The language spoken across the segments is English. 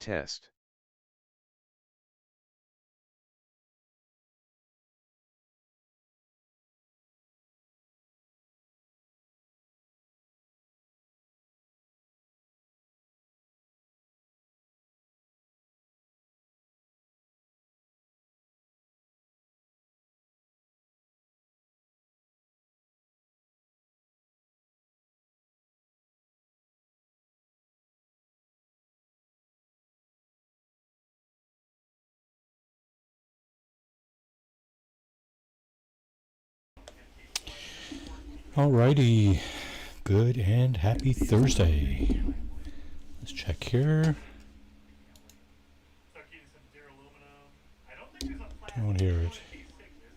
Test. Alrighty, good and happy Thursday. Let's check here. Don't hear it.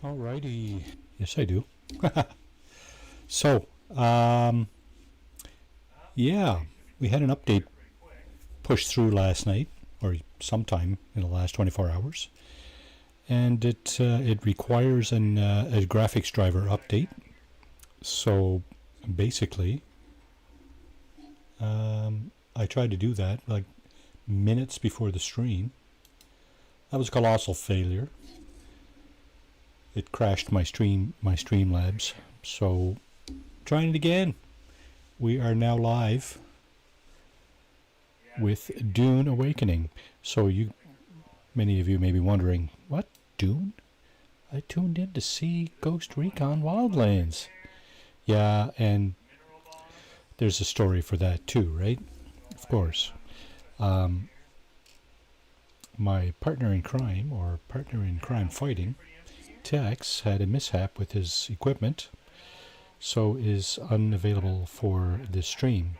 Alrighty. Yes, I do. So, yeah, we had an update pushed through last night, or sometime in the last 24 hours, and it requires a graphics driver update. So, basically, I tried to do that like minutes before the stream. That was a colossal failure. It crashed my Streamlabs. So, trying it again. We are now live with Dune Awakening. So many of you may be wondering, what, Dune? I tuned in to see Ghost Recon Wildlands. Yeah, and there's a story for that too, right? Of course. My partner in crime, or partner in crime fighting, Tex, had a mishap with his equipment, so is unavailable for this stream.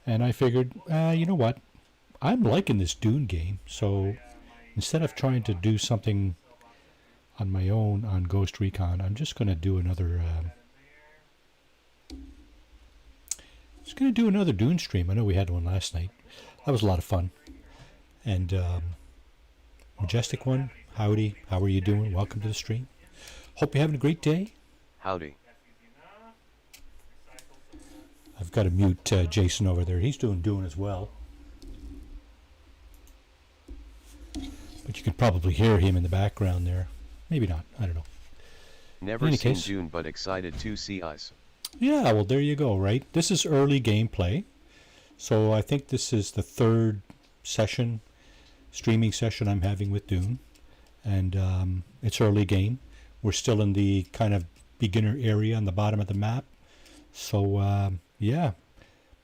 And I figured, you know what? I'm liking this Dune game, so instead of trying to do something on my own on Ghost Recon, I'm just going to do another Dune stream. I know we had one last night. That was a lot of fun. And Majestic One, howdy. How are you doing? Welcome to the stream. Hope you're having a great day. Howdy. I've got to mute Jason over there. He's doing Dune as well. But you can probably hear him in the background there. Maybe not. I don't know. Never seen Dune, but excited to see us. Yeah, well, there you go, right? This is early gameplay. So I think this is the third streaming session I'm having with Dune. And it's early game. We're still in the kind of beginner area on the bottom of the map. So, yeah,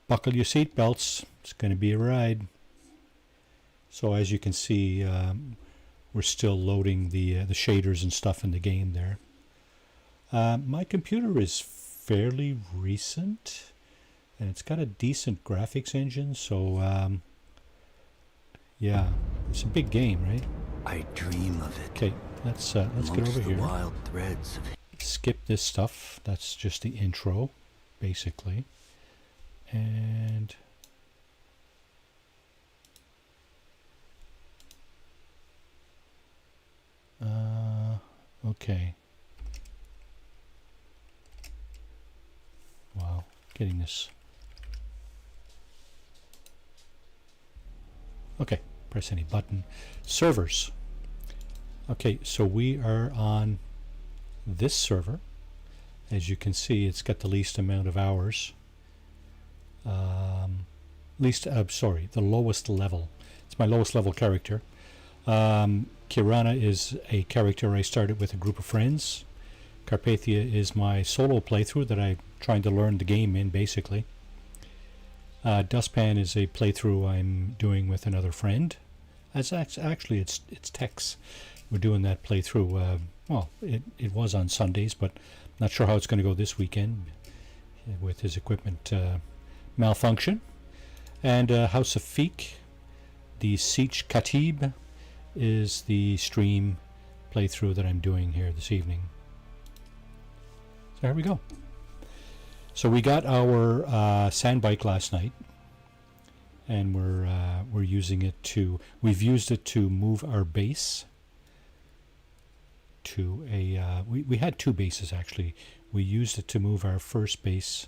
buckle your seatbelts. It's going to be a ride. So as you can see, we're still loading the shaders and stuff in the game there. My computer is fairly recent, and it's got a decent graphics engine, so yeah, it's a big game, right? I dream of it. Okay, let's get over here. Wild threads of... Skip this stuff. That's just the intro, basically. And okay. Wow, getting this. Okay, press any button. Servers. Okay, so we are on this server. As you can see, it's got the least amount of hours. The lowest level. It's my lowest level character. Kirana is a character I started with a group of friends. Carpathia is my solo playthrough that I'm trying to learn the game in, basically. Dustpan is a playthrough I'm doing with another friend. Actually, it's Tex. We're doing that playthrough. Well, it was on Sundays, but not sure how it's going to go this weekend with his equipment malfunction. And House of Feek, the Siege Khatib, is the stream playthrough that I'm doing here this evening. So here we go. So we got our sandbike last night, and we're using it to. We've used it to move our base to a. We had two bases actually. We used it to move our first base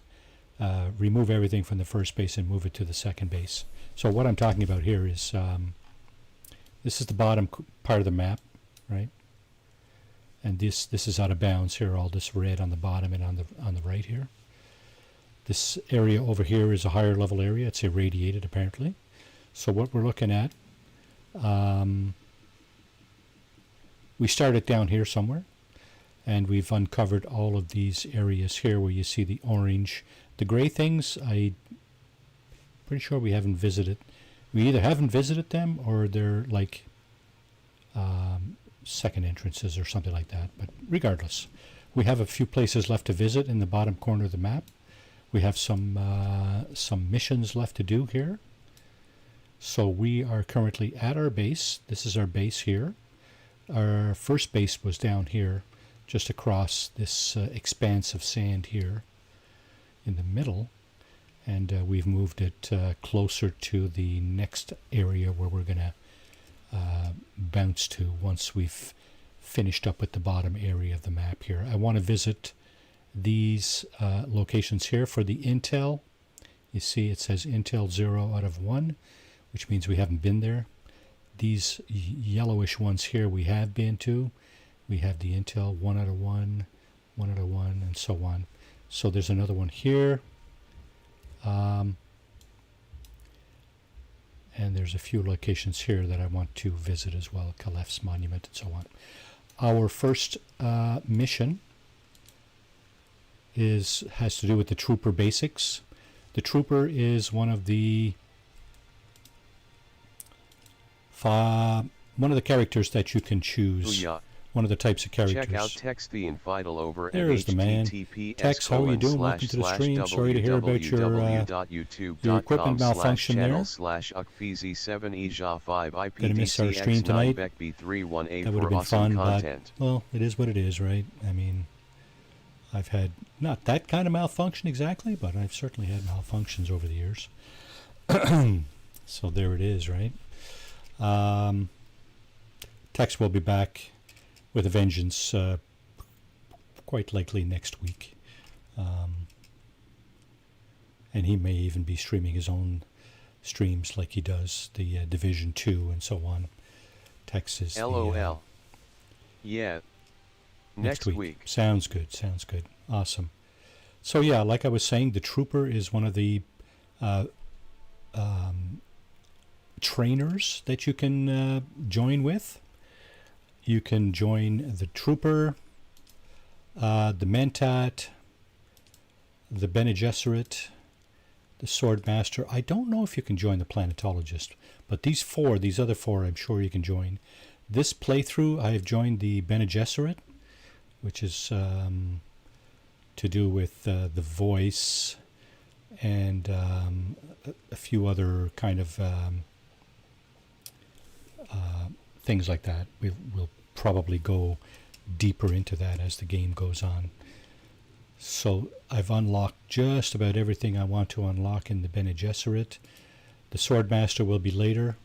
remove everything from the first base and move it to the second base. So what I'm talking about here is this is the bottom part of the map, right? And this is out of bounds here, all this red on the bottom and on the right here. This area over here is a higher level area. It's irradiated apparently. So what we're looking at, we started down here somewhere, and we've uncovered all of these areas here where you see the orange. The gray things, I'm pretty sure we haven't visited. We either haven't visited them or they're like second entrances or something like that. But regardless, we have a few places left to visit in the bottom corner of the map. We have some missions left to do here. So we are currently at our base. This is our base here. Our first base was down here, just across this expanse of sand here in the middle. And we've moved it closer to the next area where we're going to bounce to once we've finished up with the bottom area of the map here. I want to visit these locations here for the intel. You see it says intel 0 out of 1, which means we haven't been there. These yellowish ones here we have been to. We have the intel 1 out of 1, 1 out of 1, and so on. So there's another one here. And there's a few locations here that I want to visit as well, Calef's Monument and so on. Our first mission has to do with the Trooper basics. The Trooper is one of the characters that you can choose. Booyah. One of the types of characters. Check out Tex the Infidel over There's the man. Tex, how are you doing? Welcome to the stream. Sorry to hear about your equipment malfunction there. Gonna miss our stream tonight. That would have been fun, but, well, it is what it is, right? I mean, I've had not that kind of malfunction exactly, but I've certainly had malfunctions over the years. So there it is, right? Tex will be back with a vengeance quite likely next week. And he may even be streaming his own streams like he does the Division 2 and so on. Tex is LOL. Yeah. Next week. Sounds good. Awesome. So yeah, like I was saying, the Trooper is one of the trainers that you can join with. You can join the Trooper, the Mentat, the Bene Gesserit, the Swordmaster. I don't know if you can join the Planetologist, but these other four, I'm sure you can join. This playthrough, I have joined the Bene Gesserit, which is to do with the voice and a few other kind of things like that. We'll probably go deeper into that as the game goes on. So I've unlocked just about everything I want to unlock in the Bene Gesserit. The Swordmaster will be later.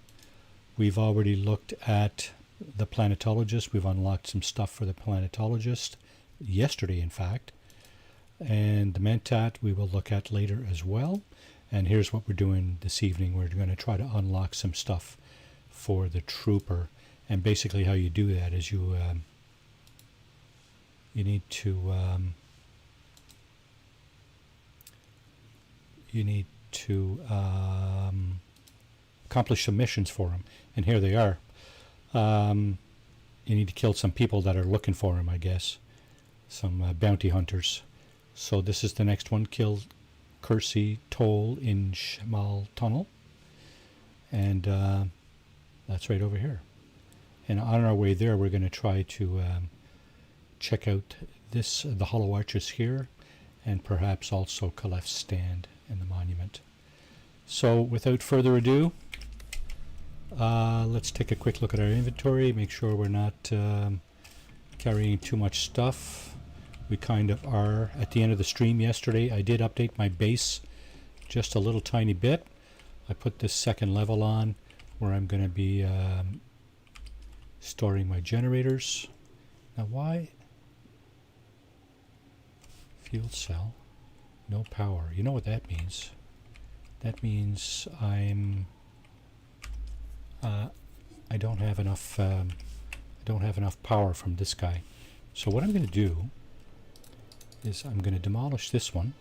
We've already looked at the Planetologist. We've unlocked some stuff for the Planetologist yesterday, in fact. And the Mentat we will look at later as well. And here's what we're doing this evening. We're going to try to unlock some stuff for the Trooper. And basically how you do that is you need to accomplish some missions for him. And here they are. You need to kill some people that are looking for him, I guess. Some bounty hunters. So this is the next one. Kill Kersey Toll in Shamal Tunnel. And that's right over here. And on our way there, we're going to try to check out the Hollow Arches here, and perhaps also Calef's stand and the monument. So without further ado, let's take a quick look at our inventory, make sure we're not carrying too much stuff. We kind of are. At the end of the stream yesterday, I did update my base just a little tiny bit. I put this second level on where I'm going to be storing my generators. Now why? Fuel cell, No power. You know what that means? That means I don't have enough. I don't have enough power from this guy. So what I'm going to do is I'm going to demolish this one,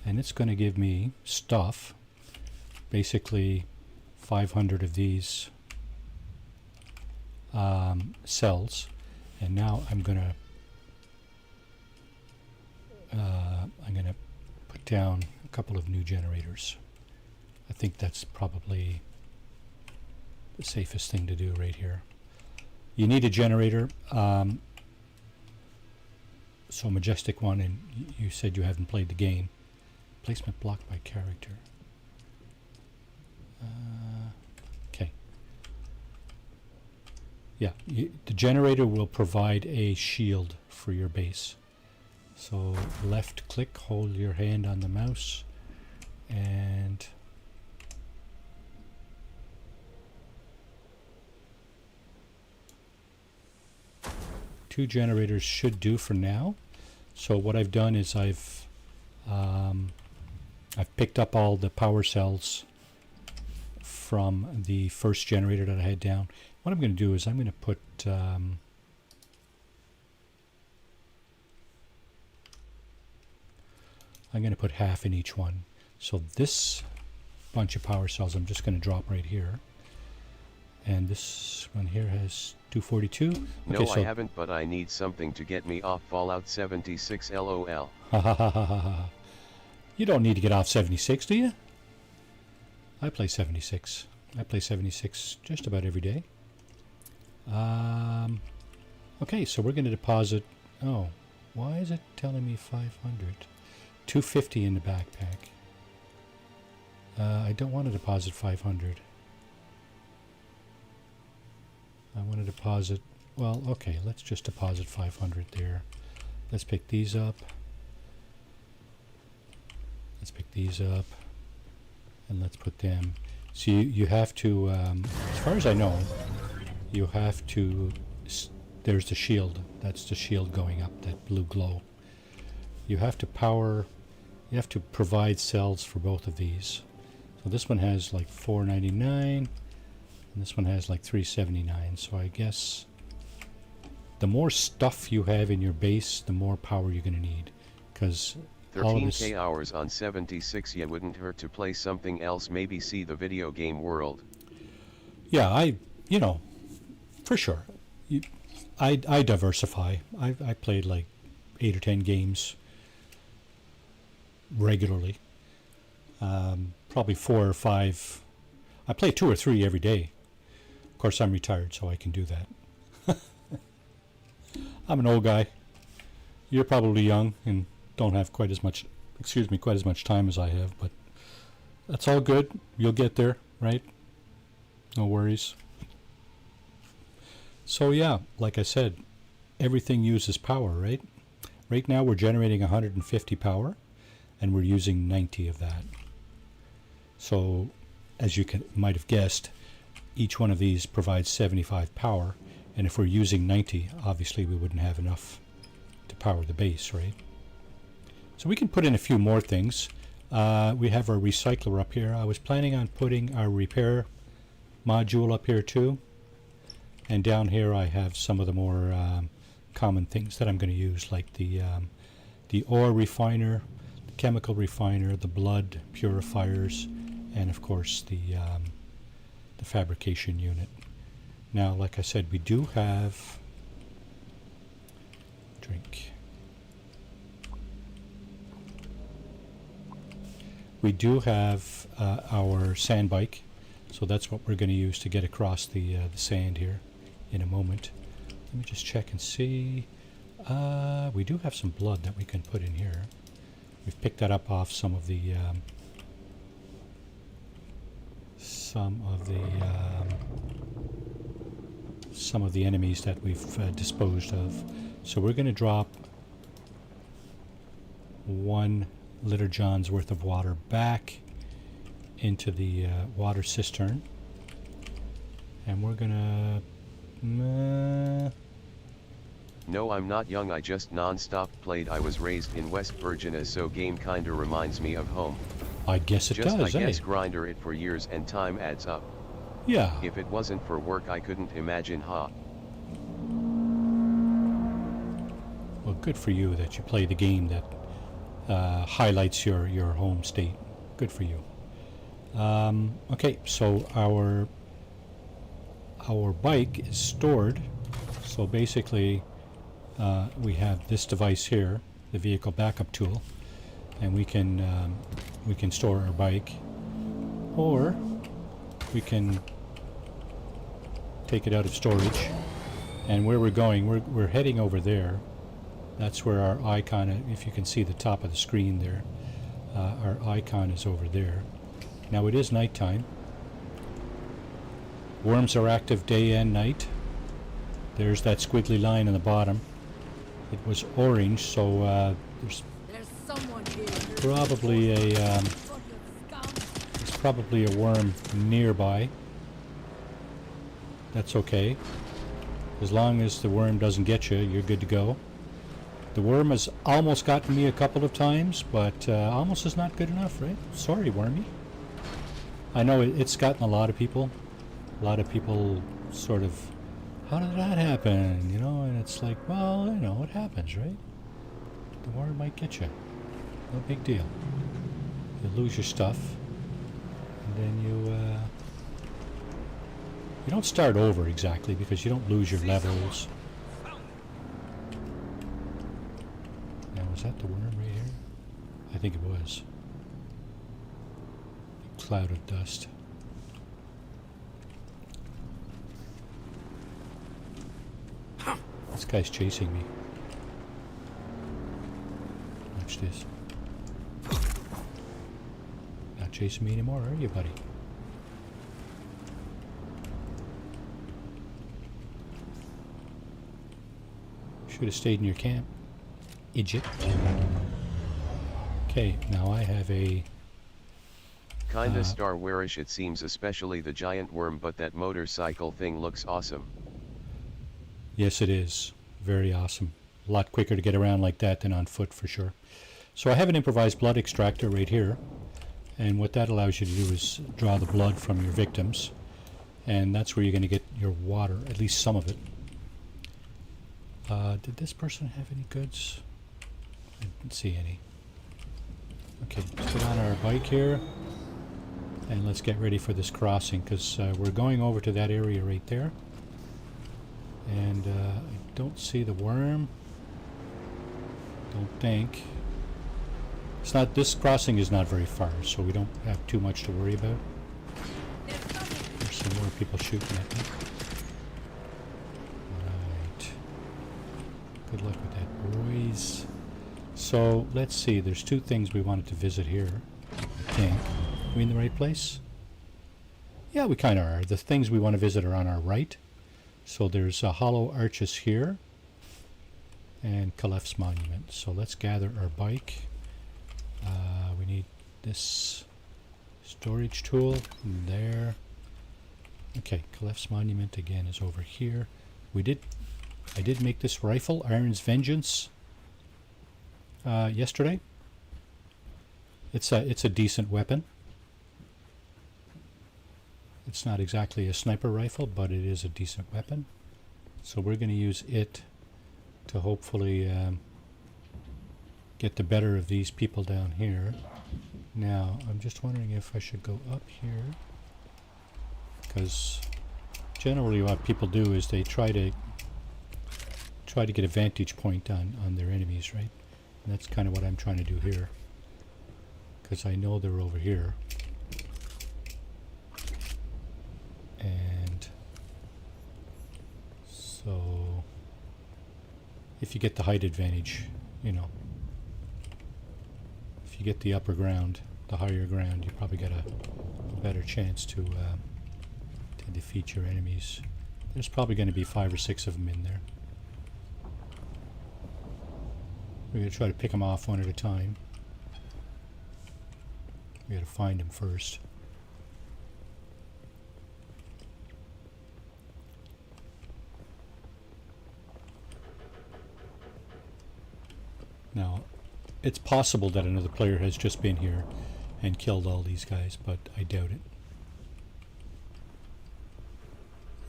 and it's going to give me stuff. Basically, 500 of these cells, and now I'm going to put down a couple of new generators. I think that's probably the safest thing to do right here. You need a generator. So Majestic one, and you said you haven't played the game. Placement blocked by character. Okay. Yeah, the generator will provide a shield for your base. So left click, hold your hand on the mouse, and two generators should do for now. So what I've done is I've picked up all the power cells from the first generator that I had down. What I'm going to do is I'm going to put I'm going to put half in each one. So this bunch of power cells I'm just going to drop right here. And this one here has 242. Okay, no, I haven't, but I need something to get me off Fallout 76 LOL. You don't need to get off 76, do you? I play 76. I play 76 just about every day. Okay, so we're going to deposit... Oh, why is it telling me 500? 250 in the backpack. I don't want to deposit 500. I want to deposit... Well, okay, let's just deposit 500 there. Let's pick these up. Let's pick these up. And let's put them... So you have to... as far as I know, you have to... There's the shield. That's the shield going up, that blue glow. You have to power... You have to provide cells for both of these. So this one has like 499, and this one has like 379. So I guess the more stuff you have in your base, the more power you're going to need. Because 13k hours on 76, yeah, wouldn't hurt to play something else, maybe see the video game world. Yeah, you know, for sure. I diversify. I played like 8 or 10 games regularly. Probably 4 or 5. I play 2 or 3 every day. Of course, I'm retired, so I can do that. I'm an old guy. You're probably young and don't have quite as much time as I have, but that's all good. You'll get there, right? No worries. So yeah, like I said, everything uses power, right? Right now we're generating 150 power, and we're using 90 of that. So, as you might have guessed, each one of these provides 75 power, and if we're using 90, obviously we wouldn't have enough to power the base, right? So we can put in a few more things. We have our recycler up here. I was planning on putting our repair module up here too, and down here I have some of the more common things that I'm going to use, like the ore refiner, the chemical refiner, the blood purifiers, and of course the fabrication unit. Now, like I said, we do have drink. We do have our sandbike, so that's what we're going to use to get across the sand here in a moment. Let me just check and see. We do have some blood that we can put in here. We've picked that up off some of the enemies that we've disposed of. So we're going to drop 1 liter John's worth of water back into the water cistern, and we're gonna No, I'm not young, I just non-stop played. I was raised in West Virginia, so game kinda reminds me of home. I guess it Just does, I guess eh? grinder it for years and time adds up. Yeah. If it wasn't for work I couldn't imagine, huh? Well, good for you that you play the game that highlights your home state. Good for you. Okay, so our bike is stored. So basically, we have this device here, the vehicle backup tool, and we can store our bike, or we can take it out of storage. And where we're going, we're heading over there. That's where our icon, if you can see the top of the screen there, our icon is over there. Now it is nighttime. Worms are active day and night. There's that squiggly line on the bottom. It was orange, so there's someone here. probably a worm nearby. That's okay. As long as the worm doesn't get you, you're good to go. The worm has almost gotten me a couple of times, but almost is not good enough, right? Sorry, wormy. I know it's gotten a lot of people. A lot of people sort of, how did that happen? You know, and it's like, well, you know, it happens, right? The worm might get you. No big deal. You lose your stuff, and then you don't start over exactly because you don't lose your levels. Was that the worm right here? I think it was. A cloud of dust. This guy's chasing me. Watch this. Not chasing me anymore, are you, buddy? Should have stayed in your camp. Idiot. Okay, now I have a... Kinda Star Warish it seems, especially the giant worm, but that motorcycle thing looks awesome. Yes, it is. Very awesome. A lot quicker to get around like that than on foot, for sure. So I have an improvised blood extractor right here. And what that allows you to do is draw the blood from your victims. And that's where you're going to get your water, at least some of it. Did this person have any goods? I didn't see any. Okay, let's get on our bike here. And let's get ready for this crossing, because we're going over to that area right there. And I don't see the worm. Don't think. It's not, this crossing is not very far, so we don't have too much to worry about. There's some more people shooting at me. Right. Good luck with that, boys. So, let's see. There's two things we wanted to visit here. I think. Are we in the right place? Yeah, we kind of are. The things we want to visit are on our right. So there's hollow arches here. And Calef's monument. So let's gather our bike. We need this storage tool there. Okay, Calef's monument again is over here. I did make this rifle, Iron's Vengeance, yesterday. It's a decent weapon. It's not exactly a sniper rifle, but it is a decent weapon. So we're going to use it to hopefully get the better of these people down here. Now, I'm just wondering if I should go up here, because generally what people do is they try to get a vantage point on their enemies, right? And that's kind of what I'm trying to do here, because I know they're over here. And so if you get the height advantage, you know, if you get the upper ground, the higher ground, you probably get a better chance to defeat your enemies. There's probably going to be 5 or 6 of them in there. We're going to try to pick them off one at a time. We got to find them first. it's possible that another player has just been here and killed all these guys, but I doubt it.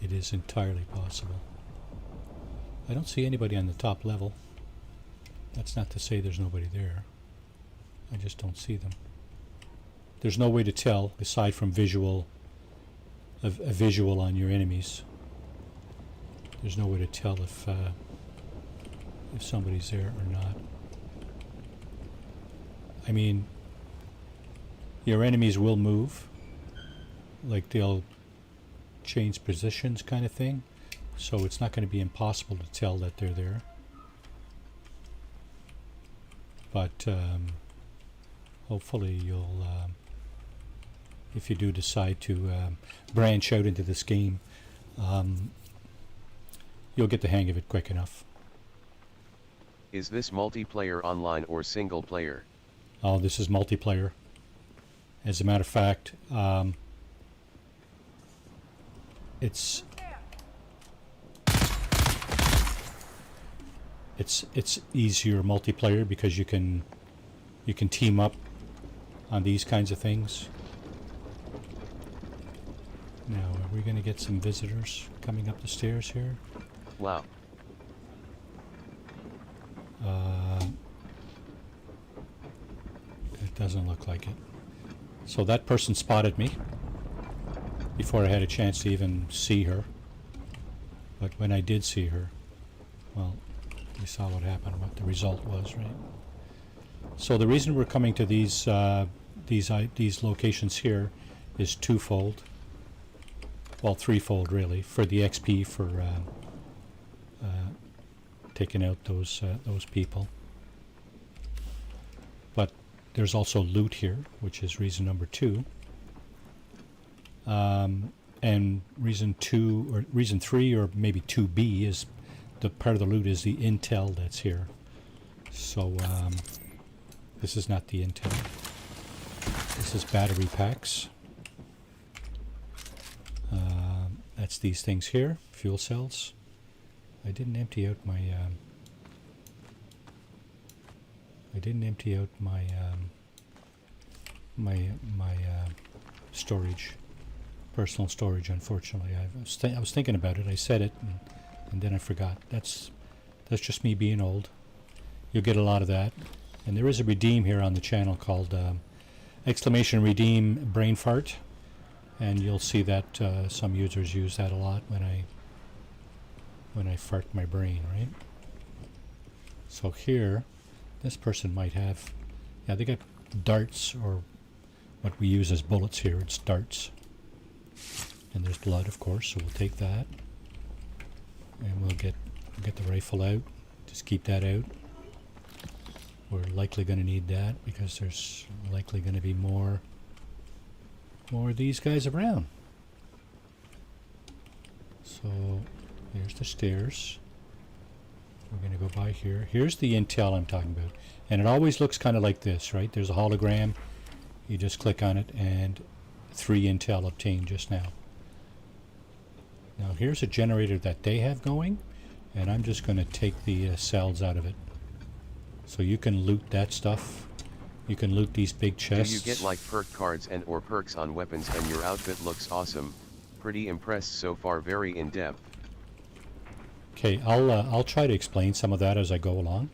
It is entirely possible. I don't see anybody on the top level. That's not to say there's nobody there. I just don't see them. There's no way to tell, aside from visual, a visual on your enemies. There's no way to tell if somebody's there or not. I mean, your enemies will move, like they'll change positions kind of thing, so it's not going to be impossible to tell that they're there. But hopefully you'll, if you do decide to branch out into this game, you'll get the hang of it quick enough. Is this multiplayer online or single player? Oh, this is multiplayer. As a matter of fact, it's easier multiplayer because you can team up on these kinds of things. Now, are we going to get some visitors coming up the stairs here? Wow. It doesn't look like it. So that person spotted me before I had a chance to even see her. But when I did see her, well, you saw what happened, what the result was, right? So the reason we're coming to these locations here is twofold. Well, threefold really. For the XP for taking out those people. But there's also loot here, which is reason number 2. And reason 2 or reason 3 or maybe 2B is the part of the loot is the intel that's here. So this is not the intel. This is battery packs. That's these things here, fuel cells. I didn't empty out my storage, personal storage. Unfortunately, I was thinking about it. I said it, and then I forgot. That's just me being old. You'll get a lot of that, and there is a redeem here on the channel called !redeem brain fart, and you'll see that some users use that a lot when I fart my brain, right? So here, this person might have, yeah, they got darts, or what we use as bullets here. It's darts, and there's blood, of course. So we'll take that, and we'll get the rifle out. Just keep that out. We're likely going to need that because there's likely going to be more of these guys around. So here's the stairs. We're going to go by here. Here's the intel I'm talking about. And it always looks kind of like this, right? There's a hologram. You just click on it and 3 intel obtained just now. Now here's a generator that they have going, and I'm just going to take the cells out of it. So you can loot that stuff. You can loot these big chests. Do you get like perk cards and or perks on weapons, and your outfit looks awesome? Pretty impressed so far, very in-depth. Okay, I'll try to explain some of that as I go along.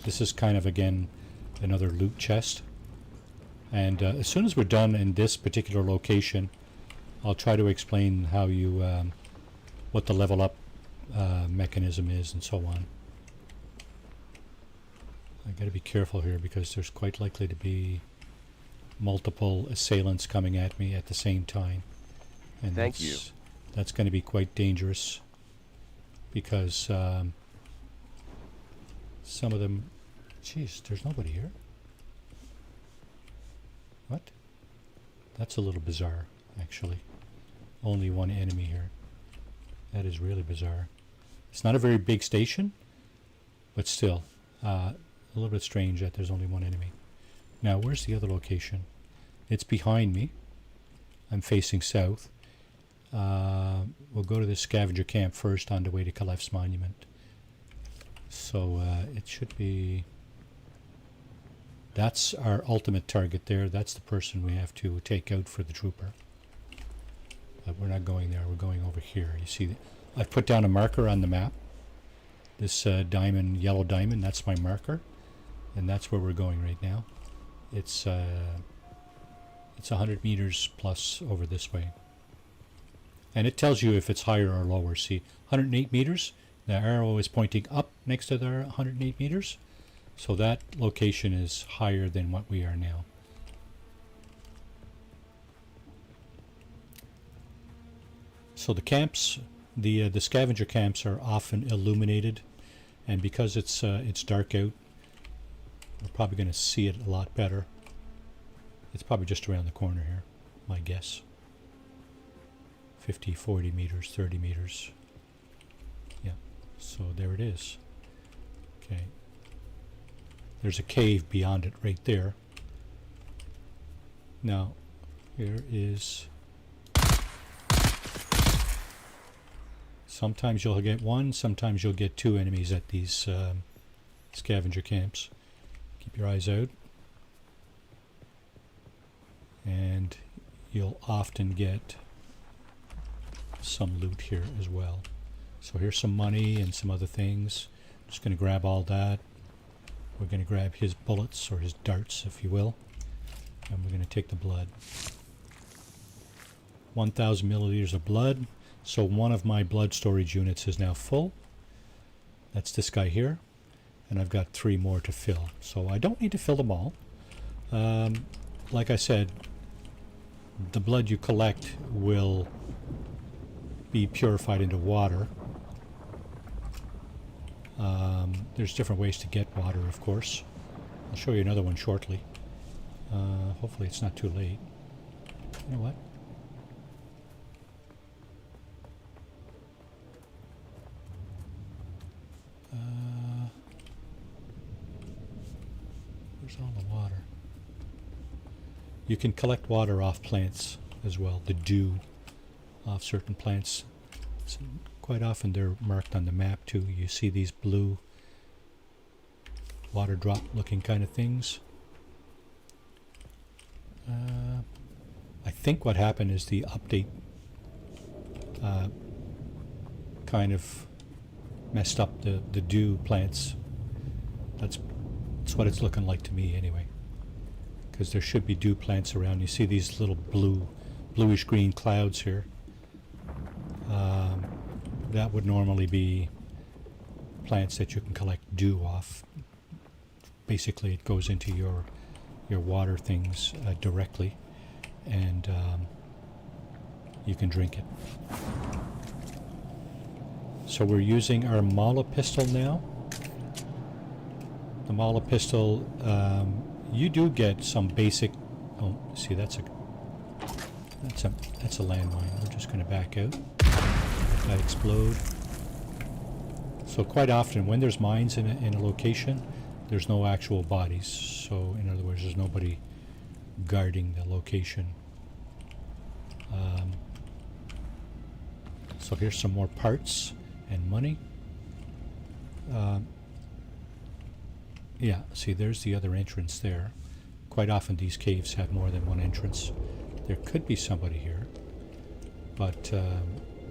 This is kind of, again, another loot chest. And as soon as we're done in this particular location, I'll try to explain how you, what the level up mechanism is and so on. I got to be careful here because there's quite likely to be multiple assailants coming at me at the same time. And Thank you. That's going to be quite dangerous because some of them... Jeez, there's nobody here. What? That's a little bizarre, actually. Only one enemy here. That is really bizarre. It's not a very big station, but still, a little bit strange that there's only one enemy. Now, where's the other location? It's behind me. I'm facing south. We'll go to the scavenger camp first on the way to Calef's monument. So it should be That's our ultimate target there. That's the person we have to take out for the trooper. But we're not going there. We're going over here. You see, I've put down a marker on the map. This diamond, yellow diamond, that's my marker. And that's where we're going right now. It's 100 meters plus over this way. And it tells you if it's higher or lower. See, 108 meters. The arrow is pointing up next to the 108 meters. So that location is higher than what we are now. So the camps, the scavenger camps are often illuminated, and because it's dark out, we're probably going to see it a lot better. It's probably just around the corner here, my guess. 50, 40 meters, 30 meters. Yeah, so there it is. Okay. There's a cave beyond it right there. Now, here is... Sometimes you'll get one, sometimes you'll get two enemies at these scavenger camps. Keep your eyes out. And you'll often get some loot here as well. So here's some money and some other things. I'm just going to grab all that. We're going to grab his bullets, or his darts, if you will. And we're going to take the blood. 1,000 milliliters of blood. So one of my blood storage units is now full. That's this guy here. And I've got 3 more to fill. So I don't need to fill them all. Like I said, the blood you collect will be purified into water. There's different ways to get water, of course. I'll show you another one shortly. Hopefully it's not too late. You know what? Where's all the water? You can collect water off plants as well, the dew off certain plants. So quite often they're marked on the map too. You see these blue water drop looking kind of things. I think what happened is the update kind of messed up the dew plants. That's what it's looking like to me anyway. Because there should be dew plants around. You see these little bluish green clouds here. That would normally be plants that you can collect dew off. Basically, it goes into your water things directly, and you can drink it. So we're using our Mala pistol now. The Mala pistol, you do get some basic. Oh, see, that's a landmine. We're just going to back out. Let that explode. So quite often, when there's mines in a location, there's no actual bodies. So in other words, there's nobody guarding the location. So here's some more parts and money. Yeah, see, there's the other entrance there. Quite often these caves have more than one entrance. There could be somebody here, but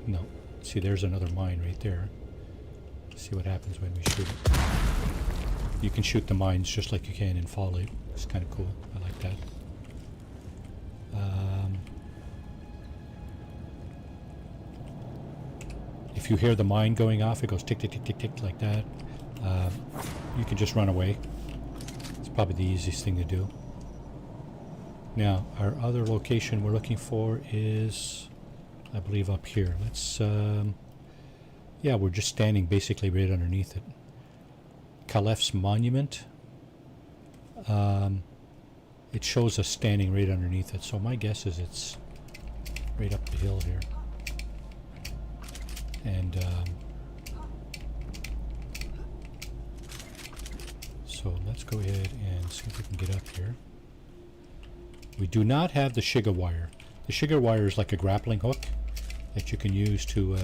no. See, there's another mine right there. See what happens when we shoot it. You can shoot the mines just like you can in Fallout. It's kind of cool. I like that. If you hear the mine going off, it goes tick, tick, tick, tick, tick, like that. You can just run away. It's probably the easiest thing to do. Now, our other location we're looking for is, I believe, up here. Let's, yeah, we're just standing basically right underneath it. Calef's monument. It shows us standing right underneath it, so my guess is it's right up the hill here. And so let's go ahead and see if we can get up here. We do not have the Shiga wire. The Shiga wire is like a grappling hook that you can use to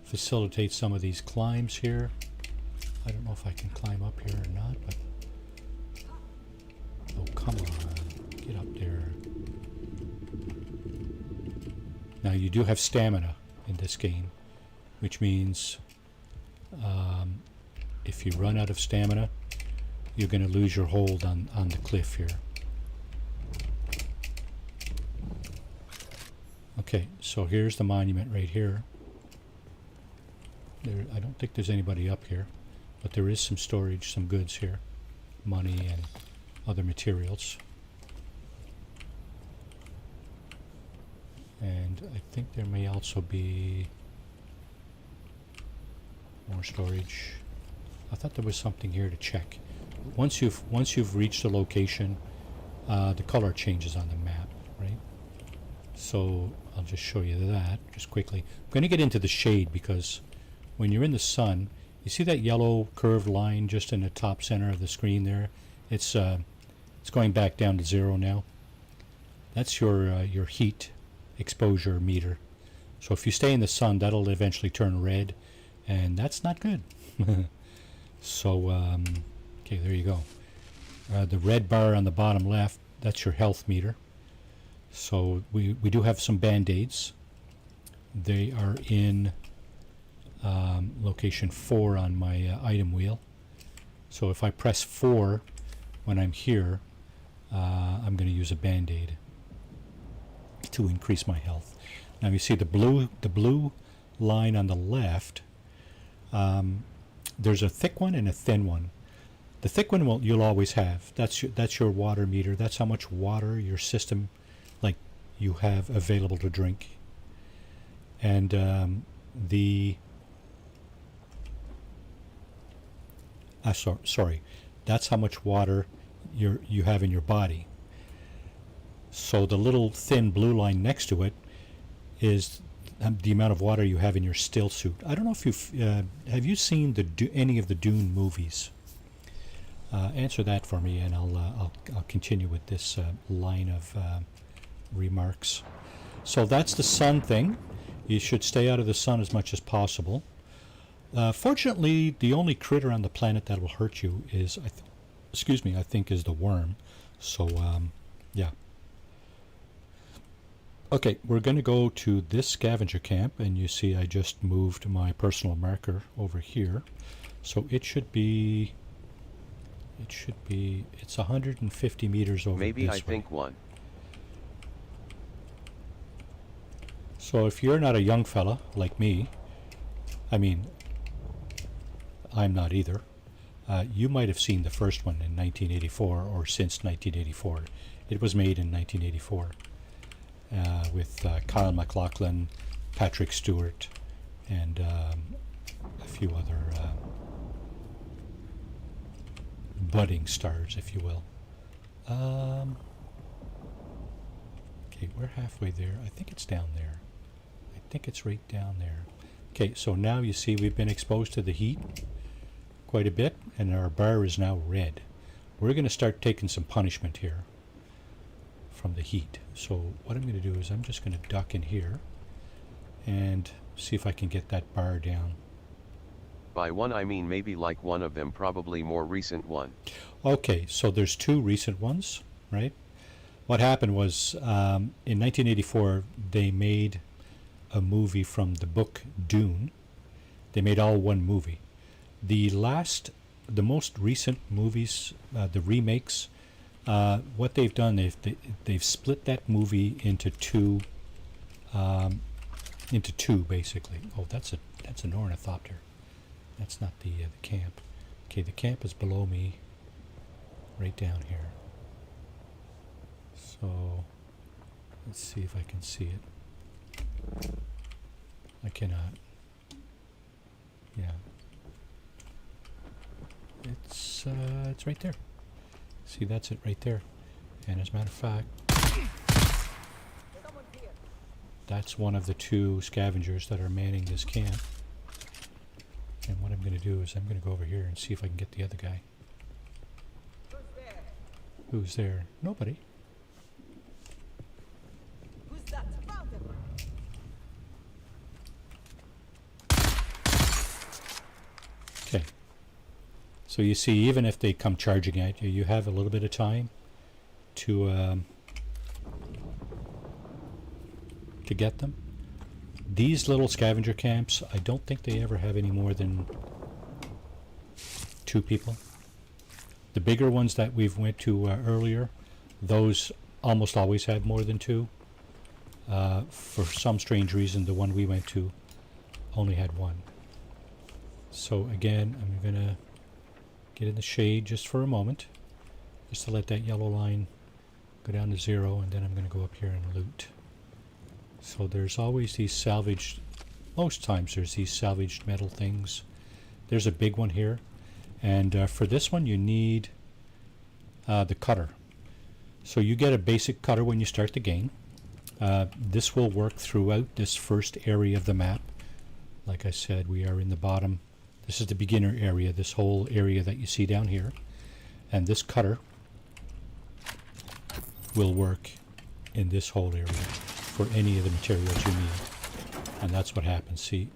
facilitate some of these climbs here. I don't know if I can climb up here or not, but come on. Get up there. Now you do have stamina in this game, which means if you run out of stamina, you're going to lose your hold on the cliff here. Okay, so here's the monument right here. I don't think there's anybody up here, but there is some storage, some goods here. Money and other materials. And I think there may also be more storage. I thought there was something here to check. Once you've reached a location, the color changes on the map, right? So I'll just show you that just quickly. I'm going to get into the shade because when you're in the sun, you see that yellow curved line just in the top center of the screen there? It's going back down to 0 now. That's your heat exposure meter. So if you stay in the sun, that'll eventually turn red, and that's not good. So okay, there you go. The red bar on the bottom left, that's your health meter. So we do have some band-aids. They are in location 4 on my item wheel. So if I press 4 when I'm here, I'm going to use a band-aid to increase my health. Now you see the blue line on the left. There's a thick one and a thin one. The thick one you'll always have. That's your water meter. That's how much water your system, like, you have available to drink. And sorry, that's how much water you have in your body. So the little thin blue line next to it is the amount of water you have in your still suit. I don't know if have you seen any of the Dune movies? Answer that for me, and I'll continue with this line of remarks. So that's the sun thing. You should stay out of the sun as much as possible. Fortunately, the only critter on the planet that will hurt you is, I think, is the worm. So, yeah. Okay, we're going to go to this scavenger camp, and you see I just moved my personal marker over here. So it's 150 meters over Maybe this I way. think one. So if you're not a young fella like me, I mean, I'm not either, you might have seen the first one in 1984 or since 1984. It was made in 1984 with Kyle MacLachlan, Patrick Stewart, and a few other budding stars, if you will. Okay, we're halfway there. I think it's down there. I think it's right down there. Okay, so now you see we've been exposed to the heat quite a bit, and our bar is now red. We're going to start taking some punishment here from the heat. So what I'm going to do is I'm just going to duck in here and see if I can get that bar down. By one I mean maybe like one of them, probably more recent one. Okay, so there's 2 recent ones, right? What happened was in 1984 they made a movie from the book Dune. They made all one movie. The most recent movies, the remakes, what they've done, they've split that movie into two basically. Oh, that's an ornithopter. That's not the camp. Okay, the camp is below me, right down here. So let's see if I can see it. I cannot. Yeah. It's right there. See, that's it right there. And as a matter of fact, that's one of the 2 scavengers that are manning this camp. And what I'm going to do is I'm going to go over here and see if I can get the other guy. Who's there? Nobody. Who's that? Found him. Okay. So you see, even if they come charging at you, you have a little bit of time, to get them. These little scavenger camps, I don't think they ever have any more than 2 people. The bigger ones that we've went to earlier, those almost always had more than 2. For some strange reason, the one we went to only had 1. So again, I'm going to get in the shade just for a moment, just to let that yellow line go down to 0, and then I'm going to go up here and loot. So there's always these salvaged, most times there's these salvaged metal things. There's a big one here, and for this one you need the cutter. So you get a basic cutter when you start the game. This will work throughout this first area of the map. Like I said, we are in the bottom. This is the beginner area, this whole area that you see down here. And this cutter will work in this whole area for any of the materials you need. And that's what happens. See,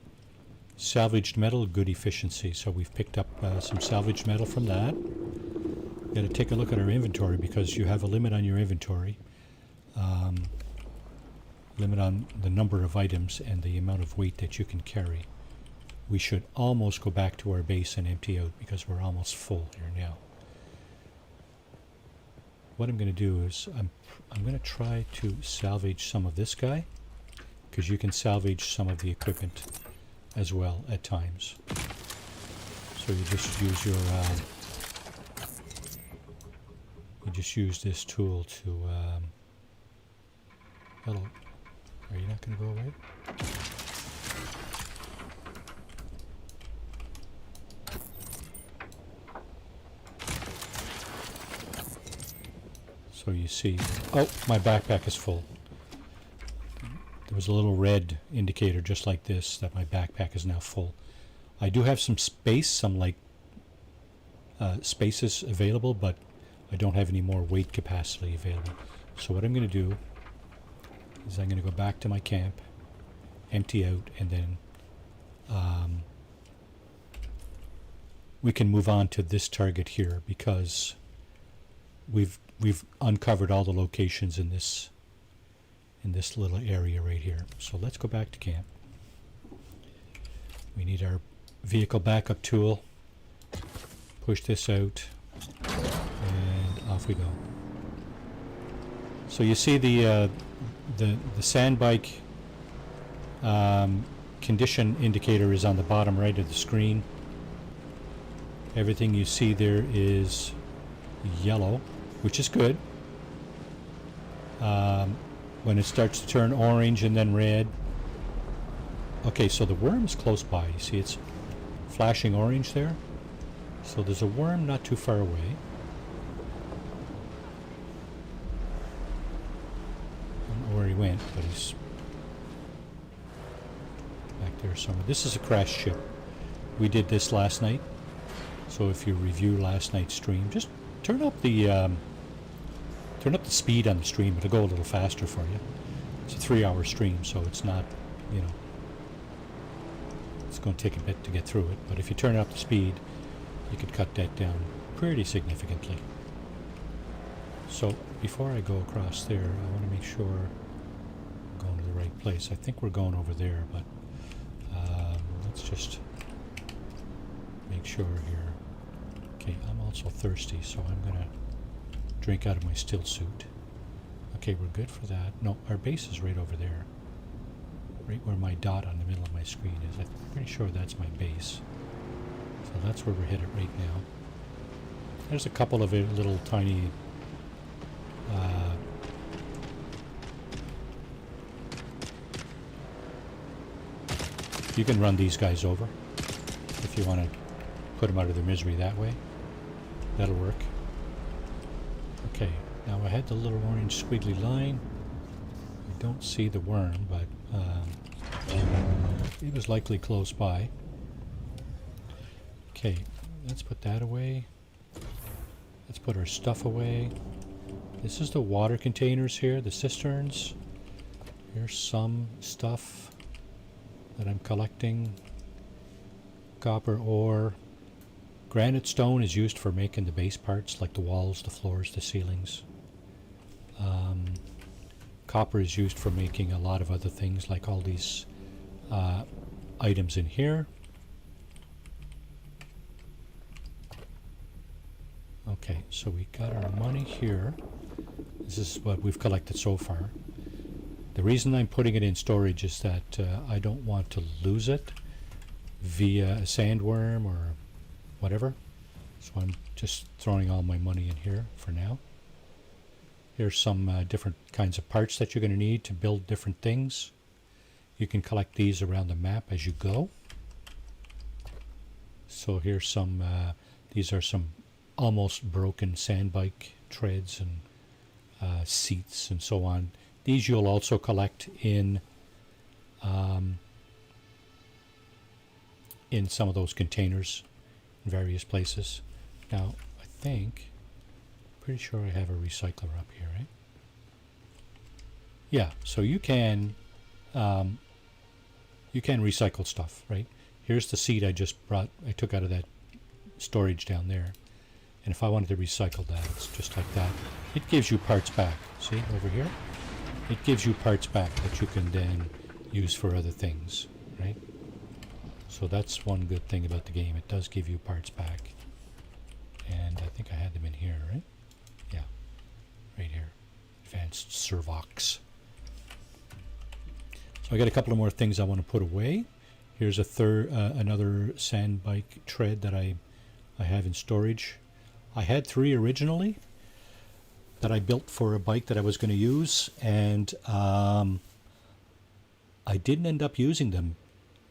salvaged metal, good efficiency. So we've picked up some salvaged metal from that. We've got to take a look at our inventory because you have a limit on your inventory. Limit on the number of items and the amount of weight that you can carry. We should almost go back to our base and empty out because we're almost full here now. What I'm going to do is I'm going to try to salvage some of this guy, because you can salvage some of the equipment as well at times. So you just use your you just use this tool to hello. Are you not going to go away? So you see, oh, my backpack is full. There was a little red indicator just like this that my backpack is now full. I do have some space, some like spaces available, but I don't have any more weight capacity available. So what I'm going to do is I'm going to go back to my camp, empty out, and then we can move on to this target here because we've uncovered all the locations in this little area right here. So let's go back to camp. We need our vehicle backup tool. Push this out, and off we go. So you see the sandbike condition indicator is on the bottom right of the screen. Everything you see there is yellow, which is good. When it starts to turn orange and then red. Okay, so the worm is close by. You see it's flashing orange there. So there's a worm not too far away. I don't know where he went, but he's back there somewhere. This is a crashed ship. We did this last night. So if you review last night's stream, just turn up the speed on the stream. It'll go a little faster for you. It's a 3-hour stream, so it's not, you know, it's going to take a bit to get through it. But if you turn up the speed, you could cut that down pretty significantly. So before I go across there, I want to make sure I'm going to the right place. I think we're going over there, but let's just make sure here. Okay, I'm also thirsty, so I'm going to drink out of my still suit. Okay, we're good for that. No, our base is right over there. Right where my dot on the middle of my screen is. I'm pretty sure that's my base. So that's where we're headed right now. There's a couple of little tiny you can run these guys over if you want to put them out of their misery that way. That'll work. Okay, now I had the little orange squiggly line. I don't see the worm, but it was likely close by. Okay, let's put that away. Let's put our stuff away. This is the water containers here, the cisterns. Here's some stuff that I'm collecting. Copper ore. Granite stone is used for making the base parts, like the walls, the floors, the ceilings. Copper is used for making a lot of other things, like all these items in here. Okay, so we got our money here. This is what we've collected so far. The reason I'm putting it in storage is that I don't want to lose it via a sandworm or whatever. So I'm just throwing all my money in here for now. Here's some different kinds of parts that you're going to need to build different things. You can collect these around the map as you go. So here's some, these are some almost broken sandbike treads and seats and so on. These you'll also collect in some of those containers in various places. Now, I think, pretty sure I have a recycler up here, right? Yeah, so you can recycle stuff, right? Here's the seat I just brought, I took out of that storage down there. And if I wanted to recycle that, it's just like that. It gives you parts back. See, over here? It gives you parts back that you can then use for other things, right? So that's one good thing about the game. It does give you parts back. And I think I had them in here, right? Yeah, right here. Advanced Servox. So I got a couple of more things I want to put away. Here's another sandbike tread that I have in storage. I had 3 originally that I built for a bike that I was going to use, and I didn't end up using them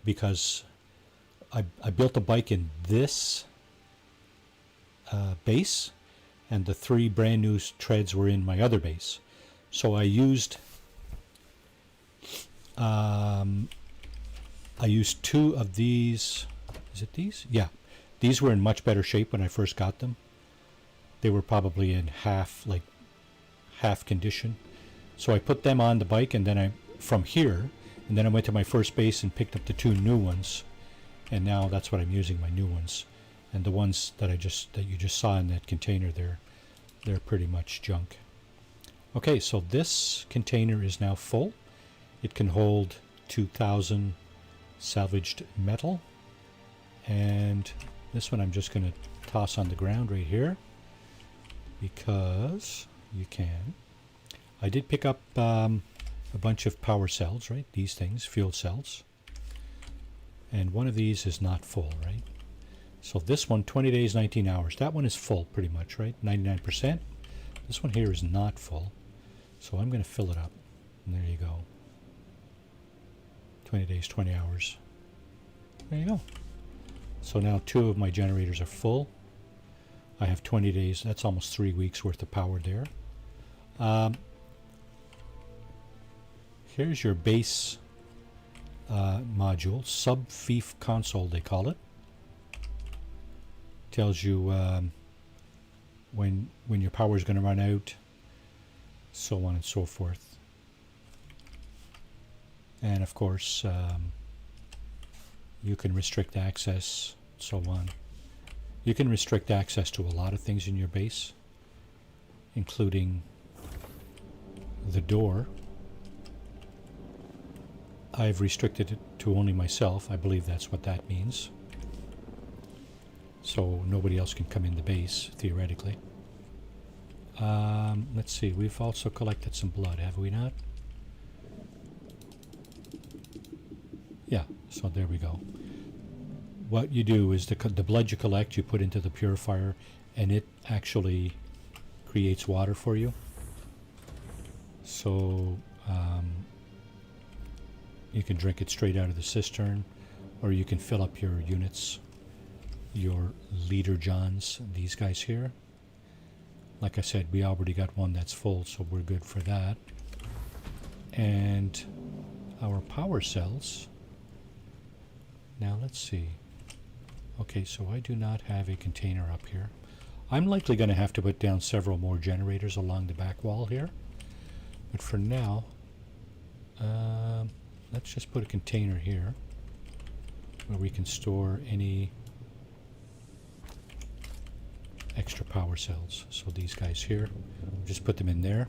because I built a bike in this base, and the 3 brand new treads were in my other base. So I used 2 of these. Is it these? Yeah, these were in much better shape when I first got them. They were probably in half condition. So I put them on the bike, and then from here, and then I went to my first base and picked up the 2 new ones, and now that's what I'm using, my new ones. And the ones that you just saw in that container, they're pretty much junk. Okay, so this container is now full. It can hold 2,000 salvaged metal, and this one I'm just going to toss on the ground right here because you can. I did pick up a bunch of power cells, right? These things, fuel cells. And one of these is not full, right? So this one, 20 days, 19 hours. That one is full pretty much, right? 99%. This one here is not full. So I'm going to fill it up. And there you go. 20 days, 20 hours. There you go. So now 2 of my generators are full. I have 20 days. That's almost 3 weeks worth of power there. Here's your base module, sub-fief console they call it. Tells you when your power is going to run out, so on and so forth. And of course, you can restrict access, so on. You can restrict access to a lot of things in your base, including the door. I've restricted it to only myself. I believe that's what that means. So nobody else can come in the base, theoretically. Let's see, we've also collected some blood, have we not? Yeah, so there we go. What you do is the blood you collect, you put into the purifier, and it actually creates water for you. So you can drink it straight out of the cistern, or you can fill up your units, your leader johns, these guys here. Like I said, we already got one that's full, so we're good for that. And our power cells, now let's see. Okay, so I do not have a container up here. I'm likely going to have to put down several more generators along the back wall here. But for now, let's just put a container here where we can store any extra power cells. So these guys here, just put them in there.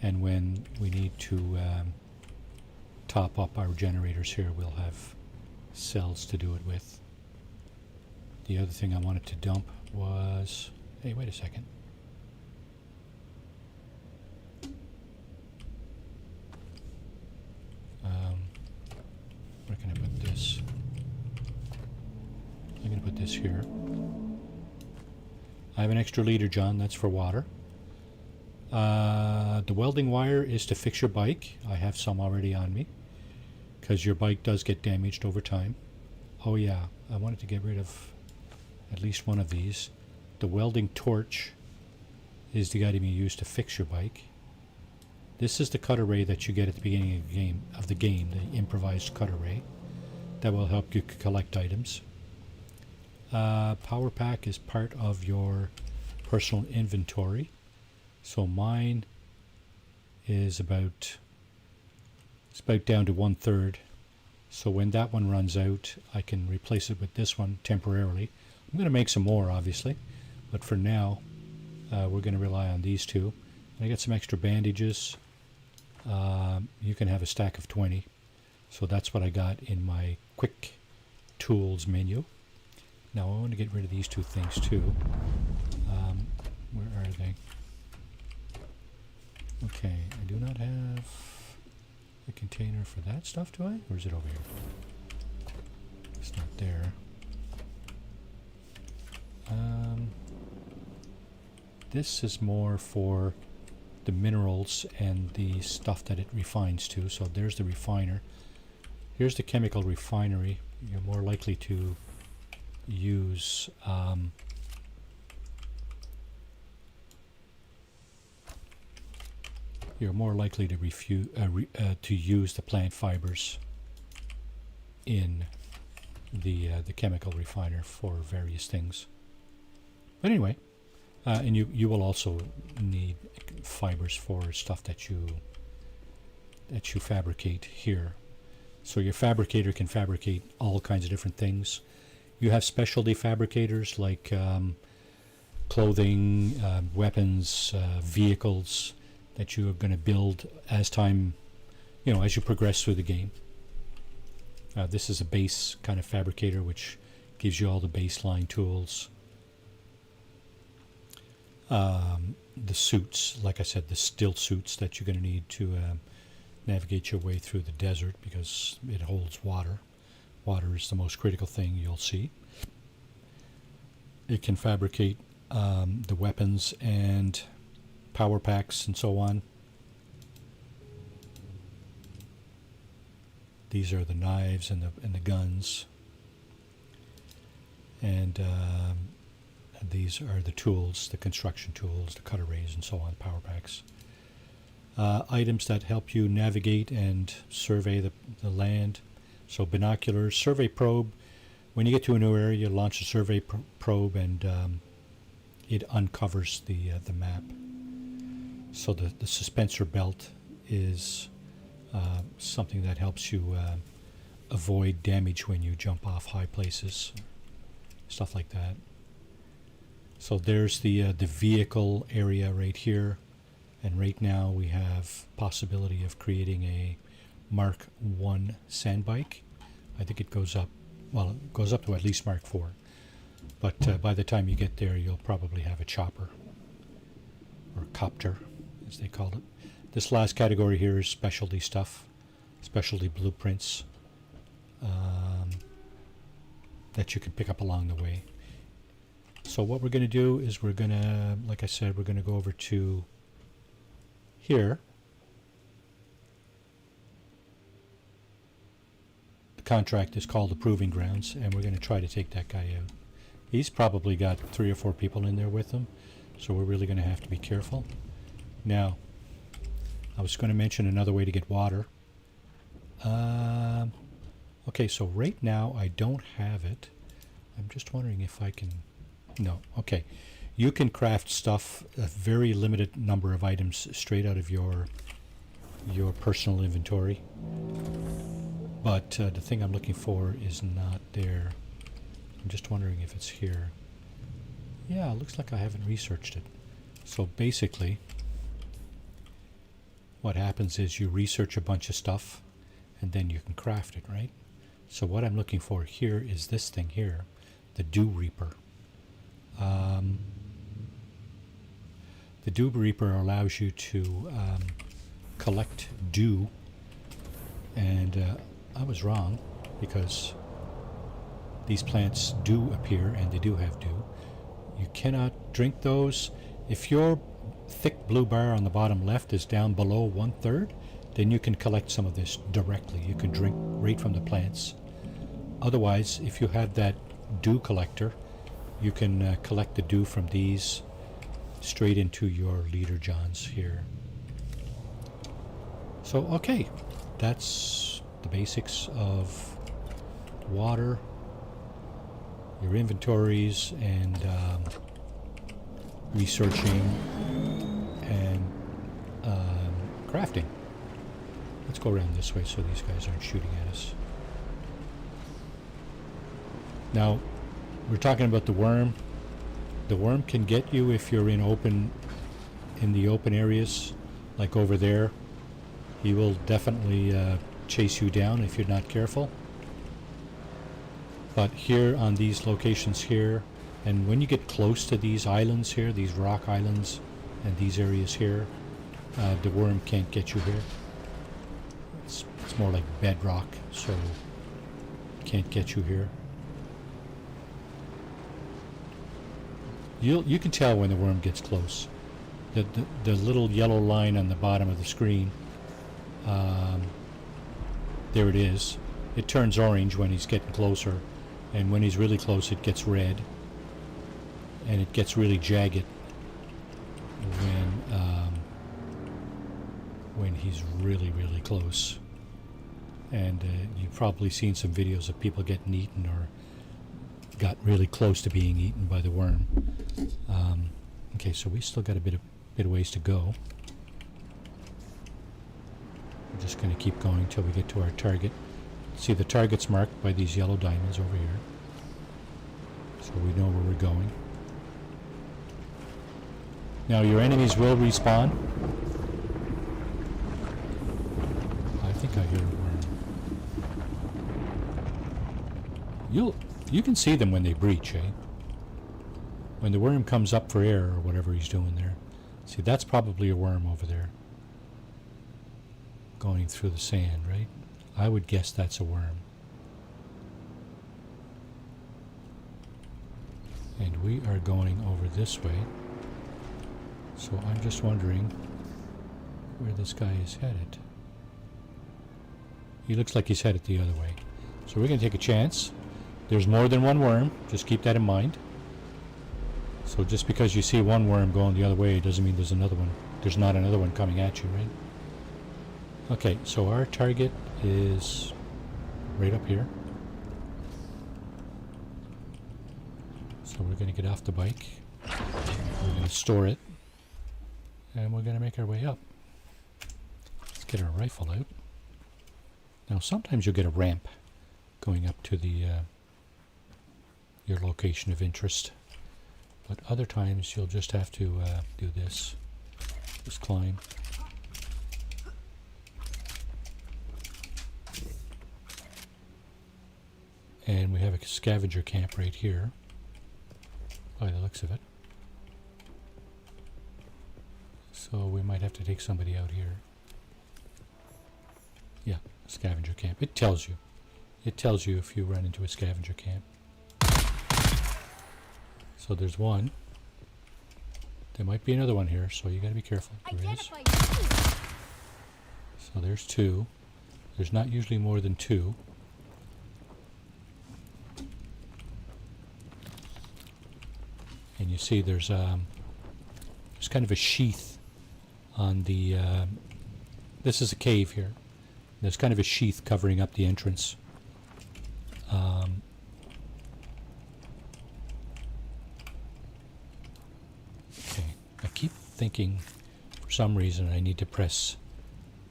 And when we need to top up our generators here, we'll have cells to do it with. The other thing I wanted to dump was... Hey, wait a second. Where can I put this? I'm going to put this here. I have an extra liter, John. That's for water. The welding wire is to fix your bike. I have some already on me, because your bike does get damaged over time. Oh yeah, I wanted to get rid of at least one of these. The welding torch is the item you use to fix your bike. This is the cut array that you get at the beginning of the game, the improvised cut array. That will help you collect items. Power pack is part of your personal inventory. So mine is about down to 1/3. So when that one runs out, I can replace it with this one temporarily. I'm going to make some more, obviously, but for now, we're going to rely on these two. And I got some extra bandages. You can have a stack of 20. So that's what I got in my quick tools menu. Now I want to get rid of these two things too. Where are they? Okay, I do not have a container for that stuff, do I? Or is it over here? It's not there. This is more for the minerals and the stuff that it refines to. So there's the refiner. Here's the chemical refinery. You're more likely to use to use the plant fibers in the chemical refiner for various things. But anyway, and you will also need fibers for stuff that you fabricate here. So your fabricator can fabricate all kinds of different things. You have specialty fabricators like clothing, weapons, vehicles that you are going to build as time, as you progress through the game. This is a base kind of fabricator which gives you all the baseline tools. The suits, like I said, the stilt suits that you're going to need to navigate your way through the desert because it holds water. Water is the most critical thing you'll see. It can fabricate the weapons and power packs and so on. These are the knives and the guns. And these are the tools, the construction tools, the cut arrays and so on, power packs. Items that help you navigate and survey the land. So binoculars, survey probe. When you get to a new area, you launch a survey probe and it uncovers the map. So the suspensor belt is something that helps you avoid damage when you jump off high places, stuff like that. So there's the vehicle area right here, and right now we have possibility of creating a Mark 1 sandbike. I think it goes up, well, it goes up to at least Mark 4, but by the time you get there you'll probably have a chopper, or copter as they call it. This last category here is specialty stuff, specialty blueprints that you can pick up along the way. So what we're going to do is we're going to, like I said, we're going to go over to here. The contract is called the Proving Grounds, and we're going to try to take that guy out. He's probably got 3 or 4 people in there with him, so we're really going to have to be careful. Now, I was going to mention another way to get water. Okay, so right now I don't have it. I'm just wondering if I can... No, okay. You can craft stuff, a very limited number of items straight out of your personal inventory. But the thing I'm looking for is not there. I'm just wondering if it's here. Yeah, it looks like I haven't researched it. So basically, what happens is you research a bunch of stuff and then you can craft it, right? So what I'm looking for here is this thing here, the Dew Reaper. The Dew Reaper allows you to collect dew, and I was wrong, because these plants do appear and they do have dew. You cannot drink those. If your thick blue bar on the bottom left is down below 1/3, then you can collect some of this directly. You can drink right from the plants. Otherwise, if you have that dew collector, you can collect the dew from these straight into your leader johns here. So, okay, that's the basics of water, your inventories, and researching and crafting. Let's go around this way so these guys aren't shooting at us. Now, we're talking about the worm. The worm can get you if you're in the open areas, like over there. He will definitely chase you down if you're not careful. But here on these locations here, and when you get close to these islands here, these rock islands and these areas here, the worm can't get you here. It's more like bedrock, so it can't get you here. You can tell when the worm gets close. The little yellow line on the bottom of the screen, there it is. It turns orange when he's getting closer, and when he's really close it gets red, and it gets really jagged when he's really, really close. And you've probably seen some videos of people getting eaten or got really close to being eaten by the worm. Okay, so we still got a bit of ways to go. We're just going to keep going till we get to our target. See, the target's marked by these yellow diamonds over here, so we know where we're going. Now, your enemies will respawn. I think I hear a worm. You can see them when they breach, eh? When the worm comes up for air or whatever he's doing there. See, that's probably a worm over there, going through the sand, right? I would guess that's a worm. And we are going over this way. So I'm just wondering where this guy is headed. He looks like he's headed the other way. So we're going to take a chance. There's more than one worm. Just keep that in mind. So just because you see one worm going the other way doesn't mean there's another one. There's not another one coming at you, right? Okay, so our target is right up here. So we're going to get off the bike. We're going to store it. And we're going to make our way up. Let's get our rifle out. Now sometimes you'll get a ramp going up to the your location of interest. But other times you'll just have to do this. Just climb. And we have a scavenger camp right here, by the looks of it. So we might have to take somebody out here. Yeah, scavenger camp. It tells you. It tells you if you run into a scavenger camp. So there's one. There might be another one here, so you got to be careful. There is. So there's two. There's not usually more than two. And you see there's kind of a sheath on the this is a cave here. There's kind of a sheath covering up the entrance. Okay, I keep thinking for some reason I need to press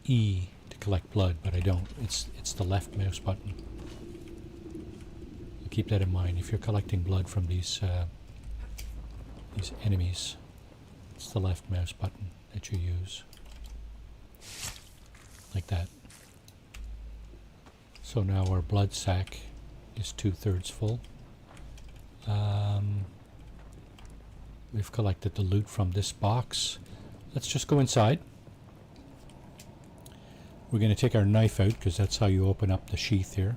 E to collect blood, but I don't. It's the left mouse button. Keep that in mind if you're collecting blood from these enemies. It's the left mouse button that you use. like that. So now our blood sack is 2/3 full. We've collected the loot from this box. Let's just go inside. We're going to take our knife out because that's how you open up the sheath here.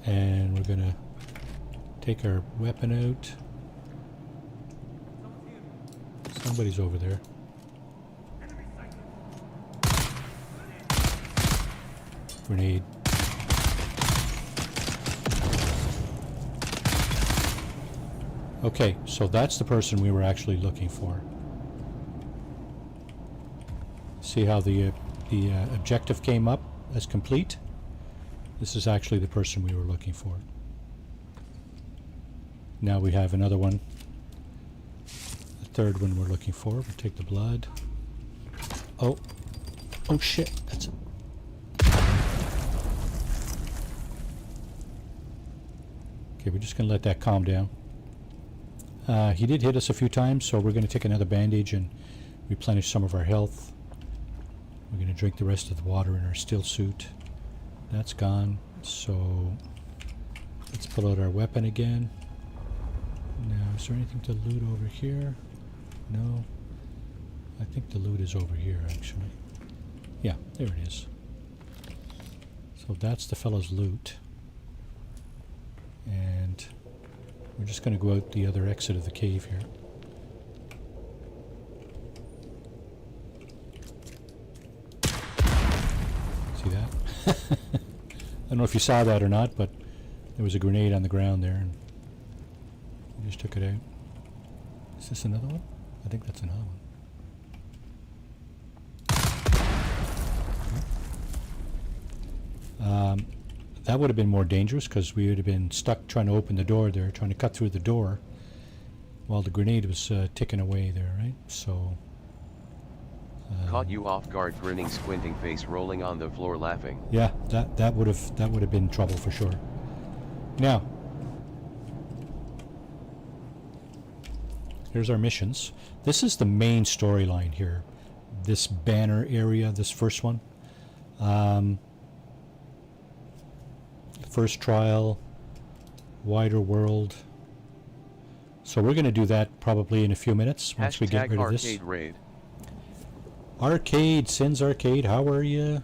And we're going to take our weapon out. Somebody's over there. Grenade. Okay, so that's the person we were actually looking for. See how the objective came up as complete? This is actually the person we were looking for. Now we have another one. The third one we're looking for. We'll take the blood. Oh. Oh shit. That's it. Okay, we're just going to let that calm down. He did hit us a few times, so we're going to take another bandage and replenish some of our health. We're going to drink the rest of the water in our still suit. That's gone. So let's pull out our weapon again. Now, is there anything to loot over here? No. I think the loot is over here, actually. Yeah, there it is. So that's the fellow's loot. And we're just going to go out the other exit of the cave here. See that? I don't know if you saw that or not, but there was a grenade on the ground there, and we just took it out. Is this another one? I think that's another one. That would have been more dangerous because we would have been stuck trying to open the door there, trying to cut through the door while the grenade was ticking away there, right? So... Caught you off guard, grinning, squinting face, rolling on the floor, laughing. Yeah, that would have been trouble for sure. Now, here's our missions. This is the main storyline here. This banner area, this first one. First trial, wider world. So we're going to do that probably in a few minutes once we get rid of this. Arcade raid. Arcade, Sins Arcade, how are you?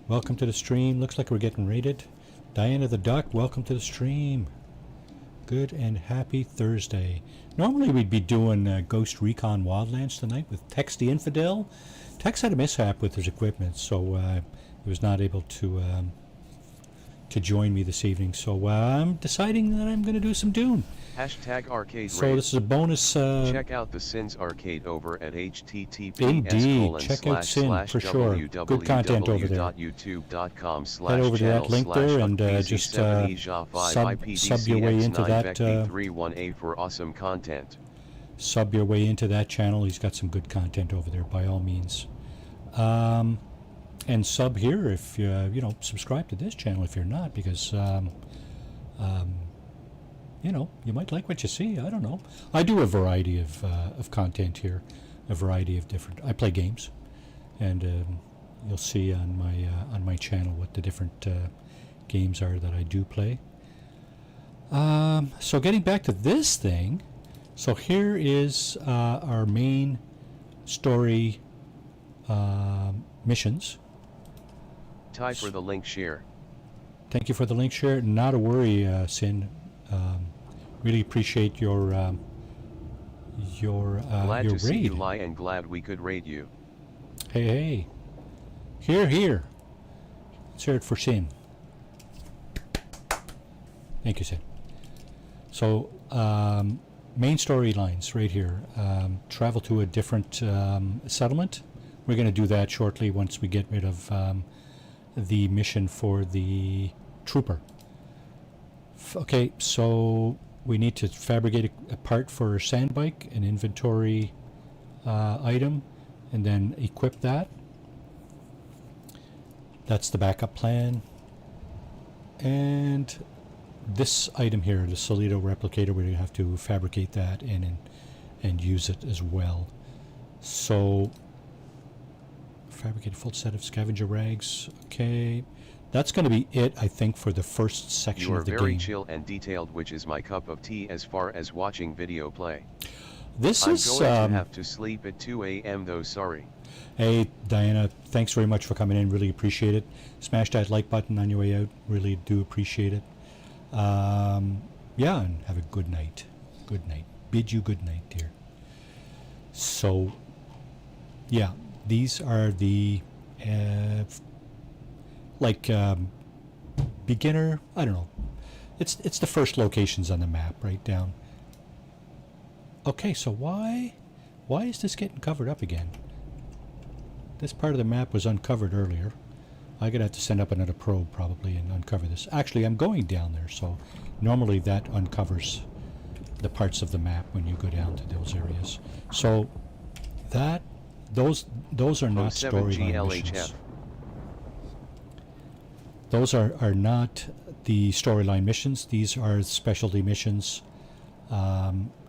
Welcome to the stream. Looks like we're getting raided. Diana the Duck, welcome to the stream. Good and happy Thursday. Normally we'd be doing Ghost Recon Wildlands tonight with Tex the Infidel. Tex had a mishap with his equipment, so he was not able to join me this evening. So I'm deciding that I'm going to do some Dune. Hashtag arcade So raid. this is a bonus. Check out the Sins Arcade over at Indeed, check out Sin for sure. Good content over there. Head over to that link there and just sub your way into that. 31A for awesome content. Sub your way into that channel. He's got some good content over there, by all means. And sub here if you know, subscribe to this channel if you're not, because you know, you might like what you see. I don't know. I do a variety of content here, a variety of different. I play games, and you'll see on my channel what the different games are that I do play. So getting back to this thing, so here is our main story missions. Ty for the link share. Thank you for the link share. Not a worry, Sin. Really appreciate your Glad your to see you, raid. Lie, and glad we could raid you. Hey, hey. Here. Let's hear it for Sin. Thank you, Sin. So, main storylines right here. Travel to a different settlement. We're going to do that shortly once we get rid of the mission for the trooper. Okay, so we need to fabricate a part for a sandbike, an inventory item, and then equip that. That's the backup plan. And this item here, the Solido replicator, we're going to have to fabricate that and use it as well. So fabricate a full set of scavenger rags. Okay. That's going to be it, I think, for the first section You are of the very game. chill and detailed, which is my cup of tea as far as watching video play. This I'm is... going to have to sleep at 2 a.m. though, sorry. Hey, Diana, thanks very much for coming in. Really appreciate it. Smash that like button on your way out. Really do appreciate it. Yeah, and have a good night. Good night. Bid you good night, dear. So, yeah, these are the, beginner, I don't know. It's the first locations on the map, right down. Okay, so why is this getting covered up again? This part of the map was uncovered earlier. I'm going to have to send up another probe probably and uncover this. Actually, I'm going down there, so normally that uncovers the parts of the map when you go down to those areas. So those are not 07 storyline GLHF. missions. Those are not the storyline missions. These are specialty missions,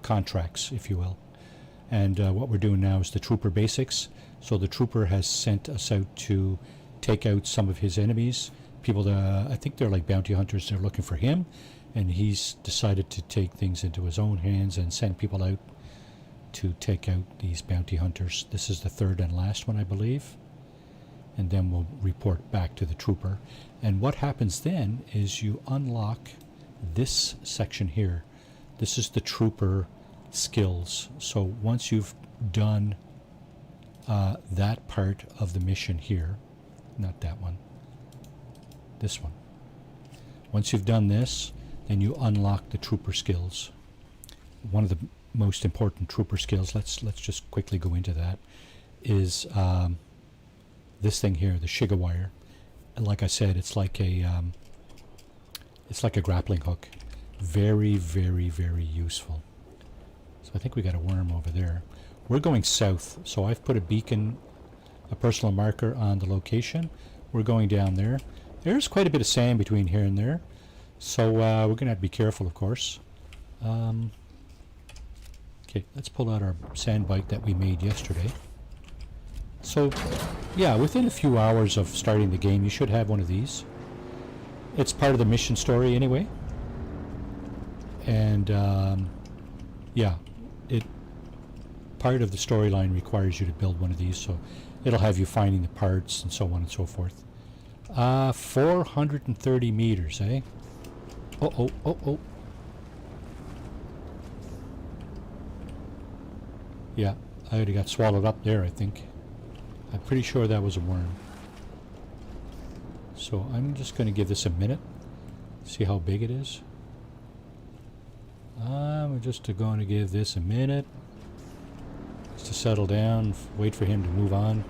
contracts, if you will. And what we're doing now is the trooper basics. So the trooper has sent us out to take out some of his enemies. People that I think they're like bounty hunters. They're looking for him, and he's decided to take things into his own hands and send people out to take out these bounty hunters. This is the third and last one, I believe. And then we'll report back to the trooper. And what happens then is you unlock this section here. This is the trooper skills. So once you've done that part of the mission here, not that one, this one. Once you've done this, then you unlock the trooper skills. One of the most important trooper skills, let's just quickly go into that, is this thing here, the Shiga wire. And like I said, it's like a grappling hook. Very, very, very useful. So I think we got a worm over there. We're going south, so I've put a beacon, a personal marker on the location. We're going down there. There's quite a bit of sand between here and there, so we're going to have to be careful, of course. Okay, let's pull out our sand bike that we made yesterday. So, yeah, within a few hours of starting the game, you should have one of these. It's part of the mission story anyway. And, yeah, part of the storyline requires you to build one of these, so it'll have you finding the parts and so on and so forth. 430 meters, eh? Oh. Yeah, I already got swallowed up there, I think. I'm pretty sure that was a worm. So I'm just going to give this a minute. See how big it is. I'm just going to give this a minute. Just to settle down, wait for him to move on.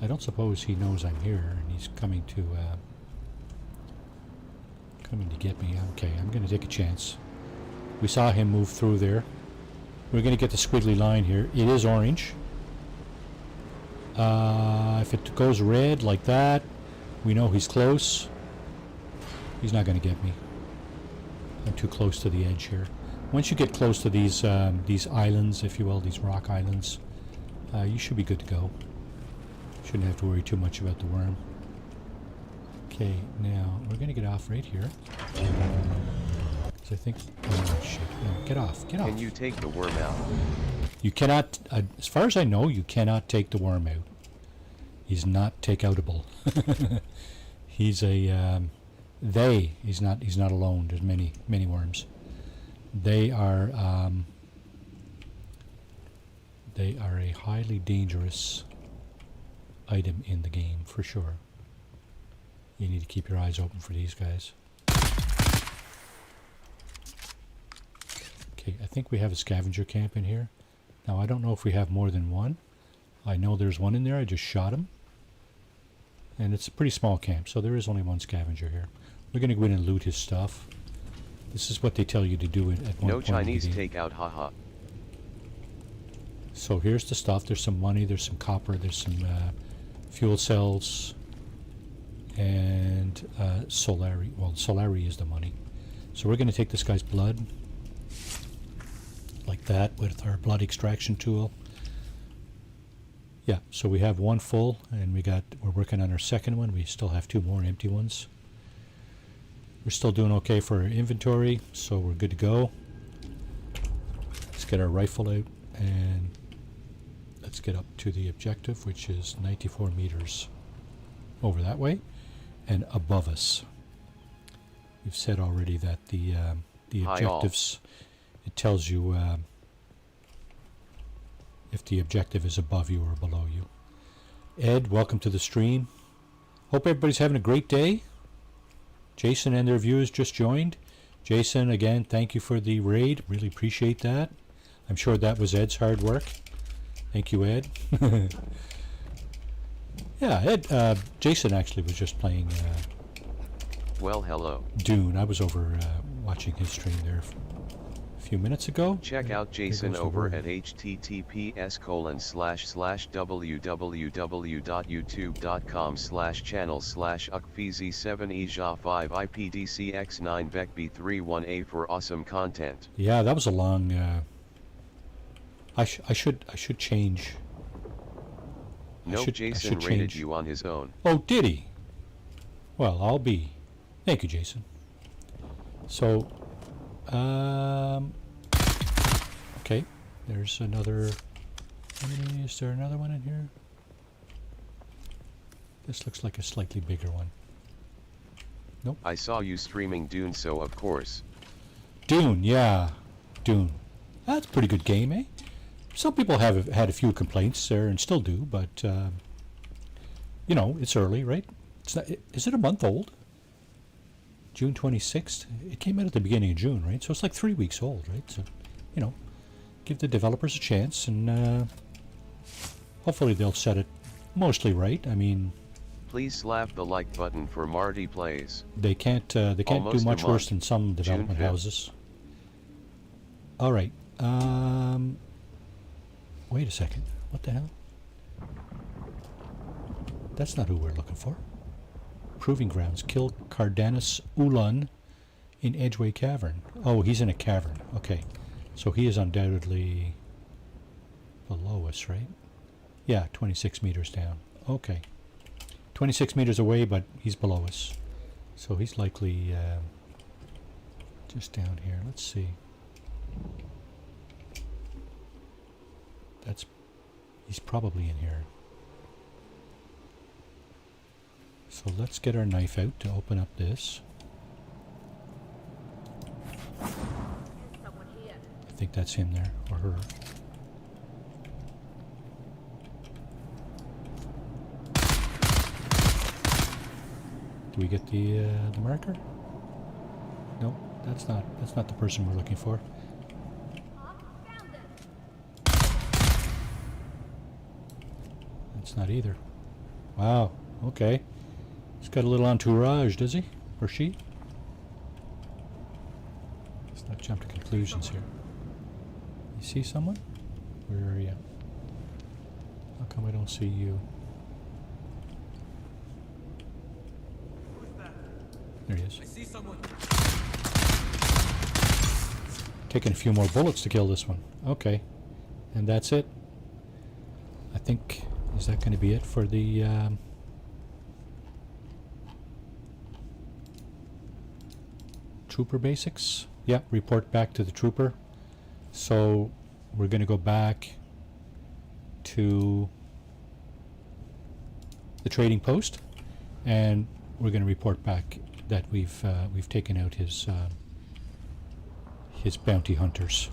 I don't suppose he knows I'm here and he's coming to get me. Okay, I'm going to take a chance. We saw him move through there. We're going to get the squiggly line here. It is orange. If it goes red like that, we know he's close. He's not going to get me. I'm too close to the edge here. Once you get close to these islands, if you will, these rock islands, you should be good to go. Shouldn't have to worry too much about the worm. Okay, now we're going to get off right here. So I think... Oh, shit. No, get off. Get off. Can you take the worm out? You cannot... as far as I know, you cannot take the worm out. He's not take-outable. He's a... He's not alone. There's many worms. They are a highly dangerous item in the game, for sure. You need to keep your eyes open for these guys. Okay, I think we have a scavenger camp in here. Now, I don't know if we have more than one. I know there's one in there. I just shot him. And it's a pretty small camp, so there is only one scavenger here. We're going to go in and loot his stuff. This is what they tell you to do at one point. No Chinese takeout, haha. So here's the stuff. There's some money, there's some copper, there's some fuel cells, and solari. Well, solari is the money. So we're going to take this guy's blood, like that, with our blood extraction tool. Yeah, so we have one full, and we're working on our second one. We still have two more empty ones. We're still doing okay for our inventory, so we're good to go. Let's get our rifle out, and let's get up to the objective, which is 94 meters over that way and above us. We've said already that the Hi, objectives, it tells you if the objective is above you or below you. Ed, welcome to the stream. Hope everybody's having a great day. Jason and their viewers just joined. Jason, again, thank you for the raid. Really appreciate that. I'm sure that was Ed's hard work. Thank you, Ed. Yeah, Ed. Jason actually was just playing Well, hello. Dune. I was over watching his stream there a few minutes ago. Check out There Jason goes the over word. at https://www.youtube.com/channel/ukfizi7eja5ipdcx9becb31a for awesome content. Yeah, that was a long. I should change. No, I Jason should rated change. you on his own. Oh, did he? Well, I'll be. Thank you, Jason. So, okay. There's another. Is there another one in here? This looks like a slightly bigger one. Nope. I saw you streaming Dune, so of course. Dune, yeah. Dune. That's a pretty good game, eh? Some people have had a few complaints there and still do, but, you know, it's early, right? It's not, is it a month old? June 26th? It came out at the beginning of June, right? So it's like 3 weeks old, right? So, you know, give the developers a chance, and hopefully they'll set it mostly right. I mean, Please slap the like button for Marty Plays. they can't do Almost a much worse month. than some development 5th. houses. All right. Wait a second. What the hell? That's not who we're looking for. Proving grounds. Kill Cardanus Ulan in Edgeway Cavern. Oh, he's in a cavern. Okay. So he is undoubtedly below us, right? Yeah, 26 meters down. Okay. 26 meters away, but he's below us. So he's likely just down here. Let's see. He's probably in here. So let's get our knife out to open up this. Someone here. I think that's him there, or her. Do we get the marker? Nope, that's not the person we're looking for. Found them. That's not either. Wow, okay. He's got a little entourage, does he? Or she? Let's not jump to conclusions here. You see someone? Where are you? How come I don't see you? There he is. I see someone. Taking a few more bullets to kill this one. Okay. And that's it. I think, is that going to be it for the trooper basics? Yeah, report back to the trooper. So we're going to go back to the trading post, and we're going to report back that we've taken out his bounty hunters.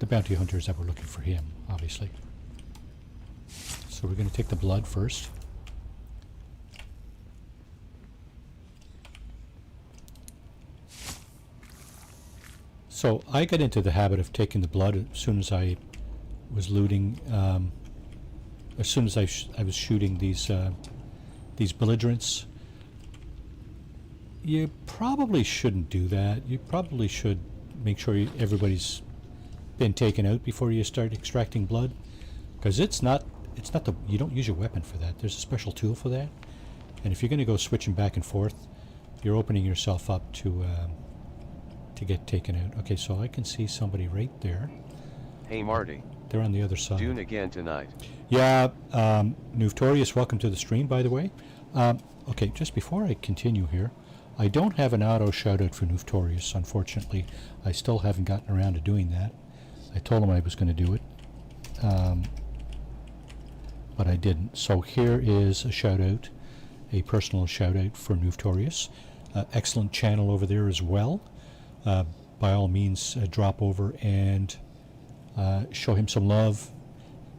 The bounty hunters that were looking for him, obviously. So we're going to take the blood first. So I got into the habit of taking the blood as soon as I was looting, as soon as I was shooting these belligerents. You probably shouldn't do that. You probably should make sure everybody's been taken out before you start extracting blood, because it's not the, you don't use your weapon for that. There's a special tool for that, and if you're going to go switching back and forth, you're opening yourself up to get taken out. Okay, so I can see somebody right there. Hey Marty. They're on the other side. Dune again tonight. Yeah, Nuftorius, welcome to the stream, by the way. Okay, just before I continue here, I don't have an auto shout-out for Nuftorius, unfortunately. I still haven't gotten around to doing that. I told him I was going to do it, but I didn't. So here is a shout-out, a personal shout-out for Nuftorius. Excellent channel over there as well. By all means, drop over and show him some love.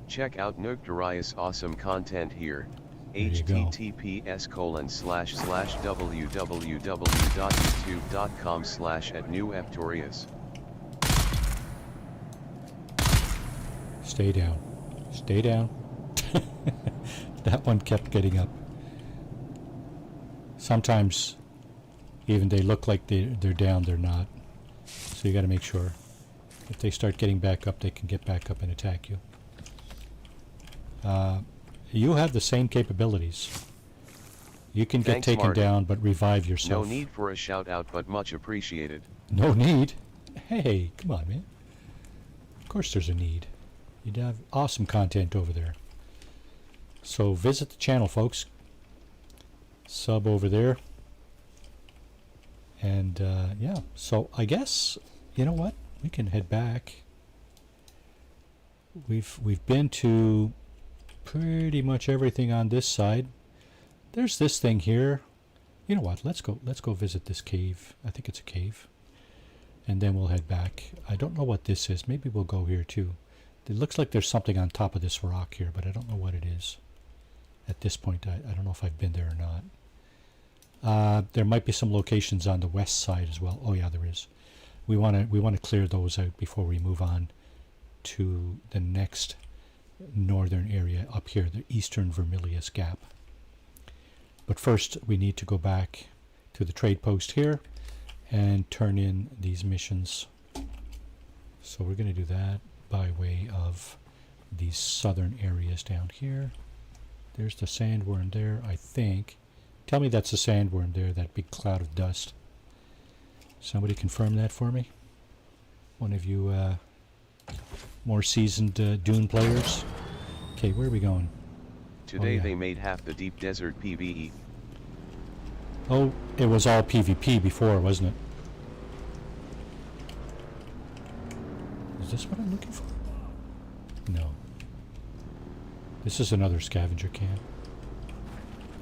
Check out Nuftorius' awesome content here. You go. https://www.youtube.com/@newftorius. Stay down. Stay down. That one kept getting up. Sometimes even they look like they're down, they're not. So you got to make sure. If they start getting back up, they can get back up and attack you. You have the same capabilities. You can get Thanks, taken Marty. down, but revive No yourself. need for a shout out, but much appreciated. No need? Hey, come on, man. Of course there's a need. You'd have awesome content over there. So visit the channel, folks. Sub over there. And yeah, so I guess, you know what? We can head back. We've been to pretty much everything on this side. There's this thing here. You know what? Let's go visit this cave. I think it's a cave. And then we'll head back. I don't know what this is. Maybe we'll go here too. It looks like there's something on top of this rock here, but I don't know what it is. At this point, I don't know if I've been there or not. There might be some locations on the west side as well. Oh yeah, there is. We want to clear those out before we move on to the next northern area up here, the Eastern Vermilius Gap. But first, we need to go back to the trade post here and turn in these missions. So we're going to do that by way of these southern areas down here. There's the sandworm there, I think. Tell me that's a sandworm there, that big cloud of dust. Somebody confirm that for me? One of you more seasoned Dune players? Okay, where are we going? Today yeah. they made half the deep desert PvE. Oh, it was all PvP before, wasn't it? Is this what I'm looking for? No. This is another scavenger camp.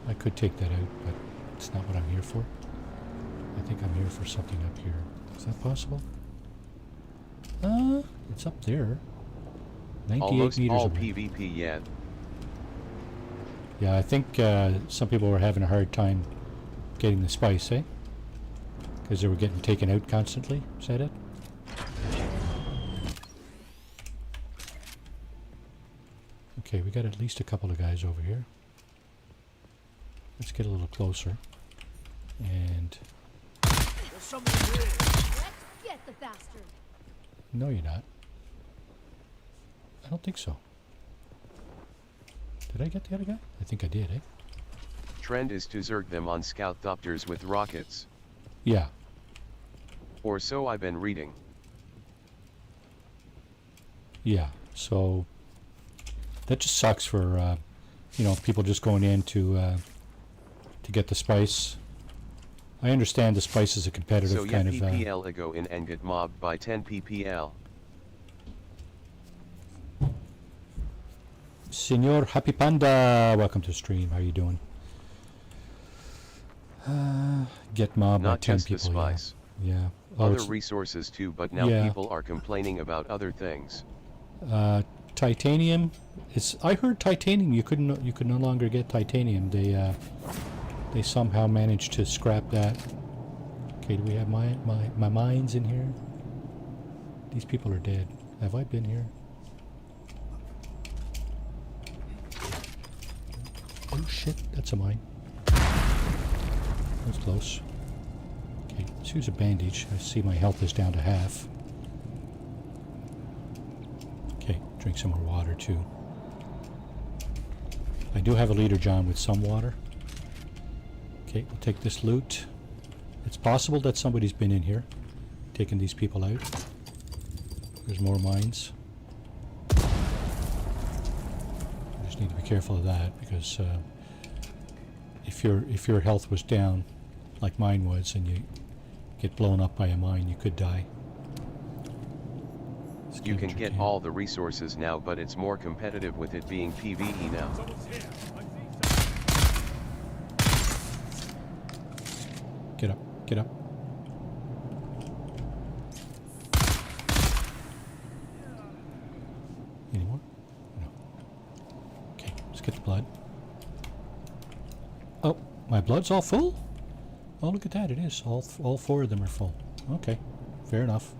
I could take that out, but it's not what I'm here for. I think I'm here for something up here. Is that possible? It's up there. 98 Almost meters all away. PvP yet. Yeah, I think some people were having a hard time getting the spice, eh? Because they were getting taken out constantly. Is that it? Okay, we got at least a couple of guys over here. Let's get a little closer. And... Let's get the bastard. no, you're not. I don't think so. Did I get the other guy? I think I did, eh? Trend is to zerg them on scout thopters with rockets. Yeah. Or so I've been reading. Yeah, so that just sucks for you know, people just going in to get the spice. I understand the spice is a competitive So kind yeah, of. PPL go in and get mobbed by 10 PPL. Senor Happy Panda, welcome to the stream. How you doing? Get mobbed by Not 10 just the people. spice. Yeah. Oh, Other it's, resources too, but now yeah. people are complaining about other things. titanium. It's. I heard titanium. You could no longer get titanium. They somehow managed to scrap that. Okay, do we have my mines in here? These people are dead. Have I been here? Oh shit, that's a mine. That's close. Okay, let's use a bandage. I see my health is down to half. Okay, drink some more water too. I do have a leader, John, with some water. Okay, we'll take this loot. It's possible that somebody's been in here, taking these people out. There's more mines. Just need to be careful of that, because if your health was down, like mine was, and you get blown up by a mine, you could die. You can get all the resources now, but it's more competitive with it being PvE now. Get up, get up. Any more? No. Okay, let's get the blood. Oh, my blood's all full? Oh, look at that, it is. All 4 of them are full. Okay, fair enough.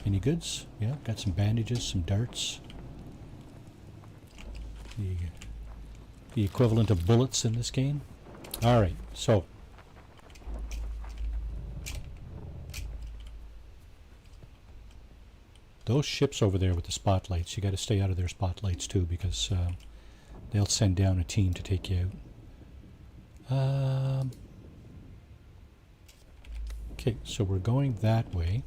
Any goods? Yeah, got some bandages, some darts. The equivalent of bullets in this game. Alright, so. Those ships over there with the spotlights, you got to stay out of their spotlights too, because they'll send down a team to take you out. Okay, so we're going that way.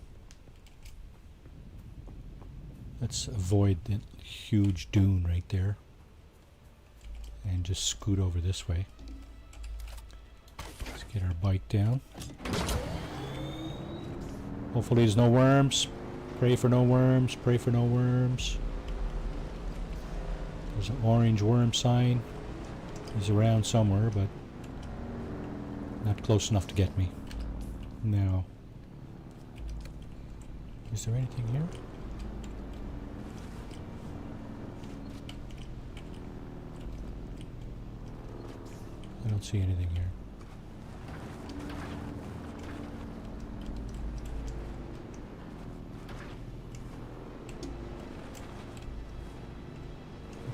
Let's avoid the huge dune right there and just scoot over this way. Let's get our bike down. Hopefully there's no worms. Pray for no worms, pray for no worms. There's an orange worm sign. He's around somewhere, but not close enough to get me. Now, is there anything here? I don't see anything here.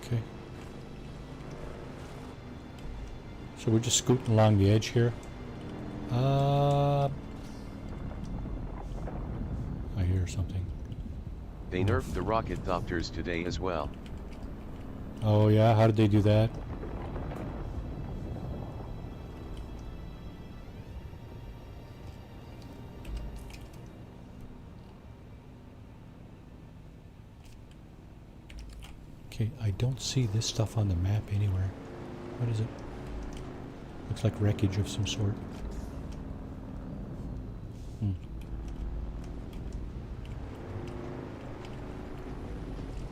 Okay. So we're just scooting along the edge here. I hear something. They nerfed the rocket doctors today as well. Oh yeah, how did they do that? Okay, I don't see this stuff on the map anywhere. What is it? Looks like wreckage of some sort.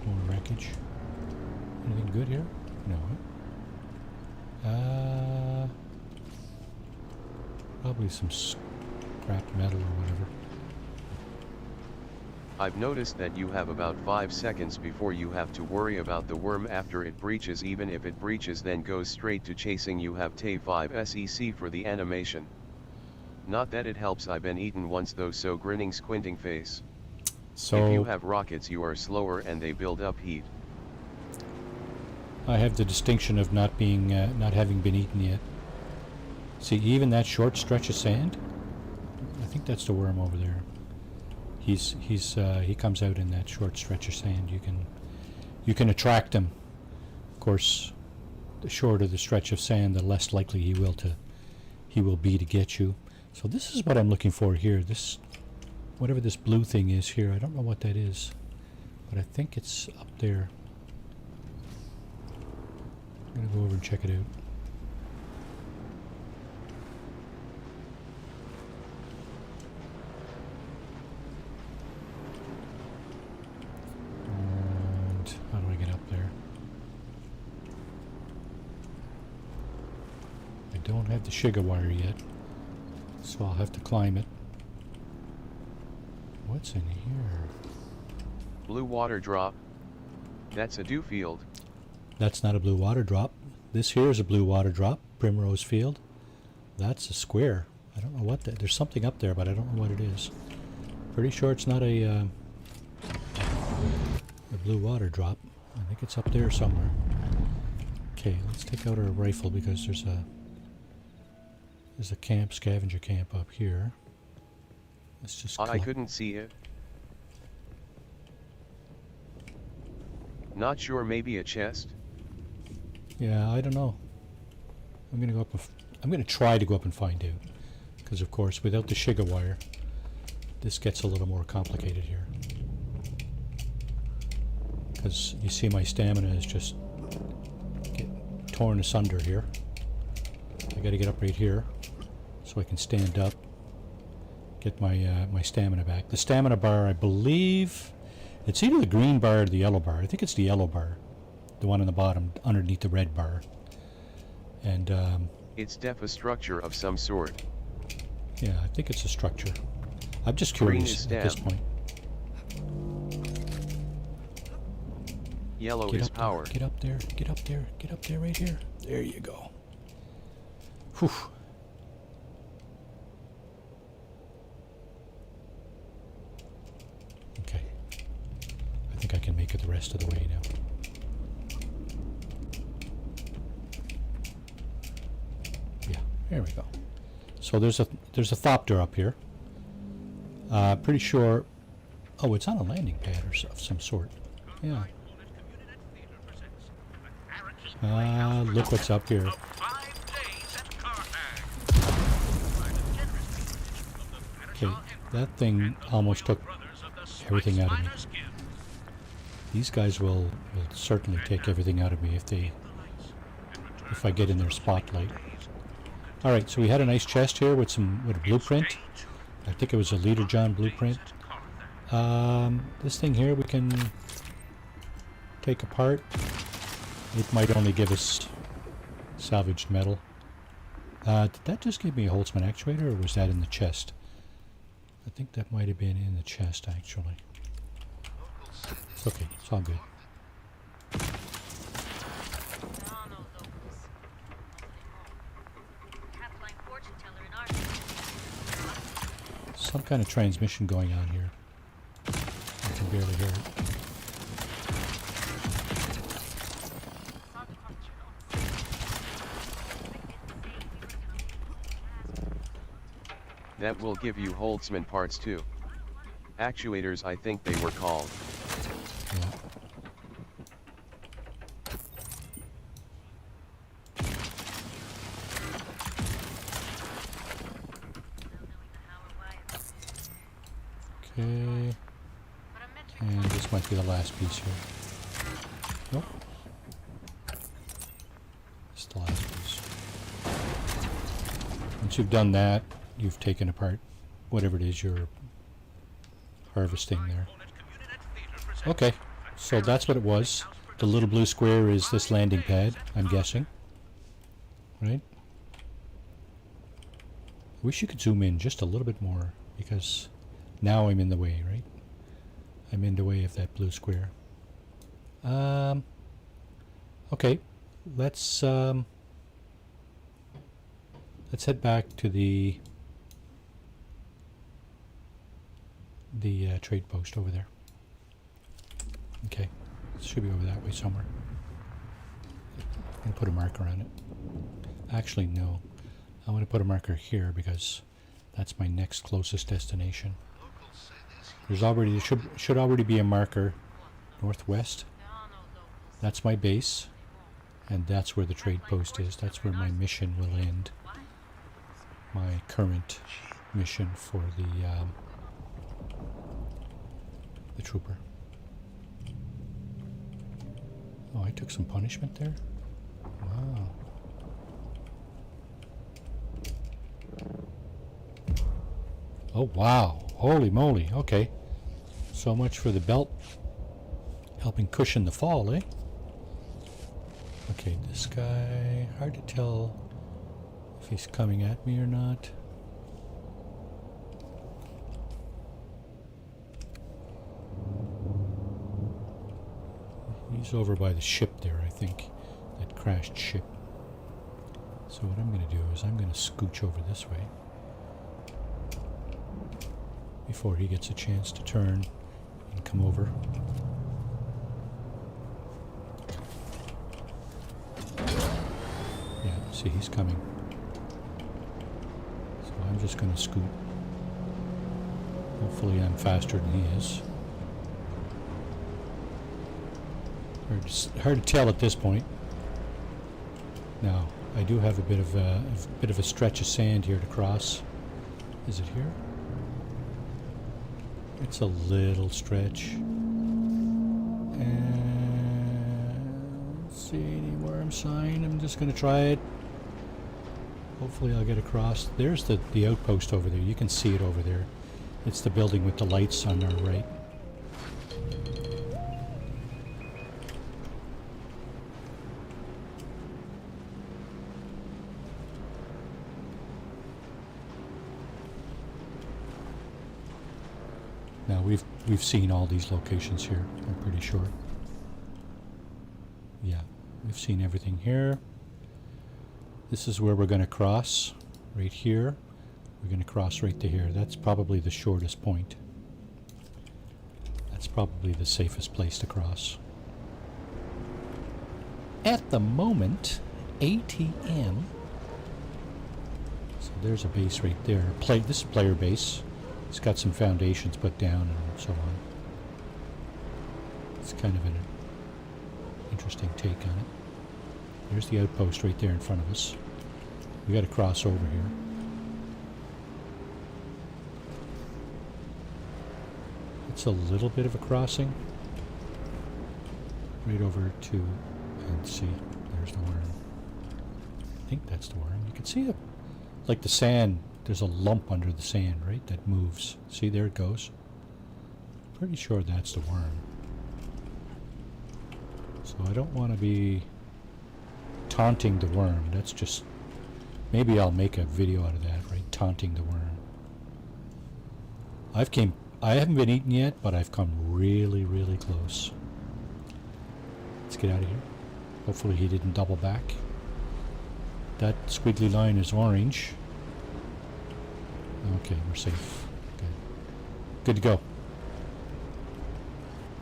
More wreckage. Anything good here? No. Probably some scrap metal or whatever. I've noticed that you have about 5 seconds before you have to worry about the worm after it breaches. Even if it breaches then goes straight to chasing, you have T5 SEC for the animation. Not that it helps, I've been eaten once though, so grinning squinting face. So if you have rockets you are slower and they build up heat. I have the distinction of not being, not having been eaten yet. See, even that short stretch of sand, I think that's the worm over there. He comes out in that short stretch of sand. You can attract him. Of course, the shorter the stretch of sand, the less likely he will be to get you. So this is what I'm looking for here. This, whatever this blue thing is here, I don't know what that is, but I think it's up there. I'm gonna go over and check it out. And how do I get up there? I don't have the Shiga wire yet, so I'll have to climb it. What's in here? Blue water drop. That's a dew field. That's not a blue water drop. This here is a blue water drop, Primrose Field. That's a square. I don't know what that, there's something up there, but I don't know what it is. Pretty sure it's not a blue water drop. I think it's up there somewhere. Okay, let's take out our rifle because there's a camp, scavenger camp up here. Let's just I couldn't see it. Not sure, maybe a chest? Yeah, I don't know. I'm gonna go up. I'm gonna try to go up and find out, because of course, without the Shiga wire, this gets a little more complicated here. Because you see, my stamina is just torn asunder here. I gotta get up right here so I can stand up. Get my my stamina back. The stamina bar, I believe, it's either the green bar or the yellow bar. I think it's the yellow bar. The one on the bottom, underneath the red bar. And, It's def a structure of some sort. yeah, I think it's a structure. I'm just Green curious is at this stam. point. Yellow Get is up power. there, get up there, get up there, get up there right here. There you go. Whew. Okay. I think I can make it the rest of the way now. Yeah, there we go. So there's a thopter up here. Pretty sure. Oh, it's on a landing pad or of some sort. Yeah. Look what's up here. Okay, that thing almost took everything out of me. These guys will certainly take everything out of me if I get in their spotlight. Alright, so we had a nice chest here with a blueprint. I think it was a Leader John blueprint. This thing here we can take apart. It might only give us salvaged metal. Did that just give me a Holtzman actuator, or was that in the chest? I think that might have been in the chest, actually. It's okay, it's all good. Some kind of transmission going on here. I can barely hear it. That will give you Holtzman parts too. Actuators, I think they were called. Yeah. Okay. And this might be the last piece here. Nope. It's the last piece. Once you've done that, you've taken apart whatever it is you're harvesting there. Okay, so that's what it was. The little blue square is this landing pad, I'm guessing. Right? I wish you could zoom in just a little bit more, because now I'm in the way, right? I'm in the way of that blue square. Okay, let's head back to the trade post over there. Okay, it should be over that way somewhere. I'm going to put a marker on it. Actually, no. I want to put a marker here because that's my next closest destination. There's already should already be a marker northwest. That's my base, and that's where the trade post is. That's where my mission will end. My current mission for the trooper. Oh, I took some punishment there? Wow. Oh, wow. Holy moly. Okay. So much for the belt helping cushion the fall, eh? Okay, this guy, hard to tell if he's coming at me or not. He's over by the ship there, I think. That crashed ship. So what I'm going to do is I'm going to scooch over this way before he gets a chance to turn and come over. Yeah, see, he's coming. So I'm just going to scoot. Hopefully I'm faster than he is. Hard to tell at this point. Now, I do have a bit of a stretch of sand here to cross. Is it here? It's a little stretch. And see any worm sign. I'm just going to try it. Hopefully I'll get across. There's the outpost over there. You can see it over there. It's the building with the lights on our right. Now we've seen all these locations here, I'm pretty sure. Yeah, we've seen everything here. This is where we're going to cross, right here. We're going to cross right to here. That's probably the shortest point. That's probably the safest place to cross. At the moment, ATM. So there's a base right there. This is player base. It's got some foundations put down and so on. It's kind of an interesting take on it. There's the outpost right there in front of us. We got to cross over here. It's a little bit of a crossing. Right over to, and see, there's the worm. I think that's the worm. You can see it, like the sand. There's a lump under the sand, right, that moves. See, there it goes. Pretty sure that's the worm. So I don't want to be taunting the worm. That's just... Maybe I'll make a video out of that, right? Taunting the worm. I haven't been eaten yet, but I've come really, really close. Let's get out of here. Hopefully he didn't double back. That squiggly line is orange. Okay, we're safe. Good to go.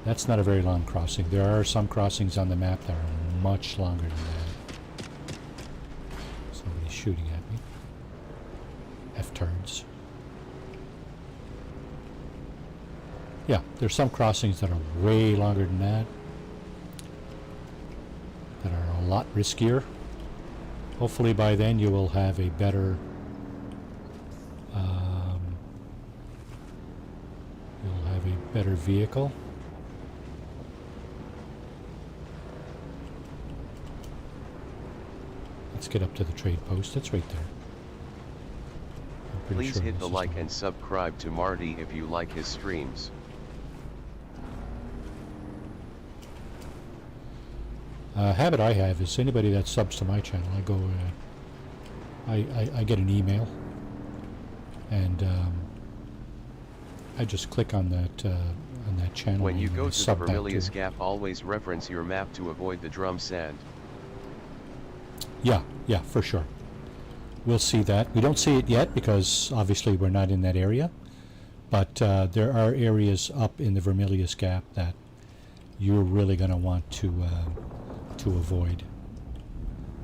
That's not a very long crossing. There are some crossings on the map that are much longer than that. Somebody's shooting at me. F-turns. Yeah, there's some crossings that are way longer than that. That are a lot riskier. Hopefully by then you will have a better... you'll have a better vehicle. Let's get up to the trade post. It's right there. Please hit the like and subscribe to Marty if you like his streams. Habit I have is anybody that subs to my channel, I go, I get an email, and I just click on that channel. When you and go I to the sub back to Vermilius it. Gap, always reference your map to avoid the drum sand. Yeah, for sure. We'll see that. We don't see it yet because obviously we're not in that area, but there are areas up in the Vermilius Gap that you're really going to want to avoid.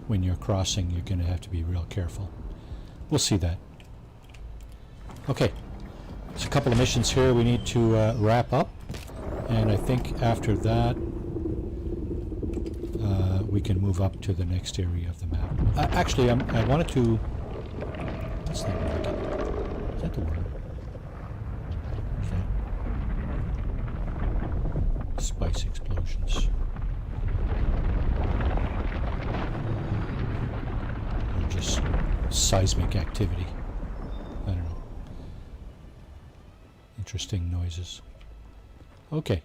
When you're crossing, you're going to have to be real careful. We'll see that. Okay, there's a couple of missions here we need to wrap up, and I think after that we can move up to the next area of the map. Actually, I wanted to... What's that working? Is that the word? Okay. Spice explosions. Or just seismic activity. I don't know. Interesting noises. Okay.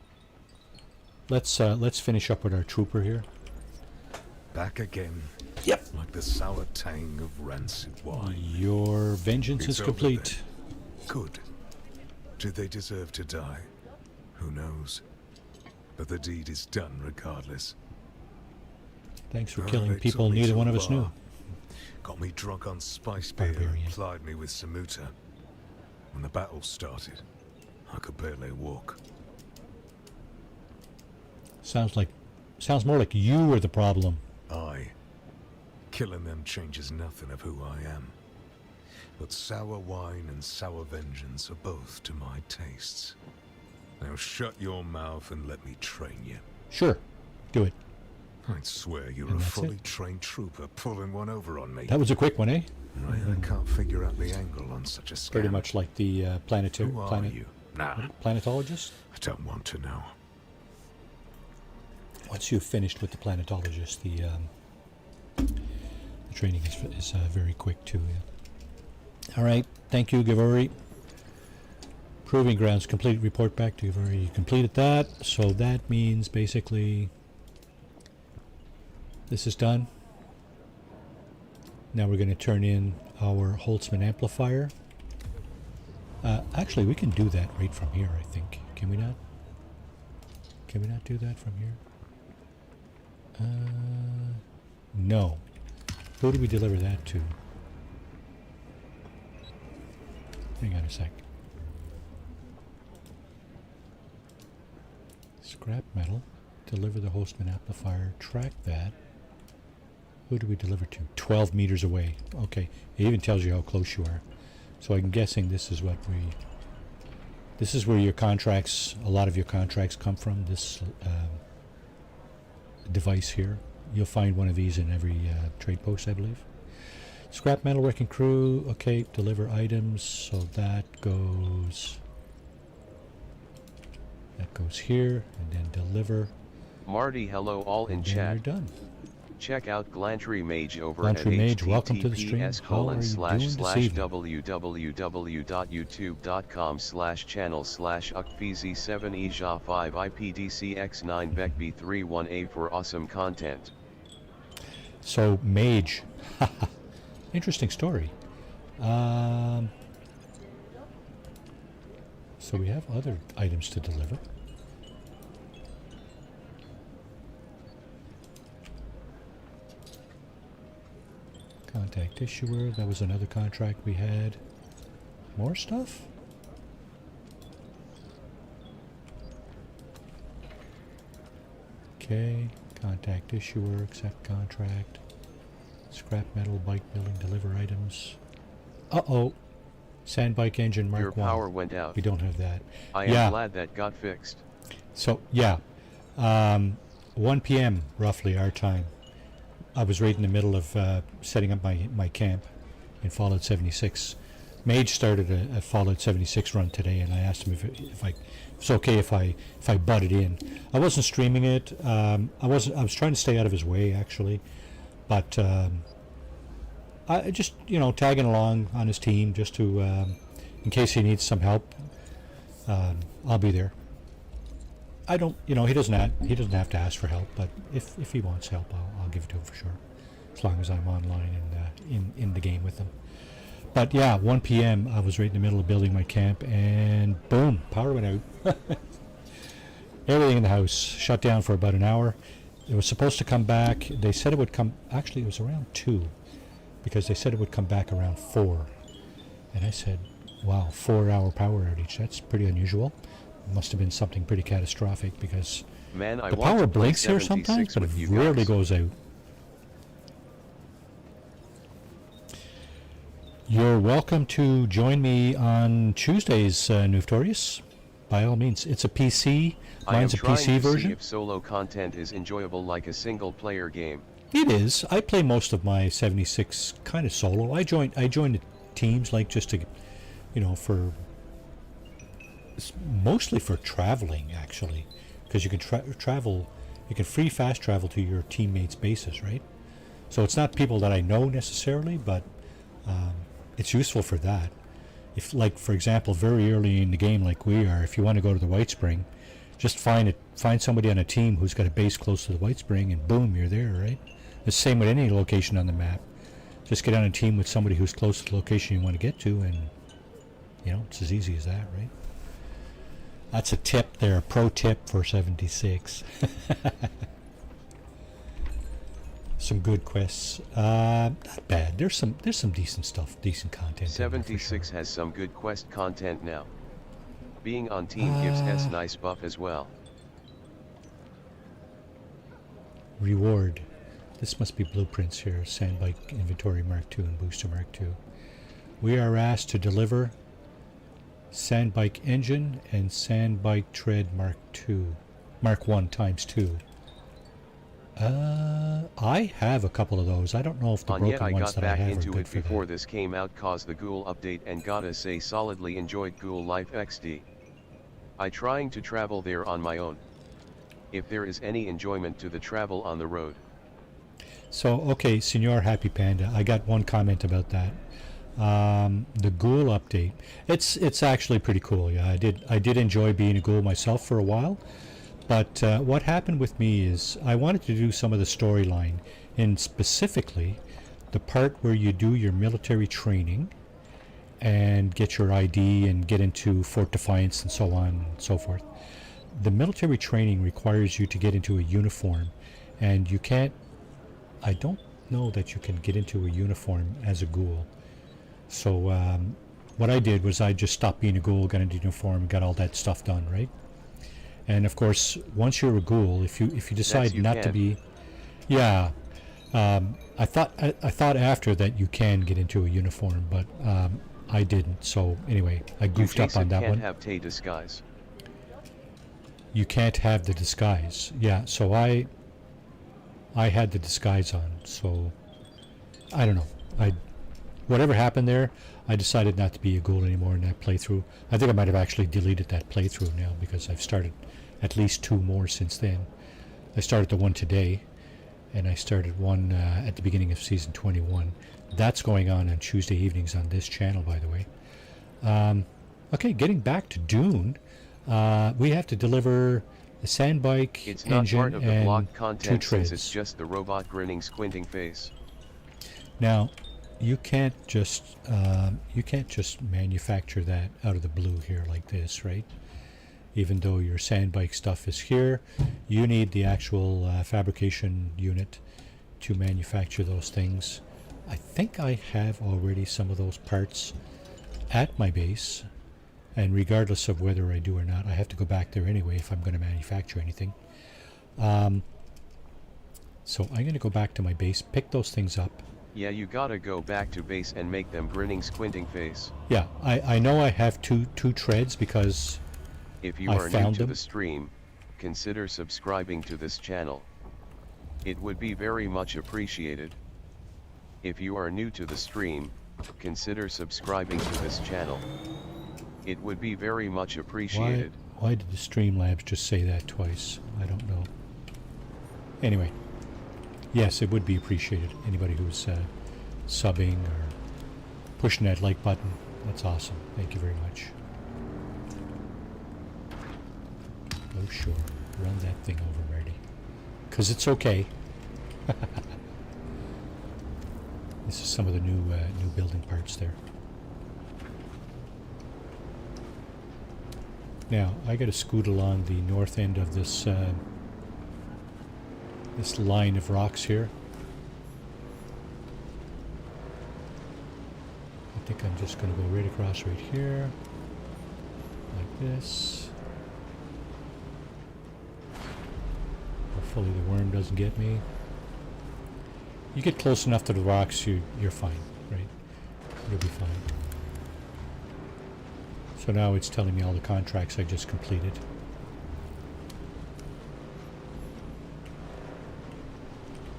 Let's finish up with our trooper here. Back again. Yep. Like the sour tang of rancid wine. Your vengeance It's is over complete. then. Good. Did they deserve to die? Who knows? But the deed is done regardless. Thanks for Oh, killing they people took me neither to one a of us knew. bar. Got me drunk on spice beer Barbarian. and plied me with samuta. When the battle started, I could barely walk. Sounds more like you were the problem. Killing them changes nothing of who I am. But sour wine and sour vengeance are both to my tastes. Now shut your mouth and let me train you. Sure, do it. I'd swear you're And a that's fully it. trained trooper pulling one over on me. That was a quick one, eh? I can't figure out the angle on such a scam. Pretty much like the Who are you? Nah, planetologist. I don't want to know. once you've finished with the planetologist, the training is very quick too. Yeah. All right, thank you, Gavori. Proving grounds complete. Report back to Gavori. You completed that, so that means basically this is done. Now we're going to turn in our Holtzman amplifier. Actually, we can do that right from here, I think. Can we not? Can we not do that from here? No. Who do we deliver that to? Hang on a sec. Scrap metal. Deliver the Holtzman amplifier. Track that. Who do we deliver to? 12 meters away. Okay. It even tells you how close you are. So I'm guessing this is what this is where your contracts, a lot of your contracts come from, this device here. You'll find one of these in every trade post, I believe. Scrap metal wrecking crew. Okay, deliver items. So that goes here, and then deliver. Marty, hello all in chat. You're done. Check out Glantry Mage over Glantry at Mage, welcome to the stream. How are you doing this evening? www.youtube.com/channel/ukpz7eja5ipdcx9 becb31a for awesome content. So, Mage. Interesting story. So we have other items to deliver. Contact issuer, that was another contract we had. More stuff? Okay, contact issuer, accept contract. Scrap metal, bike building, deliver items. Uh-oh. Sandbike engine Mark 1. Your power went out. We don't have that. I am glad that got fixed. So, yeah. 1 p.m. roughly our time. I was right in the middle of setting up my camp in Fallout 76. Mage started a Fallout 76 run today, and I asked him if it's okay if I butted in. I wasn't streaming it. I was trying to stay out of his way actually, but I just tagging along on his team just to in case he needs some help. I'll be there. I don't, he doesn't have to ask for help, but if he wants help, I'll give it to him for sure, as long as I'm online and in the game with him. But yeah, 1 p.m. I was right in the middle of building my camp, and boom, power went out. Everything in the house shut down for about an hour. It was supposed to come back. They said it would come. Actually, it was around 2, because they said it would come back around 4. And I said, "Wow, 4-hour power outage. That's pretty unusual." Must have been something pretty catastrophic, because the power blinks here sometimes, but it rarely goes out. You're welcome to join me on Tuesdays, Nuftorius. By all means, it's a PC. Mine's a PC version. See if solo content is enjoyable like a single-player game. It is. I play most of my 76 kind of solo. I join the teams like just to, for. Mostly for traveling, actually, because you can travel, you can free fast travel to your teammates' bases, right? So it's not people that I know necessarily, but it's useful for that. If, like, for example, very early in the game, like we are, if you want to go to the White Spring, just find somebody on a team who's got a base close to the White Spring, and boom, you're there, right? The same with any location on the map. Just get on a team with somebody who's close to the location you want to get to, and it's as easy as that, right? That's a tip there, a pro tip for 76. Some good quests. Not bad. There's some decent stuff, decent content. 76 has some good quest content now. Being on team gives S nice buff as well. Reward. This must be blueprints here. Sandbike inventory Mark II and booster Mark II. We are asked to deliver Sandbike engine and Sandbike tread Mark II. Mark 1 times 2. I have a couple of those. I don't know if the broken ones that I have are good for that. I got back into it before this came out cause the Ghoul update, and gotta say solidly enjoyed Ghoul Life XD. I trying to travel there on my own. if there is any enjoyment to the travel on the road. So, okay, Senor Happy Panda, I got one comment about that. The ghoul update. It's actually pretty cool. Yeah, I did enjoy being a ghoul myself for a while. But what happened with me is I wanted to do some of the storyline, and specifically the part where you do your military training and get your ID and get into Fort Defiance and so on and so forth. The military training requires you to get into a uniform, and you can't. I don't know that you can get into a uniform as a ghoul. So what I did was I just stopped being a ghoul, got into uniform, got all that stuff done, right? And of course, once you're a ghoul, if you decide not to be, yeah, I thought after that you can get into a uniform, but I didn't. So anyway, I goofed up on that one. You can't have Tay disguise. You can't have the disguise. Yeah, so I had the disguise on. So I don't know. Whatever happened there, I decided not to be a ghoul anymore in that playthrough. I think I might have actually deleted that playthrough now because I've started at least 2 more since then. I started the one today, and I started one at the beginning of season 21. That's going on Tuesday evenings on this channel, by the way. Okay, getting back to Dune, we have to deliver the sandbike, it's not engine, part of the and block 2 content treads. since it's just the robot grinning squinting face. Now, you can't just manufacture that out of the blue here like this, right? Even though your sandbike stuff is here, you need the actual fabrication unit to manufacture those things. I think I have already some of those parts at my base, and regardless of whether I do or not, I have to go back there anyway if I'm going to manufacture anything. So I'm going to go back to my base, pick those things up. Yeah, you gotta go back to base and make them grinning squinting face. Yeah, I know I have two treads because if you I are new found to them. the stream, consider subscribing to this channel. It would be very much appreciated. If you are new to the stream, consider subscribing to this channel. It would be very much appreciated. Why did the Streamlabs just say that twice? I don't know. Anyway, yes, it would be appreciated. Anybody who's subbing or pushing that like button, that's awesome. Thank you very much. Oh sure, run that thing over, Marty. 'Cause it's okay. This is some of the new building parts there. Now I got to scoot along the north end of this this line of rocks here. I think I'm just going to go right across right here, like this. Hopefully the worm doesn't get me. You get close enough to the rocks, you're fine, right? You'll be fine. So now it's telling me all the contracts I just completed.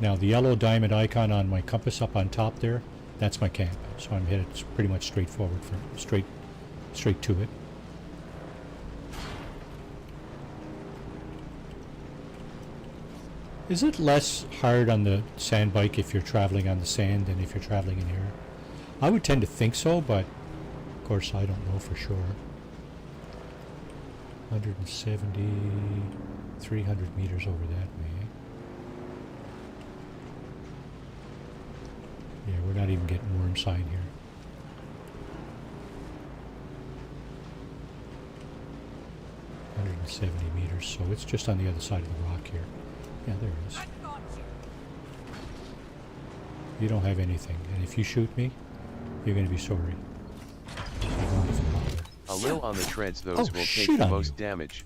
Now the yellow diamond icon on my compass up on top there, that's my camp. So I'm headed pretty much straight forward, straight to it. Is it less hard on the sand bike if you're traveling on the sand than if you're traveling in air? I would tend to think so, but of course I don't know for sure. 170, 300 meters over that way. Yeah, we're not even getting worm sign here. .170 meters, so it's just on the other side of the rock here. Yeah, there it is. You don't have anything, and if you shoot me, you're going to be sorry. A little on the treads, those will take the most damage.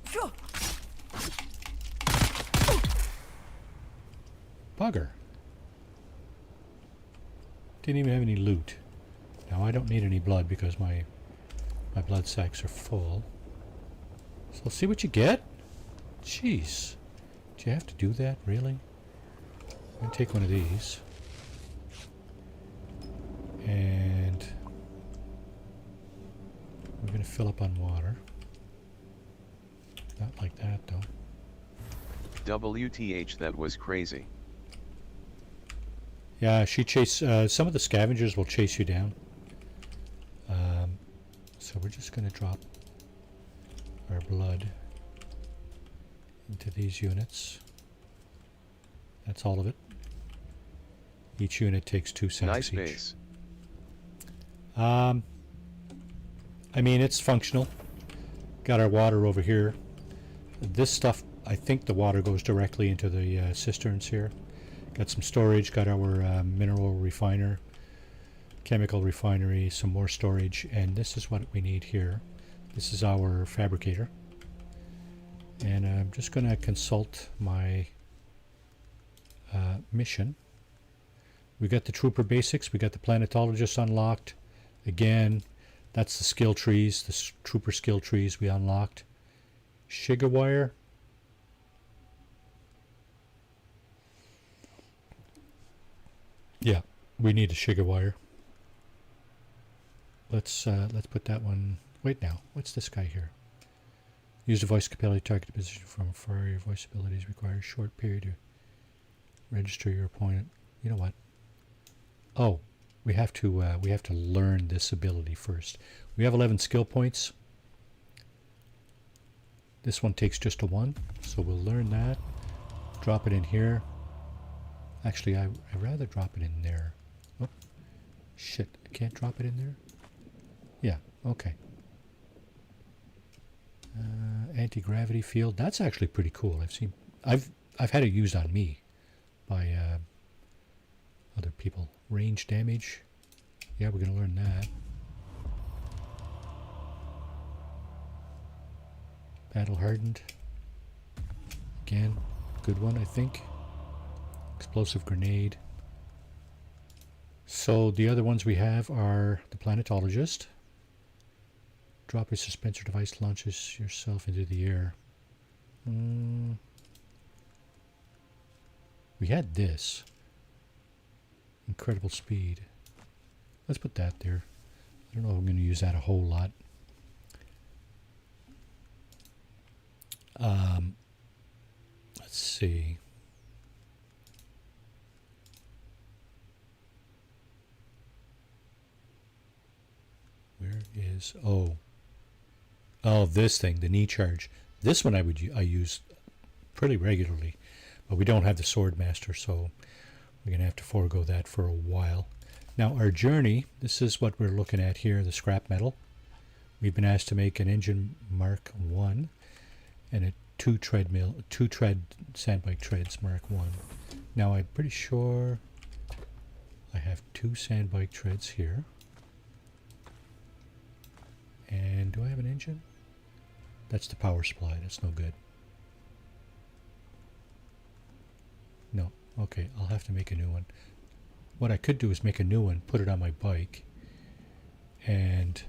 Bugger. Didn't even have any loot. Now I don't need any blood because my blood sacks are full. So let's see what you get. Jeez. Do you have to do that, really? I'm going to take one of these. And we're going to fill up on water. Not like that, though. WTH, that was crazy. Yeah, she chase. Some of the scavengers will chase you down. So we're just going to drop our blood into these units. That's all of it. Each unit takes 2 sacks Nice each. base. I mean, it's functional. Got our water over here. This stuff, I think the water goes directly into the cisterns here. Got some storage, got our mineral refiner, chemical refinery, some more storage, and this is what we need here. This is our fabricator. And I'm just going to consult my mission. We got the trooper basics, we got the planetologist unlocked. Again, that's the skill trees, the trooper skill trees we unlocked. Shiga wire. Yeah, we need a Shiga wire. Let's put that one. Wait now, what's this guy here? Use the voice capability to target the position from afar. Your voice abilities require a short period to register your opponent. You know what? Oh, we have to learn this ability first. We have 11 skill points. This one takes just a 1, so we'll learn that. Drop it in here. Actually, I'd rather drop it in there. Oh, shit! I can't drop it in there. Yeah. Okay. Anti-gravity field. That's actually pretty cool. I've had it used on me by other people. Range damage. Yeah, we're gonna learn that. Battle hardened. Again, good one, I think. Explosive grenade. So the other ones we have are the planetologist. Drop a suspensor device, launches yourself into the air. We had this. Incredible speed. Let's put that there. I don't know if I'm going to use that a whole lot. Let's see. Where is... Oh, this thing, the knee charge. This one I use pretty regularly, but we don't have the sword master, so we're going to have to forego that for a while. Now our journey, this is what we're looking at here, the scrap metal. We've been asked to make an engine Mark 1 and a 2-tread sandbike treads Mark 1. Now I'm pretty sure I have 2 sandbike treads here. And do I have an engine? That's the power supply. That's no good. No. Okay, I'll have to make a new one. What I could do is make a new one, put it on my bike, and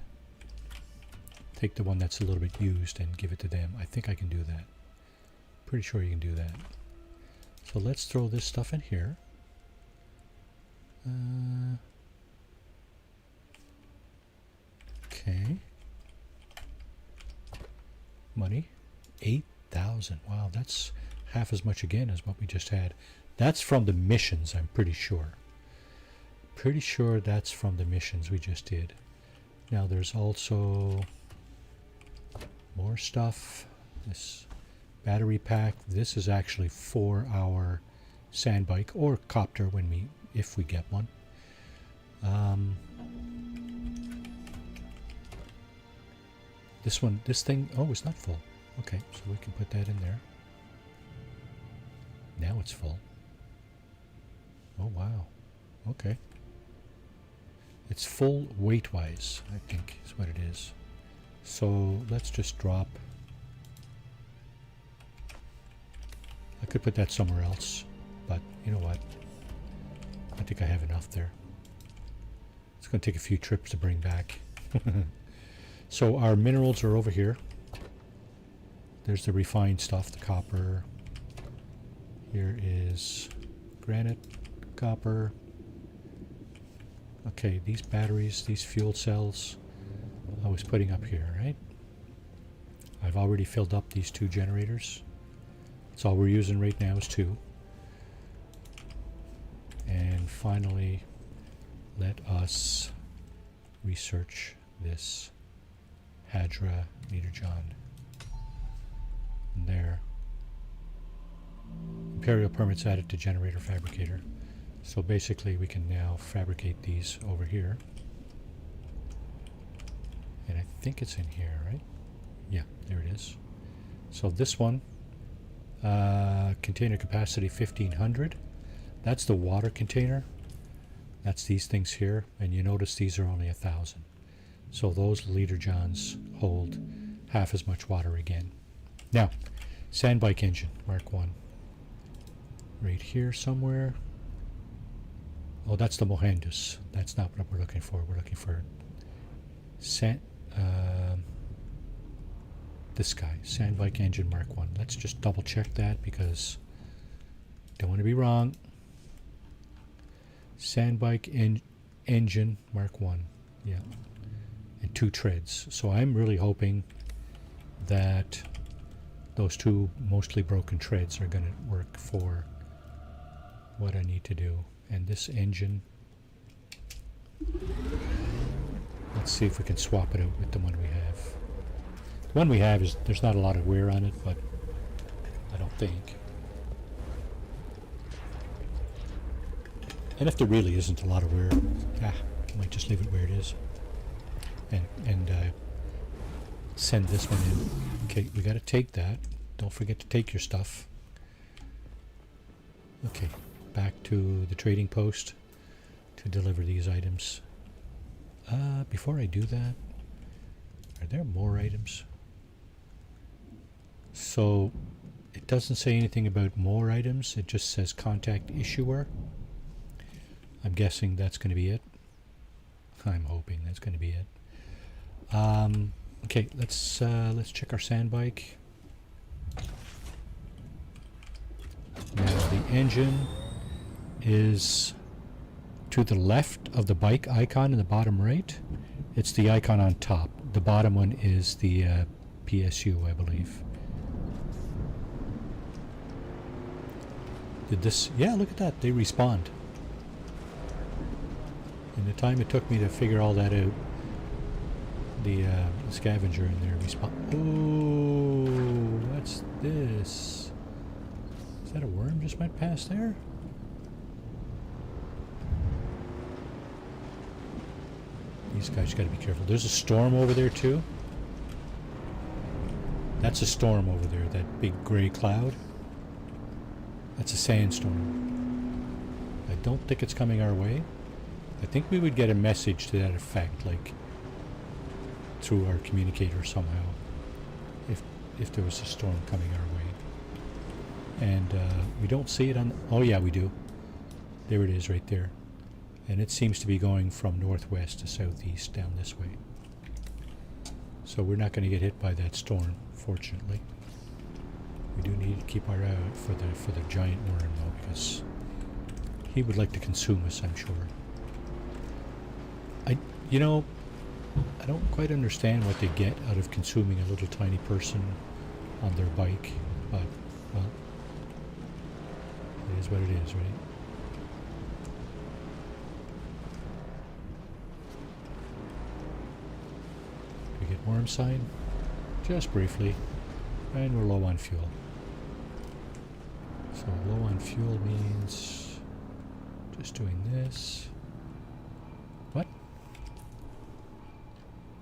take the one that's a little bit used and give it to them. I think I can do that. Pretty sure you can do that. So let's throw this stuff in here. Okay. Money. 8,000. Wow, that's half as much again as what we just had. That's from the missions, I'm pretty sure. Pretty sure that's from the missions we just did. Now there's also more stuff. This battery pack. This is actually for our sandbike or copter if we get one. This thing, oh, it's not full. Okay, so we can put that in there. Now it's full. Oh, wow. Okay. It's full weight-wise, I think is what it is. So let's just drop. I could put that somewhere else, but you know what? I think I have enough there. It's going to take a few trips to bring back. So our minerals are over here. There's the refined stuff, the copper. Here is granite, copper. Okay, these batteries, these fuel cells, I was putting up here, right? I've already filled up these 2 generators. That's all we're using right now is 2. And finally, let us research this Hadra meter John. And there. Imperial permits added to generator fabricator. So basically we can now fabricate these over here. And I think it's in here, right? Yeah, there it is. So this one, container capacity 1500. That's the water container. That's these things here. And you notice these are only 1,000. So those liter johns hold half as much water again. Now, sandbike engine, Mark 1. Right here somewhere. Oh, that's the Mohandus. That's not what we're looking for. We're looking for this guy, sandbike engine Mark 1. Let's just double check that because don't want to be wrong. Sandbike engine Mark 1. Yeah. And 2 treads. So I'm really hoping that those 2 mostly broken treads are going to work for what I need to do. And this engine, let's see if we can swap it out with the one we have. The one we have is, there's not a lot of wear on it, but I don't think. And if there really isn't a lot of wear, I might just leave it where it is. And send this one in. Okay, we got to take that. Don't forget to take your stuff. Okay, back to the trading post to deliver these items. Before I do that, are there more items? So it doesn't say anything about more items. It just says contact issuer. I'm guessing that's going to be it. I'm hoping that's going to be it. Okay, let's check our sandbike. Now the engine is to the left of the bike icon in the bottom right. It's the icon on top. The bottom one is the PSU, I believe. Did this? Yeah, look at that. They respawned. In the time it took me to figure all that out, the scavenger in there respawned. Oh, what's this? Is that a worm just went past there? These guys got to be careful. There's a storm over there too. That's a storm over there, that big gray cloud. That's a sandstorm. I don't think it's coming our way. I think we would get a message to that effect, like through our communicator somehow, if there was a storm coming our way. And we don't see it on... Oh yeah, we do. There it is right there. And it seems to be going from northwest to southeast down this way. So we're not going to get hit by that storm, fortunately. We do need to keep our eye out for the giant worm though, because he would like to consume us, I'm sure. You know, I don't quite understand what they get out of consuming a little tiny person on their bike, but, well, it is what it is, right? We get worm sign, just briefly, and we're low on fuel. So low on fuel means just doing this. What?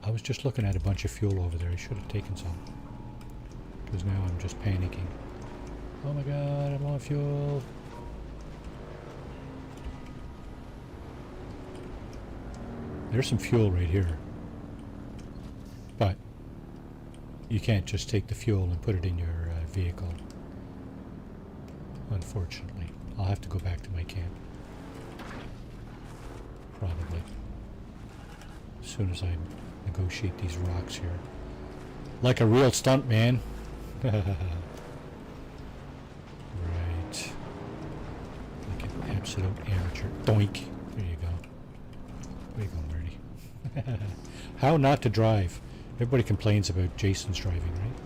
I was just looking at a bunch of fuel over there. I should have taken some. Because now I'm just panicking. Oh my god, I'm low on fuel. There's some fuel right here. But you can't just take the fuel and put it in your vehicle. Unfortunately. I'll have to go back to my camp. Probably. As soon as I negotiate these rocks here. Like a real stunt man. Right. Like an absolute amateur. Doink. There you go. There you go, Marty. How not to drive. Everybody complains about Jason's driving, right?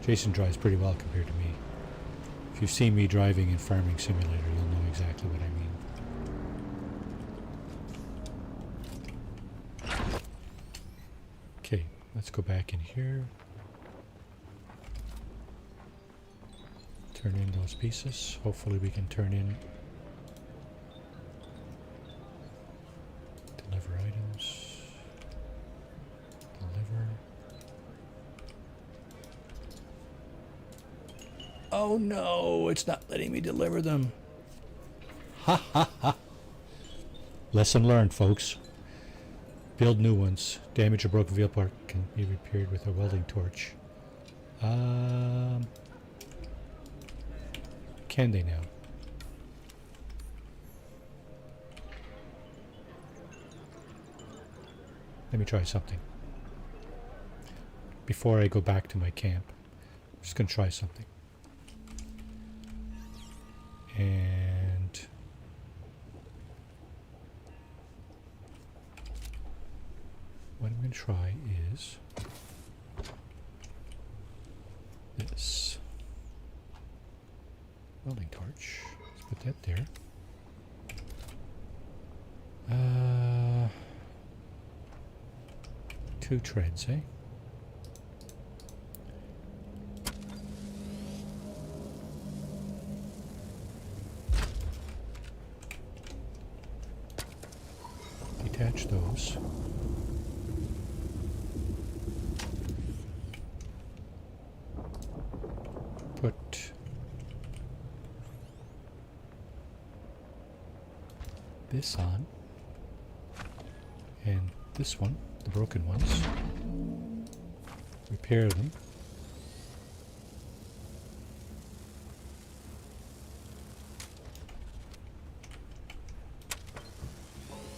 Jason drives pretty well compared to me. If you've seen me driving in Farming Simulator, you'll know exactly what I mean. Okay, let's go back in here. Turn in those pieces. Hopefully we can turn in deliver items. Deliver. Oh no, it's not letting me deliver them. Ha ha ha. Lesson learned, folks. Build new ones. Damage or broken vehicle part can be repaired with a welding torch. Can they now? Let me try something. Before I go back to my camp, I'm just going to try something. And what I'm going to try is this welding torch. Let's put that there. Two treads, eh? Detach those. Put this on, and this one, the broken ones, repair them.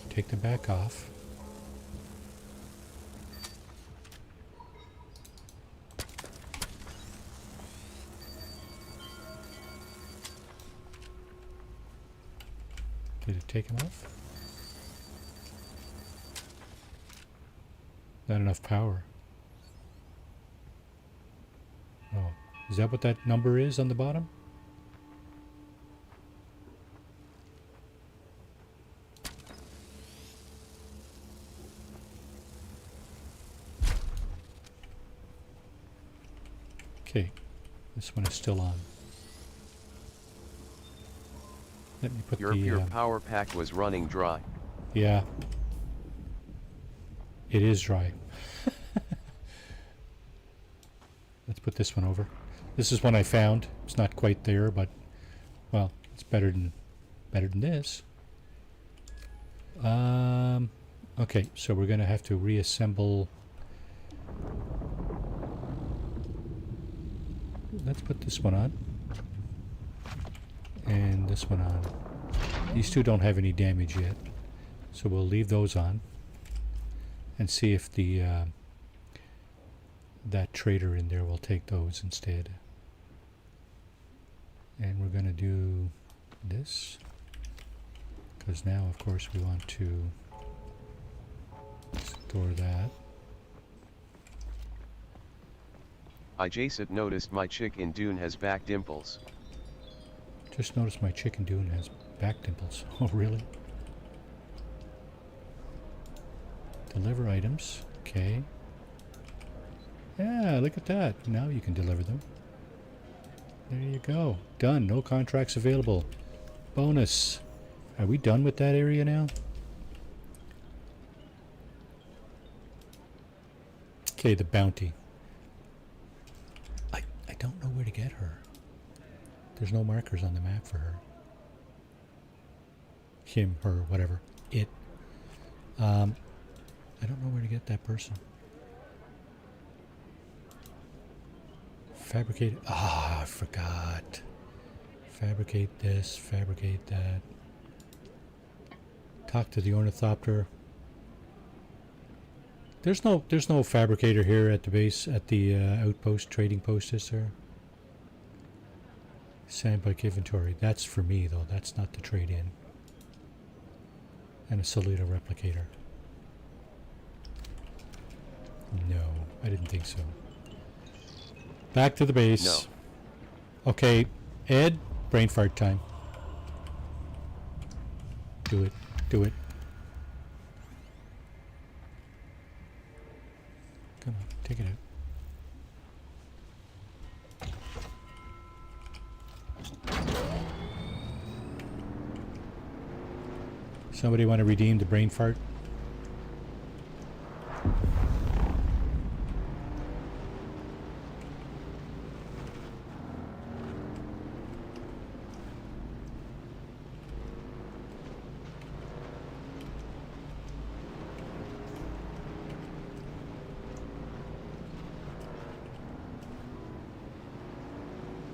Take them back off. Did it take them off? Not enough power. Oh, is that what that number is on the bottom? Okay, this one is still on. Let me put Your power pack was running dry. Yeah. It is dry. Let's put this one over. This is one I found. It's not quite there, but well, it's better than this. Okay, so we're gonna have to reassemble. Let's put this one on. And this one on. These two don't have any damage yet, so we'll leave those on and see if the that trader in there will take those instead. And we're going to do this because now of course we want to store that. I just noticed my chick in Dune has back dimples. Just noticed my chicken Dune has back dimples. Oh, really? Deliver items. Okay. Yeah, look at that. Now you can deliver them. There you go. Done. No contracts available. Bonus. Are we done with that area now? Okay, the bounty. I don't know where to get her. There's no markers on the map for her. Him, her, whatever. It. I don't know where to get that person. Fabricate. Ah, I forgot. Fabricate this, fabricate that. Talk to the ornithopter. There's no fabricator here at the base, at the outpost, trading post, is there? Sandbike inventory. That's for me, though. That's not to trade in. And a Solito replicator. No, I didn't think so. Back to the base. No. Okay, Ed, brain fart time. Do it. Do it. Come on, take it out. Somebody want to redeem the brain fart?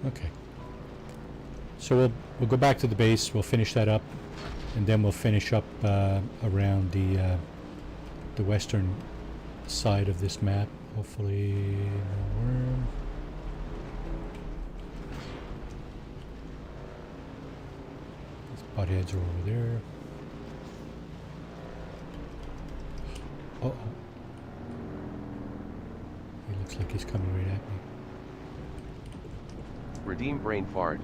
Okay. So we'll go back to the base. We'll finish that up, and then we'll finish up around the western side of this map. Hopefully, no worm. These buttheads are over there. Uh oh. He looks like he's coming right at me. Redeem brain fart.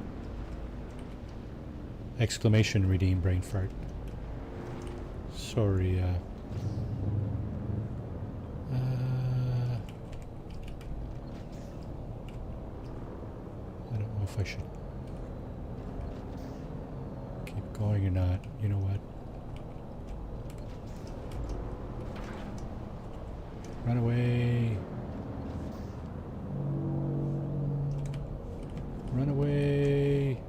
Exclamation redeem brain fart. Sorry, I don't know if I should keep going or not. You know what? Run away. Run away.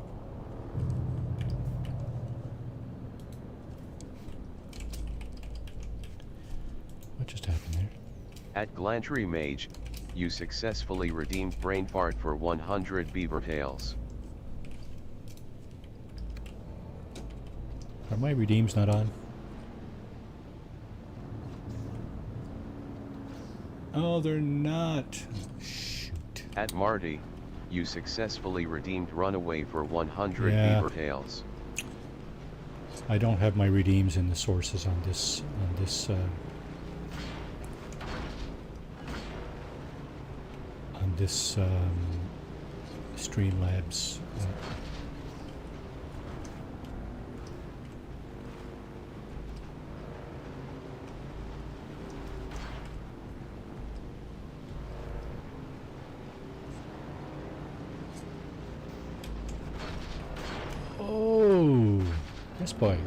What just happened there? At Glantry Mage, you successfully redeemed brain fart for 100 beaver tails. Are my redeems not on? Oh, they're not. Shoot. At Marty, you successfully redeemed runaway for 100 beaver tails. I don't have my redeems in the sources on this Streamlabs. Oh, yes, boy.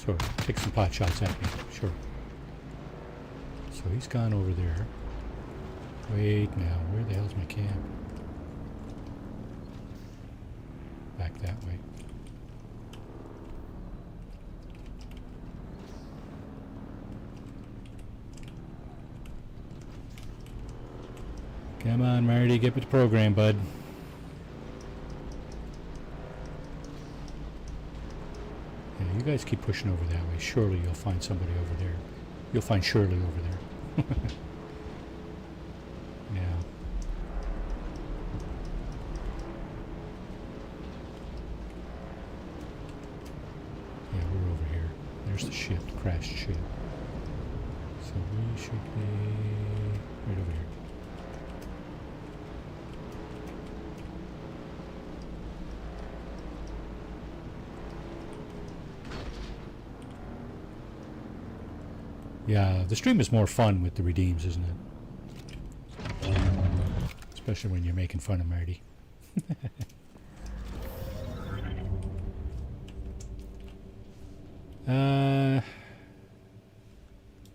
Sure, take some pot shots at me. Sure. So he's gone over there. Wait now, where the hell's my camp? Back that way. Come on, Marty, get with the program, bud. Yeah, you guys keep pushing over that way. Surely you'll find somebody over there. You'll find Shirley over there. Yeah. Yeah, we're over here. There's the ship, the crashed ship. So we should be right over here. Yeah, the stream is more fun with the redeems, isn't it? Especially when you're making fun of Marty.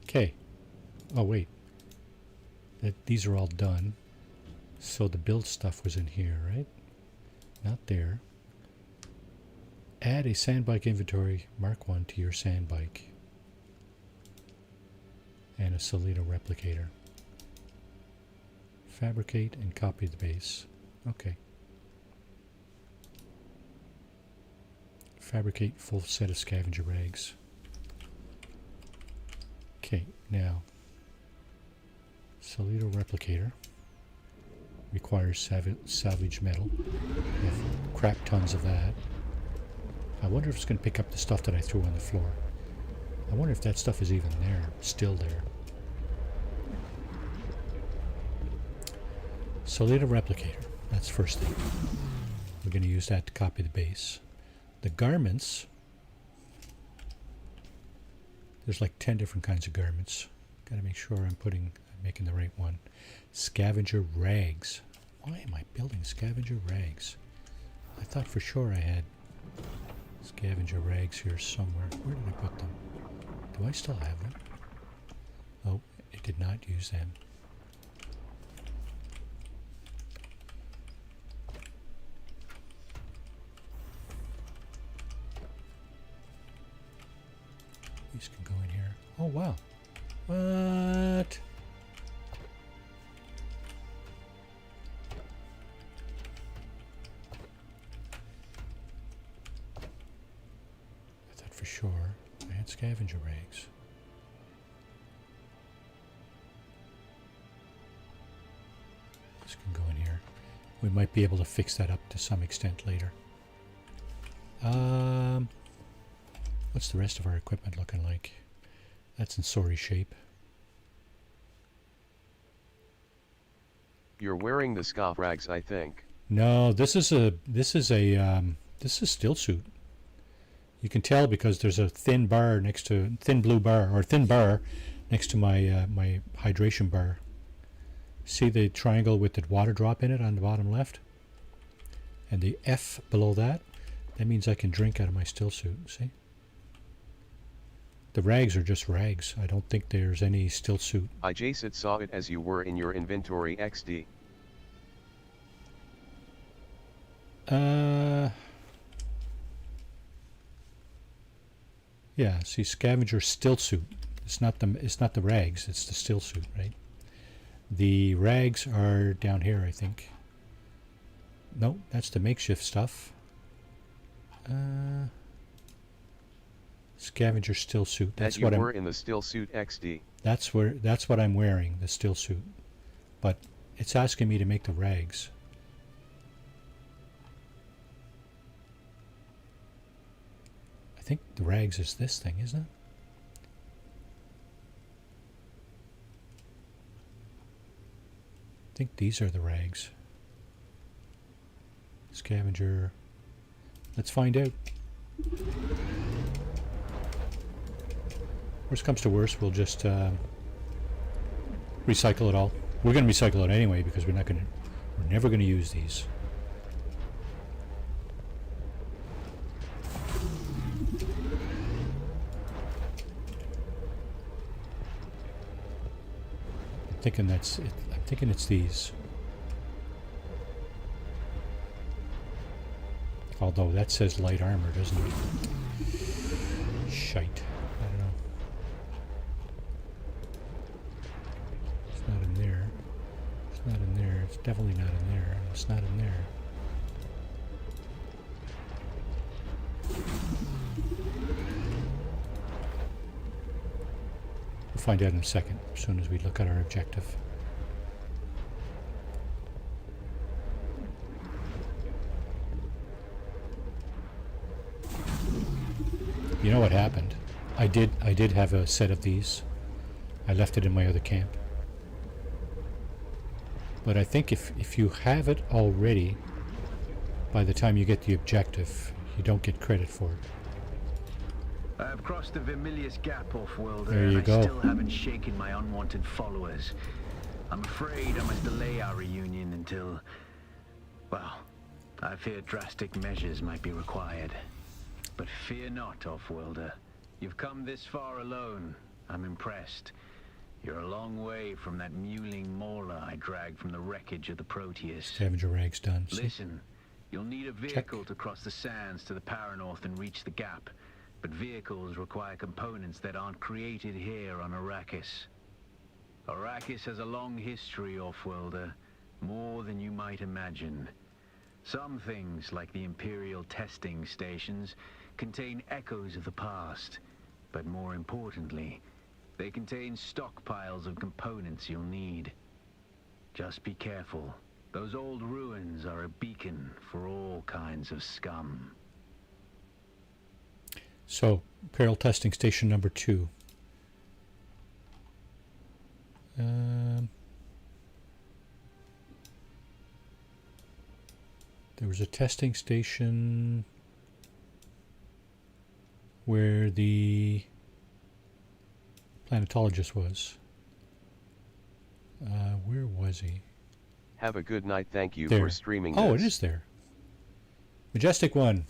Okay. Oh, wait. These are all done. So the build stuff was in here, right? Not there. Add a sandbike inventory Mark 1 to your sandbike. And a Solito replicator. Fabricate and copy the base. Okay. Fabricate full set of scavenger rags. Okay, now Solito replicator requires salvage metal. We have crap tons of that. I wonder if it's going to pick up the stuff that I threw on the floor. I wonder if that stuff is even there, still there. Solito replicator. That's first thing. We're going to use that to copy the base. The garments, there's like 10 different kinds of garments. Got to make sure I'm making the right one. Scavenger rags. Why am I building scavenger rags? I thought for sure I had scavenger rags here somewhere. Where did I put them? Do I still have them? Oh, it did not use them. These can go in here. Oh, wow. What? I thought for sure I had scavenger rags. This can go in here. We might be able to fix that up to some extent later. What's the rest of our equipment looking like? That's in sorry shape. You're wearing the scoff rags, I think. No, this is still suit. You can tell because there's a thin bar next to thin bar next to my my hydration bar. See the triangle with the water drop in it on the bottom left, and the F below that. That means I can drink out of my still suit. See. The rags are just rags. I don't think there's any still suit. I just saw it as you were in your inventory XD. Yeah, see scavenger still suit. It's not the rags, it's the still suit, right? The rags are down here, I think. No, that's the makeshift stuff. Scavenger still suit. That's what were in the still suit XD. That's what I'm wearing, the still suit. But it's asking me to make the rags. I think the rags is this thing, isn't it? I think these are the rags. Scavenger. Let's find out. Worst comes to worst, we'll just recycle it all. We're going to recycle it anyway because we're never going to use these. I'm thinking that's it. I'm thinking it's these. Although that says light armor, doesn't it? Shite. I don't know. It's not in there. It's not in there. It's definitely not in there. It's not in there. We'll find out in a second, as soon as we look at our objective. You know what happened? I did have a set of these. I left it in my other camp. But I think if you have it already, by the time you get the objective, you don't get credit for it. I have crossed the Vermilius Gap, Off-Worlder, There you and go. I still haven't shaken my unwanted followers. I'm afraid I must delay our reunion until... well, I fear drastic measures might be required. But fear not, Off-Worlder. You've come this far alone. I'm impressed. You're a long way from that mewling mauler I dragged from the wreckage of the Proteus. Scavenger rags done. See? Listen, you'll need a vehicle to cross the sands to the Paranorth and reach the gap. But vehicles require components that aren't created here on Arrakis. Arrakis has a long history, Off-Worlder. More than you might imagine. Some things, like the Imperial testing stations, contain echoes of the past, but more importantly, they contain stockpiles of components you'll need. Just be careful. Those old ruins are a beacon for all kinds of scum. So, Imperial testing station number 2. was a testing station where the planetologist was. Where was he? Have a good night. Thank you There. for streaming Oh, this. it is there. Majestic One.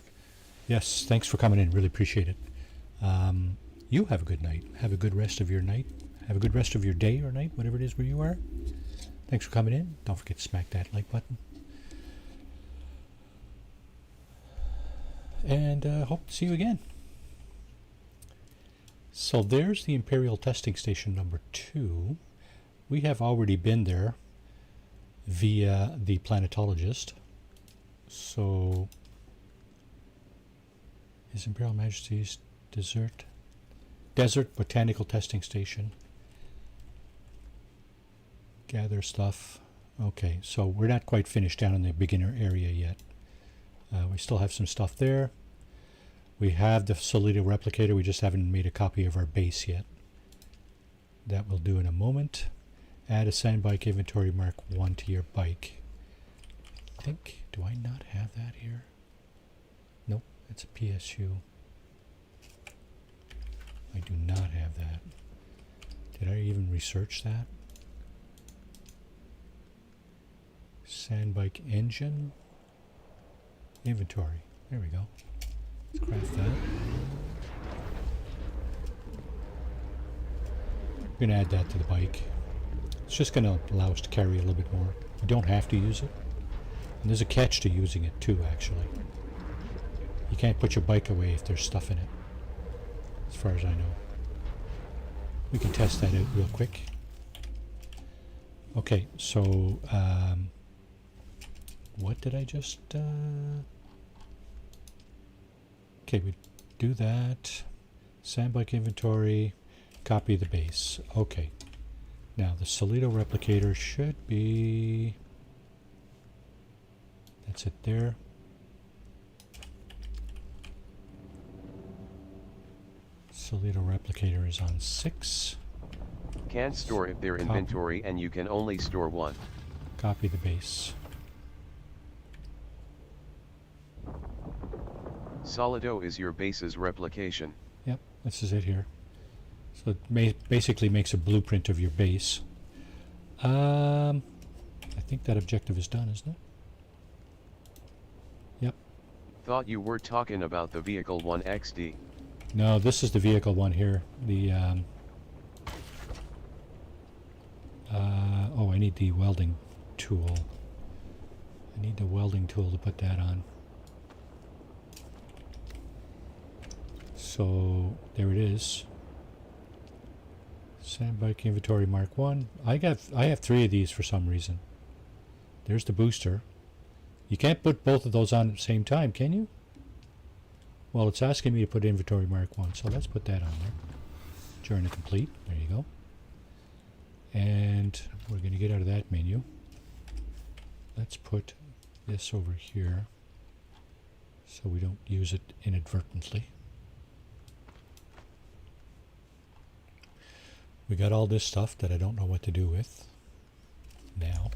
Yes, thanks for coming in. Really appreciate it. You have a good night. Have a good rest of your night. Have a good rest of your day or night, whatever it is where you are. Thanks for coming in. Don't forget to smack that like button. And hope to see you again. So there's the Imperial Testing Station number 2. We have already been there via the planetologist. So, His Imperial Majesty's Desert Botanical Testing Station. Gather stuff. Okay, so we're not quite finished down in the beginner area yet. We still have some stuff there. We have the Solito replicator. We just haven't made a copy of our base yet. That we'll do in a moment. Add a sandbike inventory mark 1 to your bike. I think, do I not have that here? Nope, it's a PSU. I do not have that. Did I even research that? Sandbike engine inventory. There we go. Let's craft that. We're going to add that to the bike. It's just going to allow us to carry a little bit more. We don't have to use it. And there's a catch to using it too, actually. You can't put your bike away if there's stuff in it, as far as I know. We can test that out real quick. Okay, so what did I just okay, we do that. Sandbike inventory, copy the base. Okay. Now the Solito replicator should be, that's it there. Solito replicator is on 6. Can't store if their inventory and you can only store 1. Copy the base. Solido is your base's replication. Yep, this is it here. So it basically makes a blueprint of your base. I think that objective is done, isn't it? Yep. Thought you were talking about the Vehicle 1 XD. No, this is the vehicle one here. The oh, I need the welding tool. I need the welding tool to put that on. So there it is. Sandbike inventory mark 1. I have 3 of these for some reason. There's the booster. You can't put both of those on at the same time, can you? Well, it's asking me to put inventory mark 1, so let's put that on there. Journey complete. There you go. And we're going to get out of that menu. Let's put this over here so we don't use it inadvertently. We got all this stuff that I don't know what to do with now.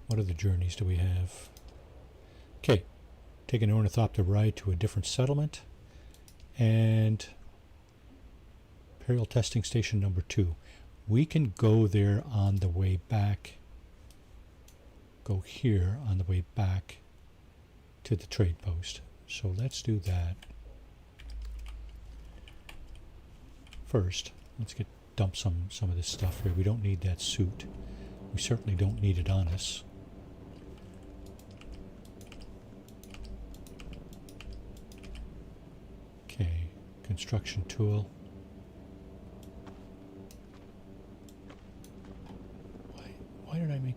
What other journeys do we have? Okay, take an ornithopter ride to a different settlement, and Imperial Testing Station number 2. We can go there on the way back. Go here on the way back to the trade post. So let's do that. First, let's dump some of this stuff here. We don't need that suit. We certainly don't need it on us. Okay, construction tool. Why did I make...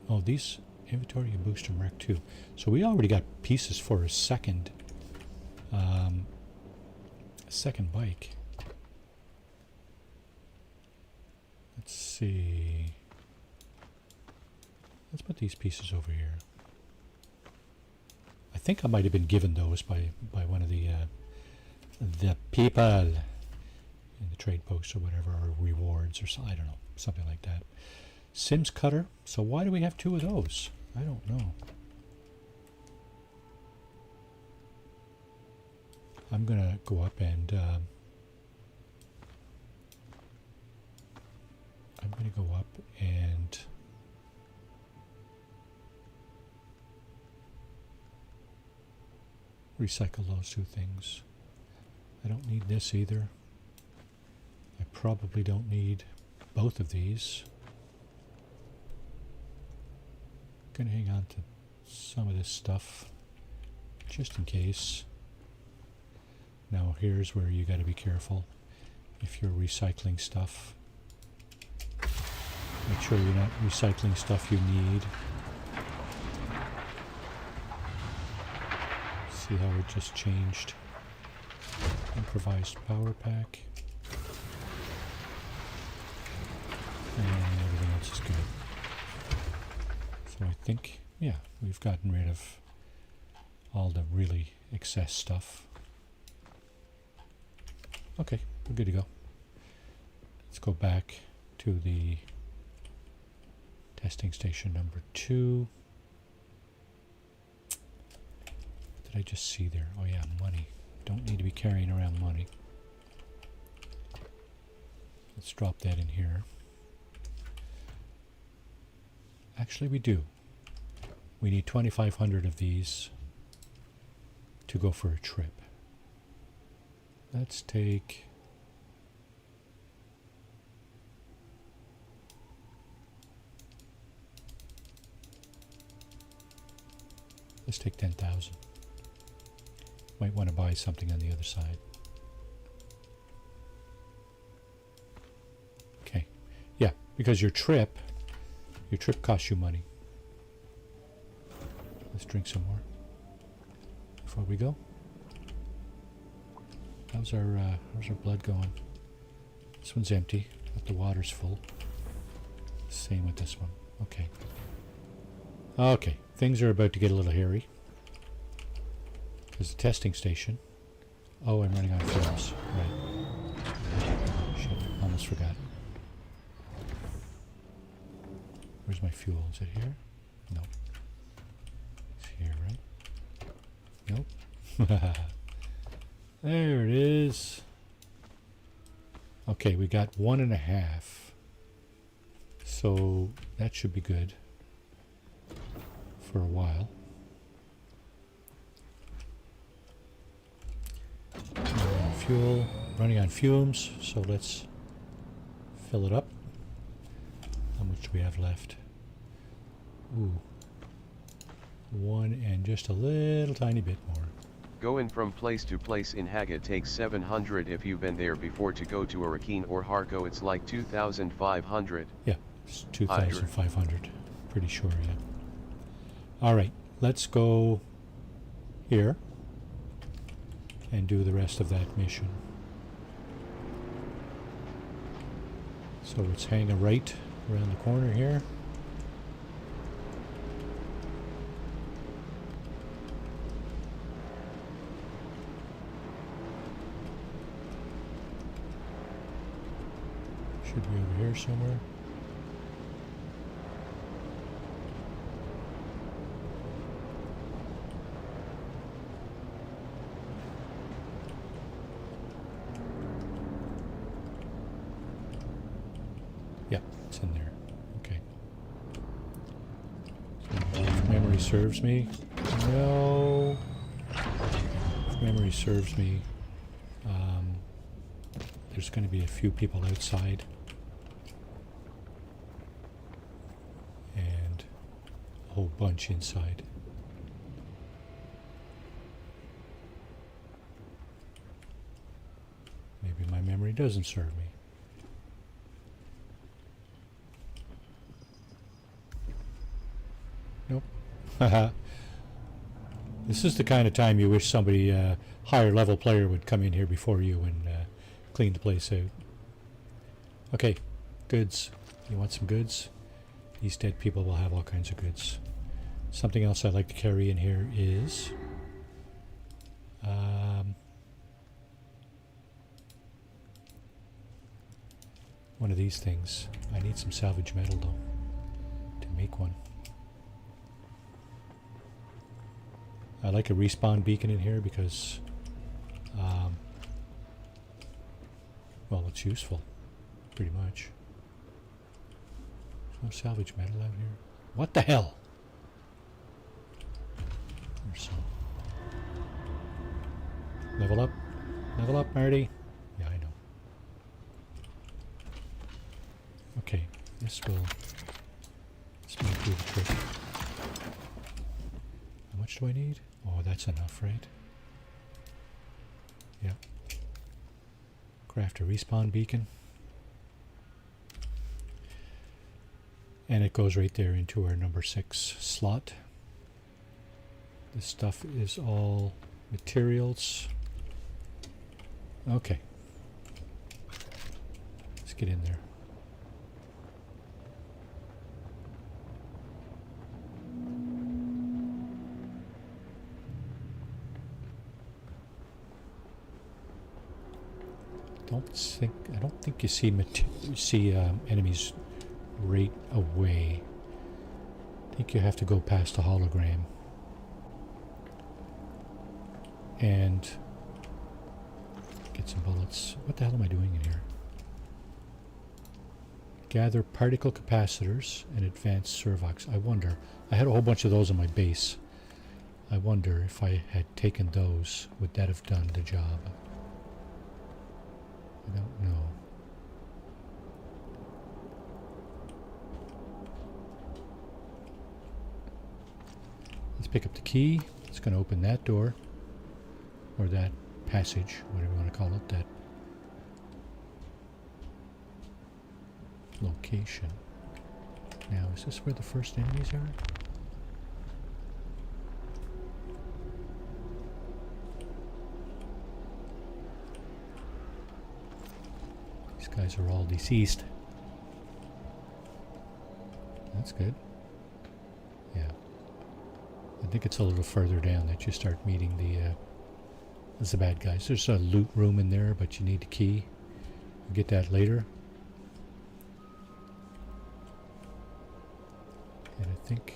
Oh, these inventory and booster mark 2. So we already got pieces for a second bike. Let's see. Let's put these pieces over here. I think I might have been given those by one of the people in the trade post or whatever, or rewards or so, I don't know, something like that. Sims cutter. So why do we have 2 of those? I don't know. I'm gonna go up and recycle those 2 things. I don't need this either. I probably don't need both of these. Gonna hang on to some of this stuff just in case. Now here's where you got to be careful if you're recycling stuff. Make sure you're not recycling stuff you need. See how it just changed. Improvised power pack. And everything else is good. So I think, yeah, we've gotten rid of all the really excess stuff. Okay, we're good to go. Let's go back to the testing station number 2. What did I just see there? Oh yeah, money. Don't need to be carrying around money. Let's drop that in here. Actually, we do. We need 2,500 of these to go for a trip. Let's take... Let's take 10,000. Might want to buy something on the other side. Okay. Yeah, because your trip costs you money. Let's drink some more before we go. How's our blood going? This one's empty, but the water's full. Same with this one. Okay. Okay, things are about to get a little hairy. There's a testing station. Oh, I'm running out of fuels. Right. Shit, almost forgot. Where's my fuel? Is it here? No. It's here, right? Nope. There it is. Okay, we got 1.5. So that should be good for a while. Fuel, running on fumes, so let's fill it up. How much do we have left? Ooh. 1 and just a little tiny bit more. Going from place to place in Haga takes 700. If you've been there before, to go to Arakeen or Harko it's like 2,500. Yeah, it's 2,500. Pretty sure, yeah. Alright, let's go here and do the rest of that mission. So it's hang a right around the corner here. Should be over here somewhere. Yeah, it's in there. Okay. So if memory serves me, no. If memory serves me, there's going to be a few people outside. And a whole bunch inside. Maybe my memory doesn't serve me. Nope. This is the kind of time you wish somebody, higher level player would come in here before you and clean the place out. Okay, goods. You want some goods? These dead people will have all kinds of goods. Something else I like to carry in here is one of these things. I need some salvage metal though. make one. I like a respawn beacon in here because, well, it's useful, pretty much. There's no salvage metal out here. What the hell? There's some. Level up. Level up, Marty. Yeah, I know. Okay, this will... This might do the trick. How much do I need? Oh, that's enough, right? Yeah. Craft a respawn beacon. And it goes right there into our number 6 slot. This stuff is all materials. Okay. Let's get in there. I don't think you see enemies right away. I think you have to go past the hologram. And get some bullets. What the hell am I doing in here? Gather particle capacitors and advanced servox. I wonder. I had a whole bunch of those on my base. I wonder if I had taken those, would that have done the job? I don't know. Let's pick up the key. It's going to open that door. Or that passage, whatever you want to call it. That location. Now, is this where the first enemies are? These guys are all deceased. That's good. Yeah. I think it's a little further down that you start meeting the bad guys. There's a loot room in there, but you need a key. We'll get that later. And I think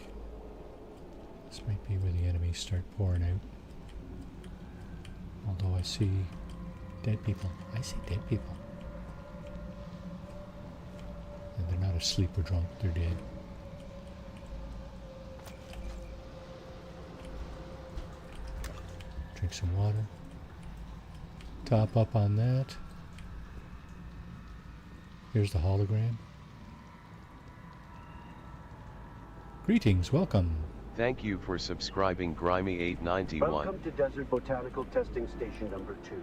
this might be where the enemies start pouring out. Although I see dead people. I see dead people. And they're not asleep or drunk, they're dead. Drink some water. Top up on that. Here's the hologram. Greetings, welcome. Thank you for subscribing, Grimy891. Welcome to Desert Botanical Testing Station number 2.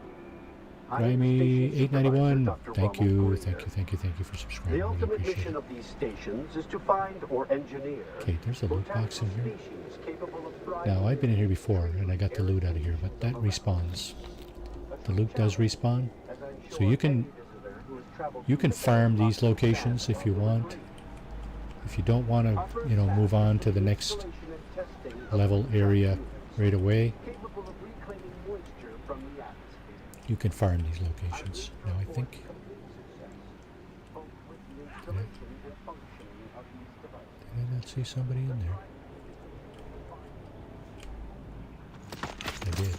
Grimy 891. Thank you for subscribing. The Really ultimate appreciate mission it. of these stations is to find or engineer. Okay, there's a loot box in here. species capable of thriving Now, I've been in here before, and I got the loot out of here, but that respawns. The loot does respawn, so you can farm these locations if you want. If you don't want to, you know, move on to the next level area right away, capable of reclaiming moisture from the atmosphere. you can farm these locations. Now, I think... Did I not see somebody in there? I did.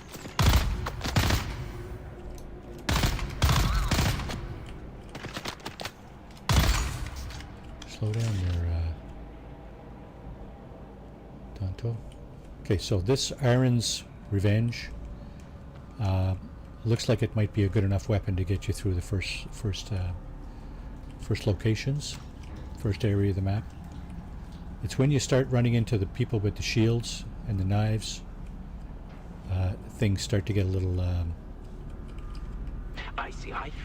Slow down there, Tonto. Okay, so this Aaron's Revenge looks like it might be a good enough weapon to get you through the first locations, first area of the map. It's when you start running into the people with the shields and the knives, things start to get a little... I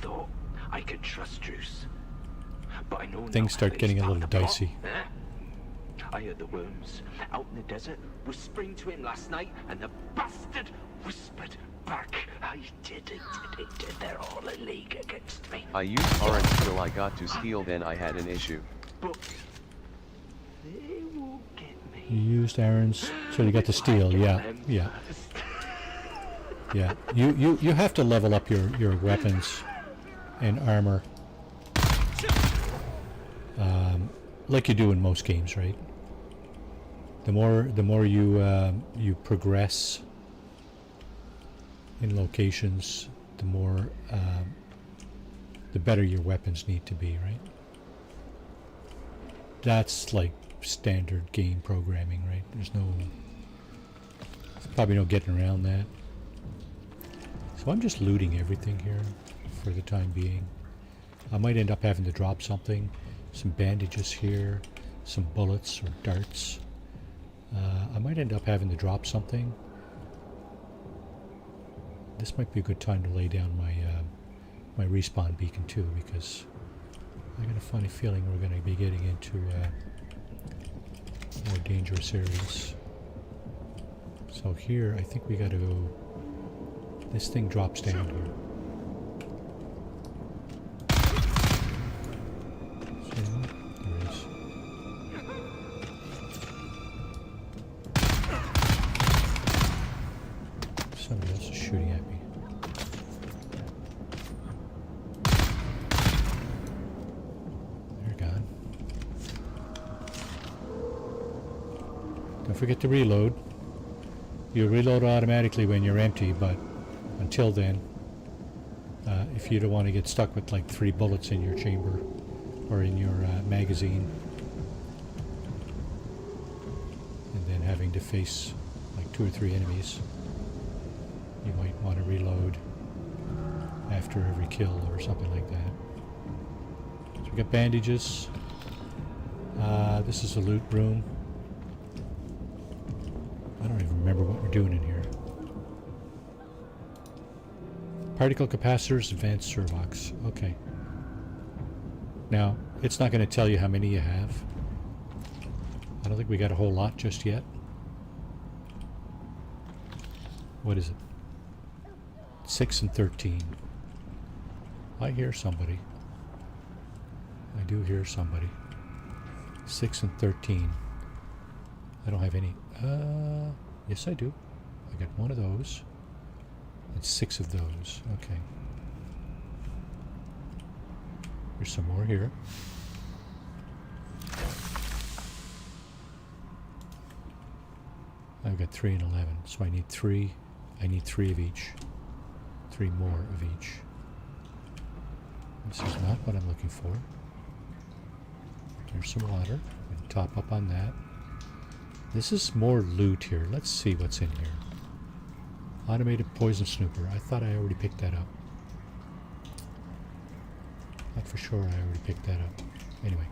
thought I could trust Druce. But I know things start getting a little dicey. I heard the worms out in the desert whispering to him last night, and the bastard whispered back. I did it. They're all a league against me. I used orange till I got to steel, then I had an issue. But they won't get me. You used Aaron's, so you got the steel. Yeah. Yeah. You have to level up your weapons and armor, like you do in most games, right? The more you progress in locations, the better your weapons need to be, right? That's like standard game programming, right? There's probably no getting around that. So I'm just looting everything here for the time being. I might end up having to drop something, some bandages here, some bullets or darts. I might end up having to drop something. This might be a good time to lay down my respawn beacon too, because I got a funny feeling we're going to be getting into more dangerous areas. So here, I think we got to go. This thing drops down here. There it is. Somebody else is shooting at me. They're gone. Don't forget to reload. You reload automatically when you're empty, but until then, if you don't want to get stuck with like 3 bullets in your chamber or in your magazine, and then having to face like 2 or 3 enemies, you might want to reload after every kill or something like that. So we got bandages. This is a loot room. I don't even remember what we're doing in here. Particle capacitors, advanced servox. Okay. Now, it's not going to tell you how many you have. I don't think we got a whole lot just yet. What is it? 6 and 13. I hear somebody. I do hear somebody. 6 and 13. I don't have any. Yes I do. I got one of those. And 6 of those. Okay. There's some more here. I've got 3 and 11, so I need 3. I need 3 of each. 3 more of each. This is not what I'm looking for. There's some water. We can top up on that. This is more loot here. Let's see what's in here. Automated poison snooper. I thought I already picked that up. Not for sure I already picked that up. Anyway.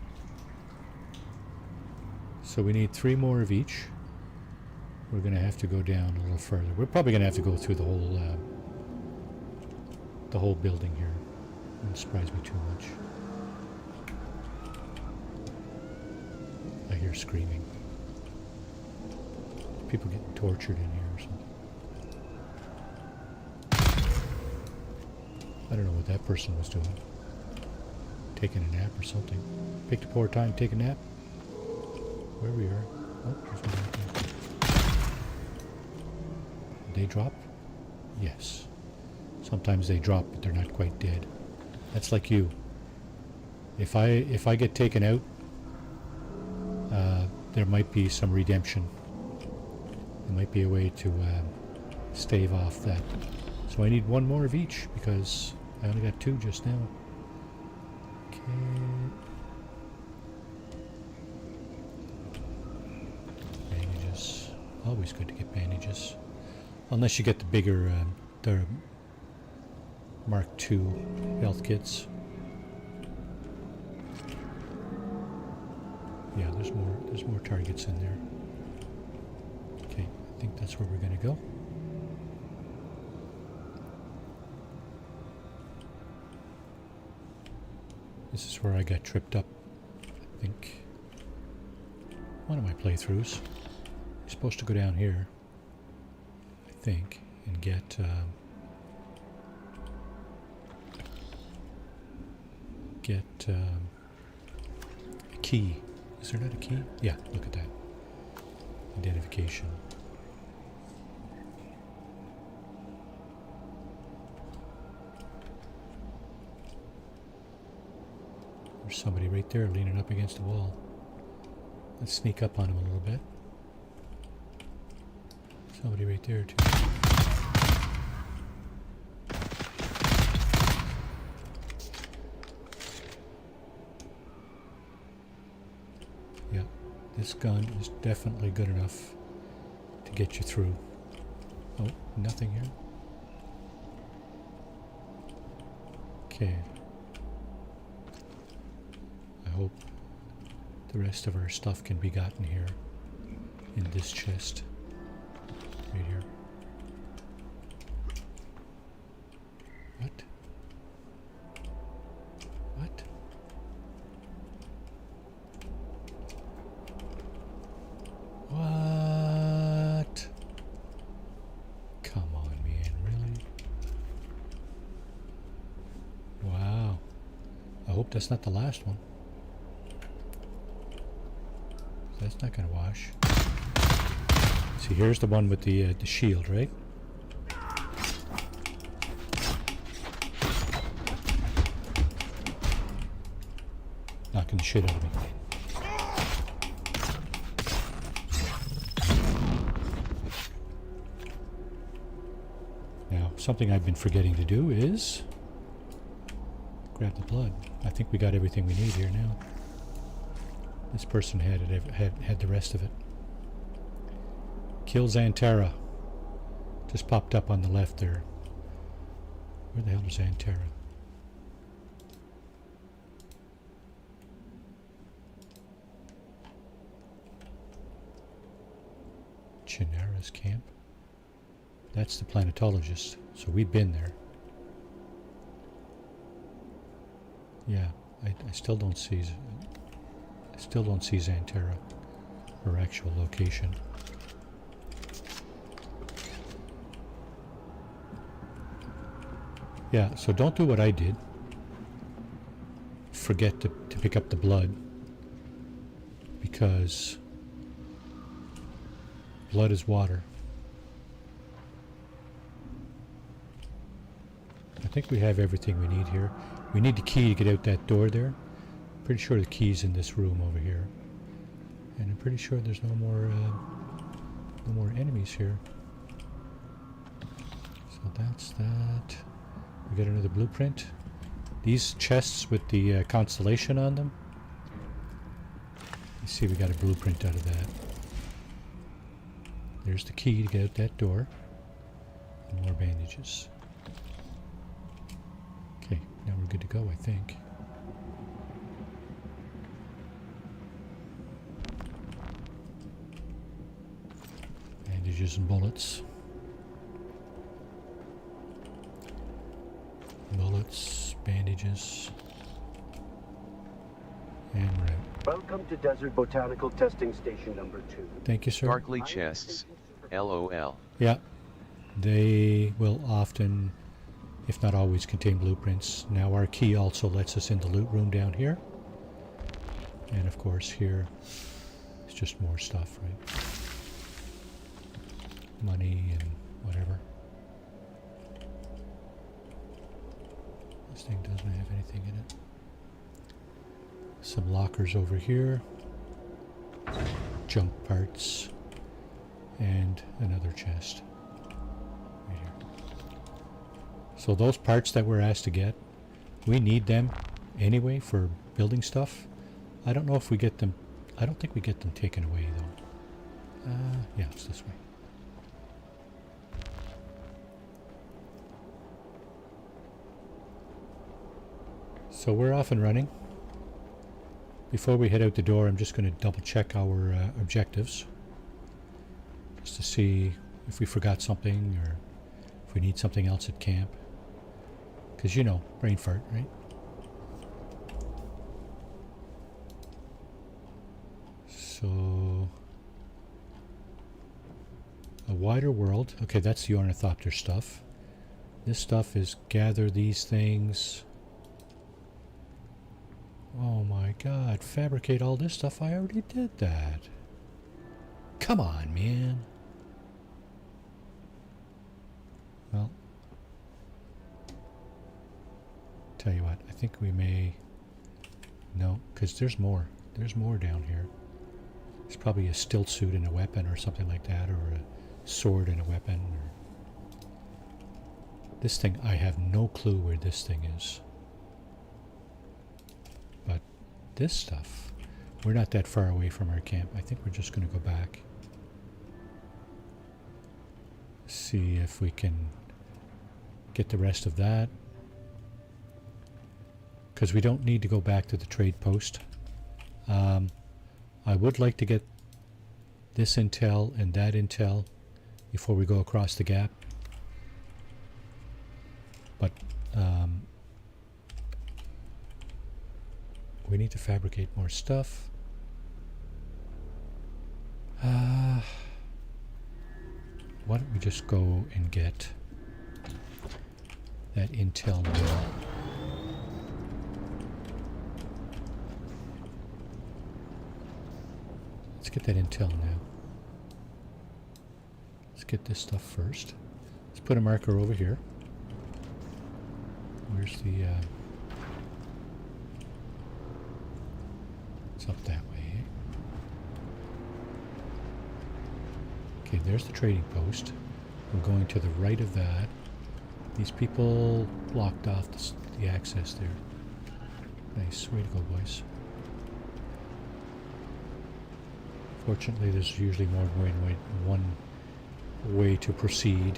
So we need 3 more of each. We're going to have to go down a little further. We're probably going to have to go through the whole building here. Wouldn't surprise me too much. I hear screaming. People getting tortured in here or something. I don't know what that person was doing. Taking a nap or something. Picked a poor time to take a nap. Where we are. Oh, there's one right there. They drop? Yes. Sometimes they drop, but they're not quite dead. That's like you. If I get taken out, there might be some redemption. There might be a way to stave off that. So I need 1 more of each because I only got 2 just now. Okay. Bandages. Always good to get bandages. Unless you get the bigger, the Mark II health kits. Yeah, there's more targets in there. Okay, I think that's where we're going to go. This is where I got tripped up, I think. One of my playthroughs. You're supposed to go down here, I think, and get a key. Is there not a key? Yeah, look at that. Identification. There's somebody right there leaning up against the wall. Let's sneak up on him a little bit. Somebody right there too. Yeah, this gun is definitely good enough to get you through. Oh, nothing here. Okay. I hope the rest of our stuff can be gotten here in this chest. Right here. What? What? What? Come on, man, really? Wow. I hope that's not the last one. That's not gonna wash. See, here's the one with the shield, right? Knocking the shit out of me. Now, something I've been forgetting to do is grab the blood. I think we got everything we need here now. This person had the rest of it. Kill Xantara. Just popped up on the left there. Where the hell is Xantara? Chinara's camp. That's the planetologist. So we've been there. Yeah, I still don't see. I still don't see Xantara, her actual location. Yeah, so don't do what I did. Forget to pick up the blood. Because blood is water. I think we have everything we need here. We need the key to get out that door there. Pretty sure the key's in this room over here. And I'm pretty sure there's no more enemies here. So that's that. We got another blueprint. These chests with the constellation on them. You see we got a blueprint out of that. There's the key to get out that door. And more bandages. Okay, now we're good to go, I think. Bandages and bullets. Bullets, bandages, and route. Welcome to Desert Botanical Testing Station number 2. Thank you, sir. Darkly chests. LOL. Yeah, they will often, if not always, contain blueprints. Now our key also lets us in the loot room down here. And of course here, it's just more stuff, right? Money and whatever. This thing doesn't have anything in it. Some lockers over here. Junk parts. And another chest. Right here. So those parts that we're asked to get, we need them anyway for building stuff. I don't know if we get them. I don't think we get them taken away though. Yeah, it's this way. So we're off and running. Before we head out the door, I'm just going to double check our objectives. Just to see if we forgot something or if we need something else at camp. Because you know, brain fart, right? So, a wider world. Okay, that's the ornithopter stuff. This stuff is gather these things. Oh my god, fabricate all this stuff. I already did that. Come on, man. Well, tell you what, I think we may... No, because there's more. There's more down here. It's probably a stilt suit and a weapon or something like that, or a sword and a weapon. Or this thing, I have no clue where this thing is. But this stuff, we're not that far away from our camp. I think we're just going to go back. See if we can get the rest of that. Because we don't need to go back to the trade post. I would like to get this intel and that intel before we go across the gap. But we need to fabricate more stuff. Why don't we just go and get that intel now? Let's get that intel now. Let's get this stuff first. Let's put a marker over here. Where's the... it's up that way. Okay, there's the trading post. We're going to the right of that. These people blocked off the access there. Nice. Way to go, boys. Fortunately, there's usually more than one way to proceed.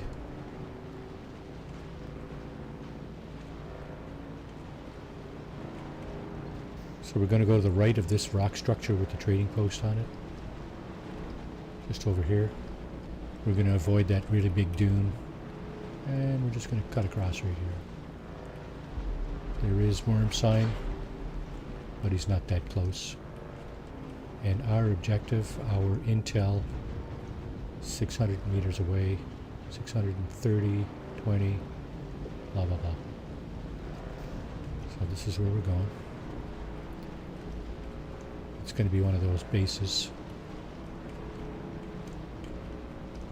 So we're going to go to the right of this rock structure with the trading post on it. Just over here. We're going to avoid that really big dune. And we're just going to cut across right here. There is worm sign, but he's not that close. And our objective, our intel, 600 meters away, 630, 20, blah, blah, blah. So this is where we're going. It's going to be one of those bases.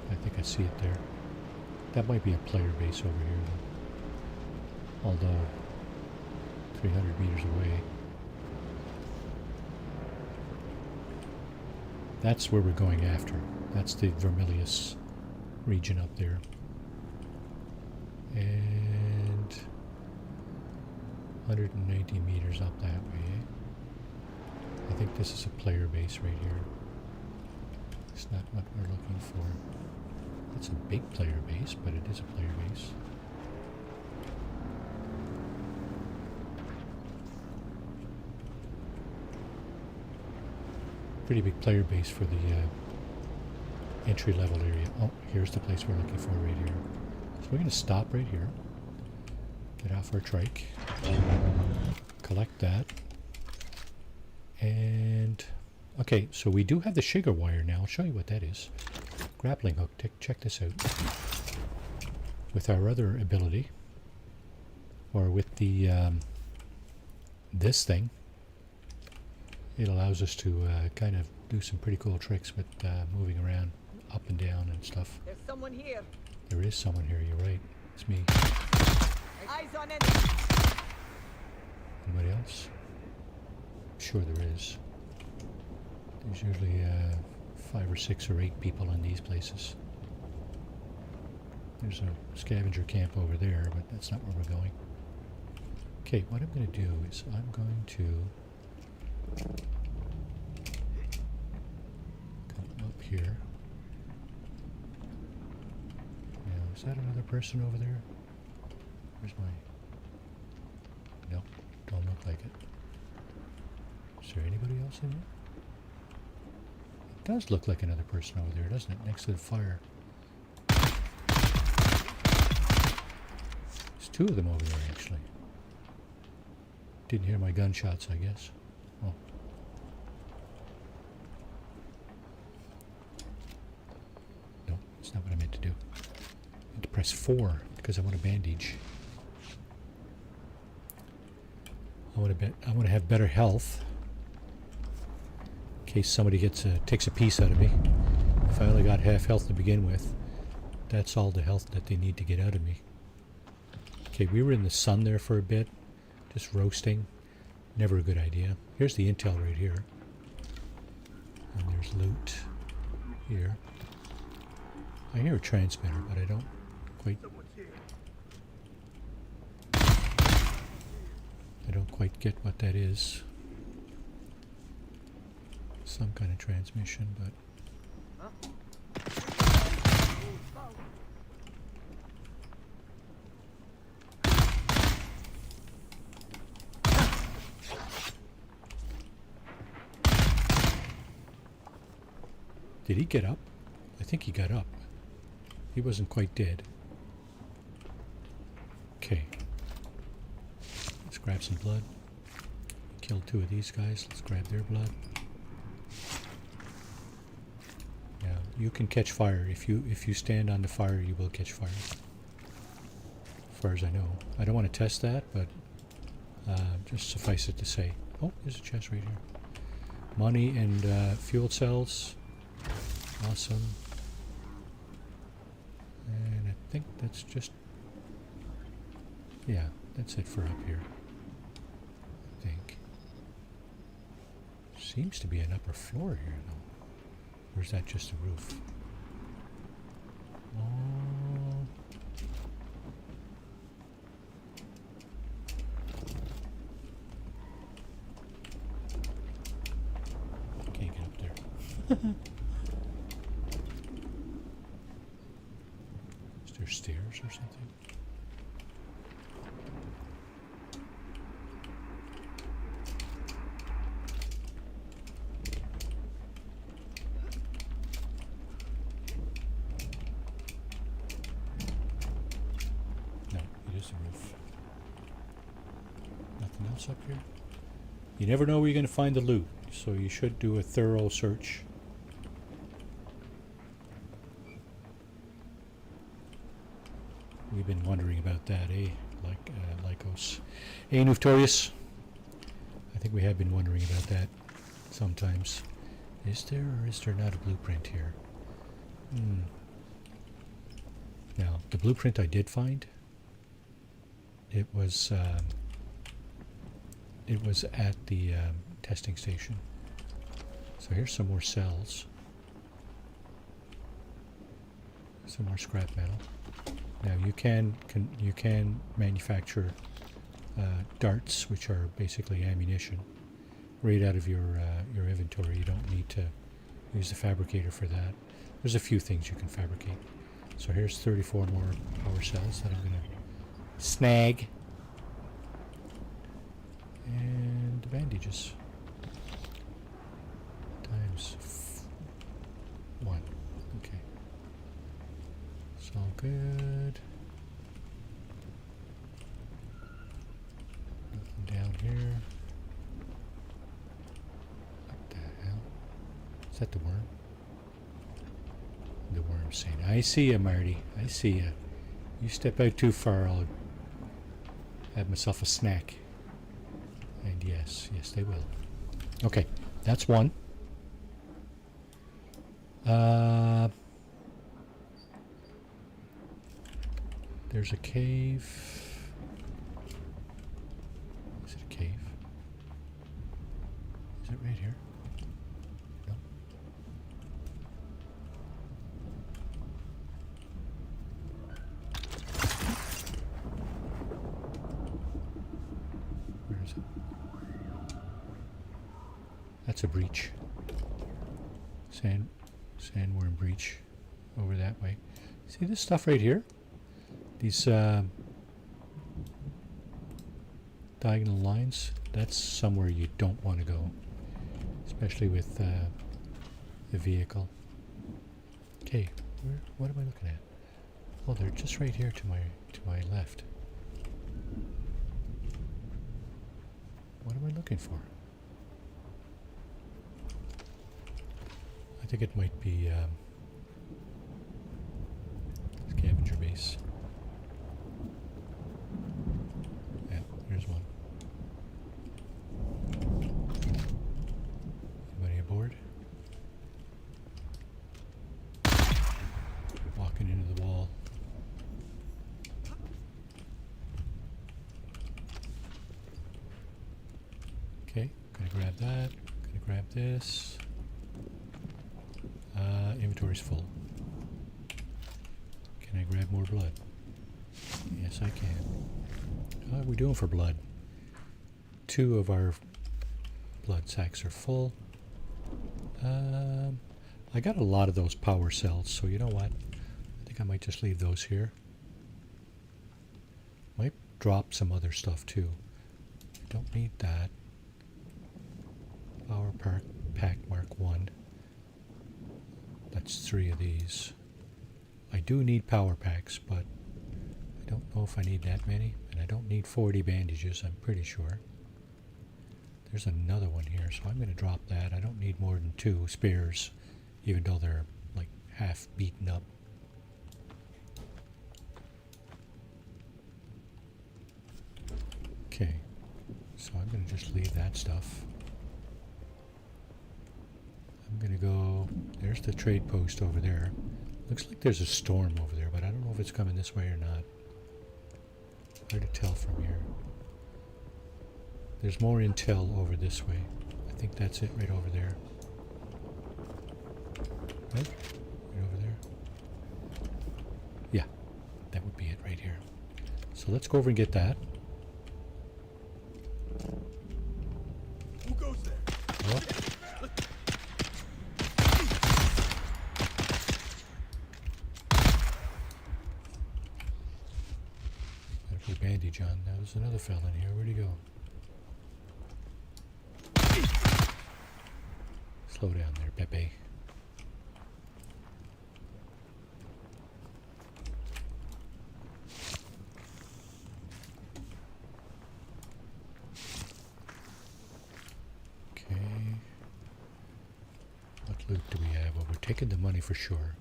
I think I see it there. That might be a player base over here, though. Although 300 meters away. That's where we're going after. That's the Vermilius region up there. And 190 meters up that way. I think this is a player base right here. It's not what we're looking for. It's a big player base, but it is a player base. Pretty big player base for the entry-level area. Oh, here's the place we're looking for right here. So we're going to stop right here. Get off our trike. Collect that. And... okay, so we do have the sugar wire now. I'll show you what that is. Grappling hook. Check this out. With our other ability, or with the this thing, it allows us to kind of do some pretty cool tricks with moving around up and down and stuff. There's someone here. There is someone here, you're right. It's me. Eyes on enemy. Anybody else? Sure there is. There's usually 5 or 6 or 8 people in these places. There's a scavenger camp over there, but that's not where we're going. Okay, what I'm going to do is I'm going to come up here. Now, is that another person over there? Where's my... no, don't look like it. Is there anybody else in here? It does look like another person over there, doesn't it? Next to the fire. There's 2 of them over there, actually. Didn't hear my gunshots, I guess. Oh. No, that's not what I meant to do. I need to press 4 because I want a bandage. I want to have better health in case somebody takes a piece out of me. If I only got half health to begin with, that's all the health that they need to get out of me. Okay, we were in the sun there for a bit, just roasting. Never a good idea. Here's the intel right here. And there's loot here. I hear a transmitter, but I don't quite get what that is. Some kind of transmission, but did he get up? I think he got up. He wasn't quite dead. Okay. Let's grab some blood. Killed 2 of these guys. Let's grab their blood. Yeah, you can catch fire. If you stand on the fire, you will catch fire. As far as I know. I don't want to test that, but just suffice it to say. Oh, there's a chest right here. Money and fuel cells. Awesome. And I think that's just... yeah, that's it for up here. I think. Seems to be an upper floor here, though. Or is that just a roof? Oh. Can't get up there. Is there stairs or something? Up here. You never know where you're going to find the loot, so you should do a thorough search. We've been wondering about that, eh? Lycos. Hey, Nuftorius. I think we have been wondering about that sometimes. Is there or is there not a blueprint here? Now, the blueprint I did find, it was at the testing station. So here's some more cells. Some more scrap metal. Now you can manufacture darts, which are basically ammunition, right out of your inventory. You don't need to use the fabricator for that. There's a few things you can fabricate. So here's 34 more power cells that I'm going to snag. And the bandages. Times 1. Okay. It's all good. Nothing down here. What the hell? Is that the worm? The worm's saying, I see ya, Marty. I see ya. You step out too far, I'll have myself a snack. And yes, they will. Okay, that's one. There's a cave. Is it a cave? Is it right here? No. Where is it? That's a breach. Sandworm breach over that way. See this stuff right here? These diagonal lines, that's somewhere you don't want to go, especially with the vehicle. Okay, what am I looking at? Oh, they're just right here to my left. What am I looking for? I think it might be scavenger base. Yeah, there's one. Anybody aboard? Walking into the wall. Okay, gonna grab that. Gonna grab this. Inventory's full. I grab more blood? Yes, I can. How are we doing for blood? 2 of our blood sacks are full. I got a lot of those power cells, so you know what? I think I might just leave those here. Might drop some other stuff too. Don't need that. Power pack Mark 1. That's 3 of these. I do need power packs, but I don't know if I need that many. And I don't need 40 bandages, I'm pretty sure. There's another one here, so I'm going to drop that. I don't need more than 2 spares, even though they're like half beaten up. Okay, so I'm going to just leave that stuff. I'm going to go, there's the trade post over there. Looks like there's a storm over there, but I don't know if it's coming this way or not. Hard to tell from here. There's more intel over this way. I think that's it right over there. Right? Right over there? Yeah, that would be it right here. So let's go over and get that. Who goes there? Oh. Gotta put a bandage on. Now there's another fella in here. Where'd he go? Slow down there, Pepe. Okay. What loot do we have? Well, we're taking the money for sure.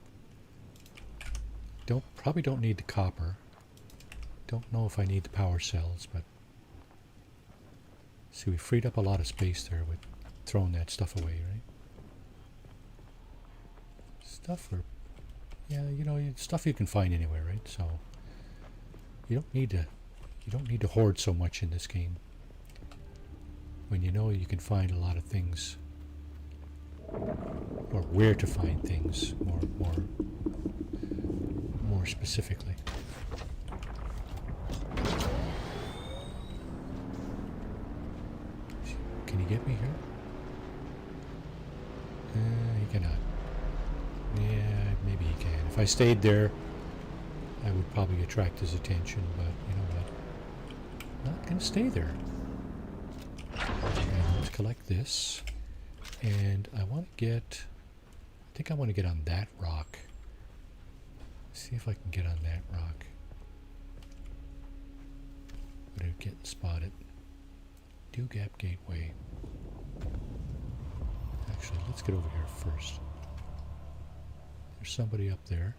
Probably don't need the copper. Don't know if I need the power cells, but see, we freed up a lot of space there with throwing that stuff away, right? Stuff, or yeah, you know, stuff you can find anywhere, right? So you don't need to hoard so much in this game when you know you can find a lot of things, or where to find things more specifically. Can you get me here? He cannot. Yeah, maybe he can. If I stayed there, I would probably attract his attention, but you know what? I'm not going to stay there. And let's collect this. And I want to get... I think I want to get on that rock. See if I can get on that rock. Without getting spotted. Dew Gap Gateway. Actually, let's get over here first. There's somebody up there.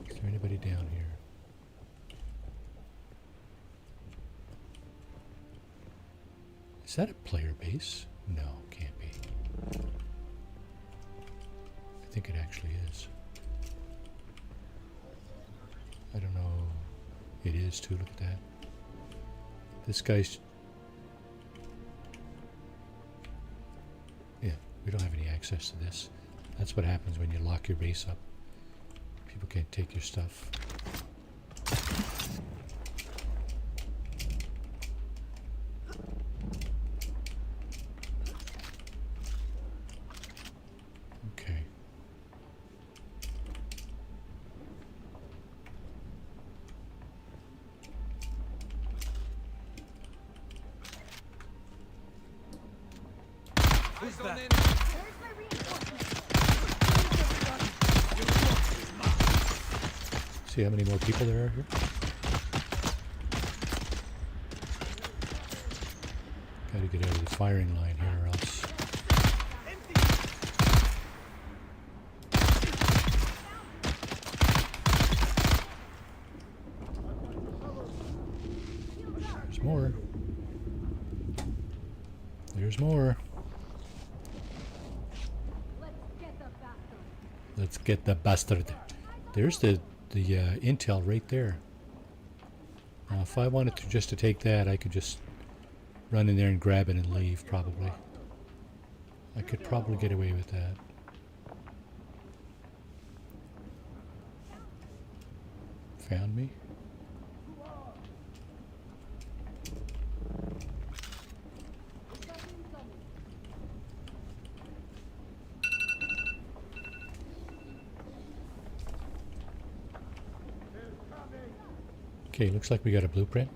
Is there anybody down here? Is that a player base? No, can't be. I think it actually is. I don't know. It is too, look at that. This guy's... Yeah, we don't have any access to this. That's what happens when you lock your base up. People can't take your stuff. Okay. Who's that? There's my reinforcements. See how many more people there are here? Gotta get out of the firing line here or else. There's more. There's more. Let's get the bastard. There's the intel right there. Now, if I wanted to take that, I could just run in there and grab it and leave, probably. I could probably get away with that. found me. Okay, looks like we got a blueprint.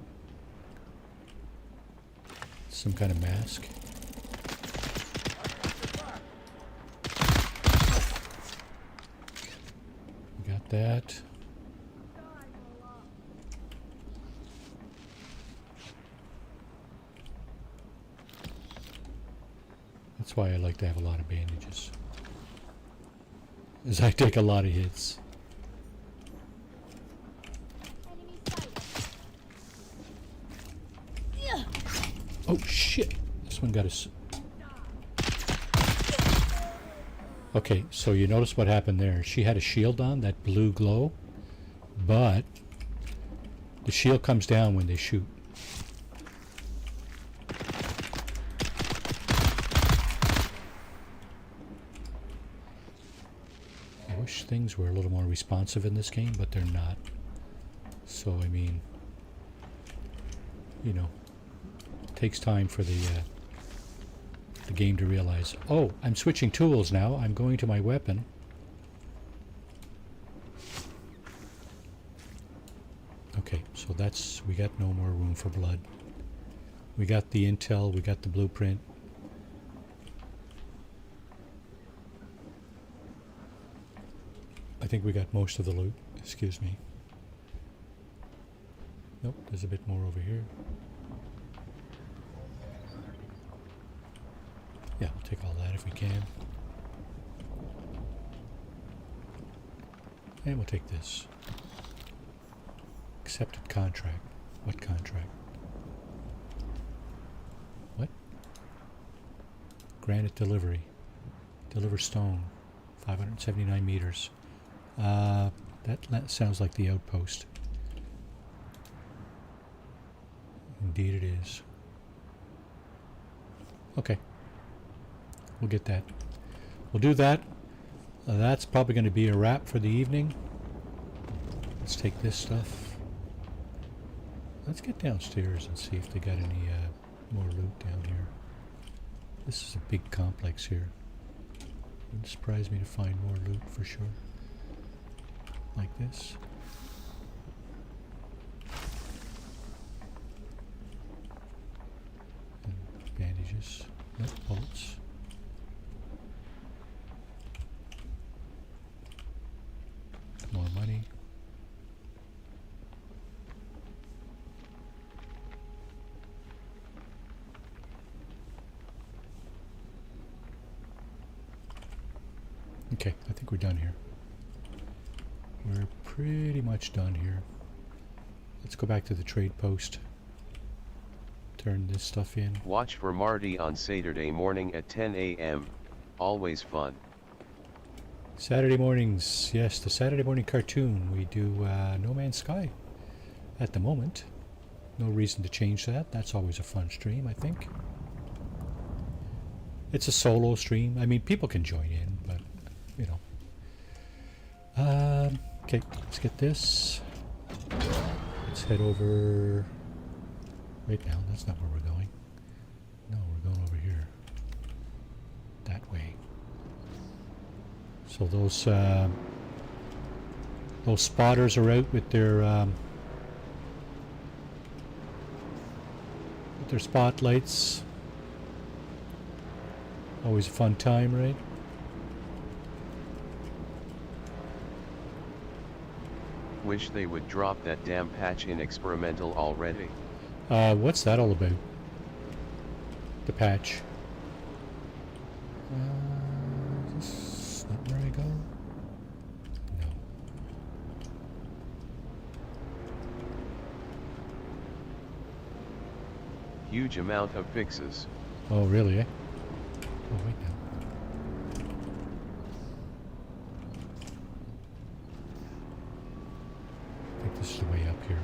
Some kind of mask. We got that. That's why I like to have a lot of bandages, as I take a lot of hits. Oh shit! This one got us. Okay, so you notice what happened there. She had a shield on, that blue glow, but the shield comes down when they shoot. I wish things were a little more responsive in this game, but they're not. So, I mean, you know, it takes time for the game to realize, oh, I'm switching tools now. I'm going to my weapon. Okay, so that's, we got no more room for blood. We got the intel, we got the blueprint. I think we got most of the loot. Excuse me. Nope, there's a bit more over here. Yeah, we'll take all that if we can. And we'll take this. Accepted contract. What contract? What? Granted delivery. Deliver stone. 579 meters. That sounds like the outpost. Indeed it is. Okay. We'll get that. We'll do that. That's probably going to be a wrap for the evening. Let's take this stuff. Let's get downstairs and see if they got any more loot down here. This is a big complex here. Wouldn't surprise me to find more loot for sure. Like this. And bandages. Nope, bullets. More money. Okay, I think we're done here. We're pretty much done here. Let's go back to the trade post. Turn this stuff in. Watch for Marty on Saturday morning at 10 a.m. Always fun. Saturday mornings, yes, the Saturday morning cartoon. We do No Man's Sky at the moment. No reason to change that. That's always a fun stream, I think. It's a solo stream. I mean, people can join in, but, you know. Okay, let's get this. Let's head over... Right now, that's not where we're going. No, we're going over here. That way. So those spotters are out with their spotlights. Always a fun time, right? Wish they would drop that damn patch in experimental already. What's that all about? The patch. Is this not where I go? No. Huge amount of fixes. Oh, really, eh? Oh, wait now. I think this is the way up here.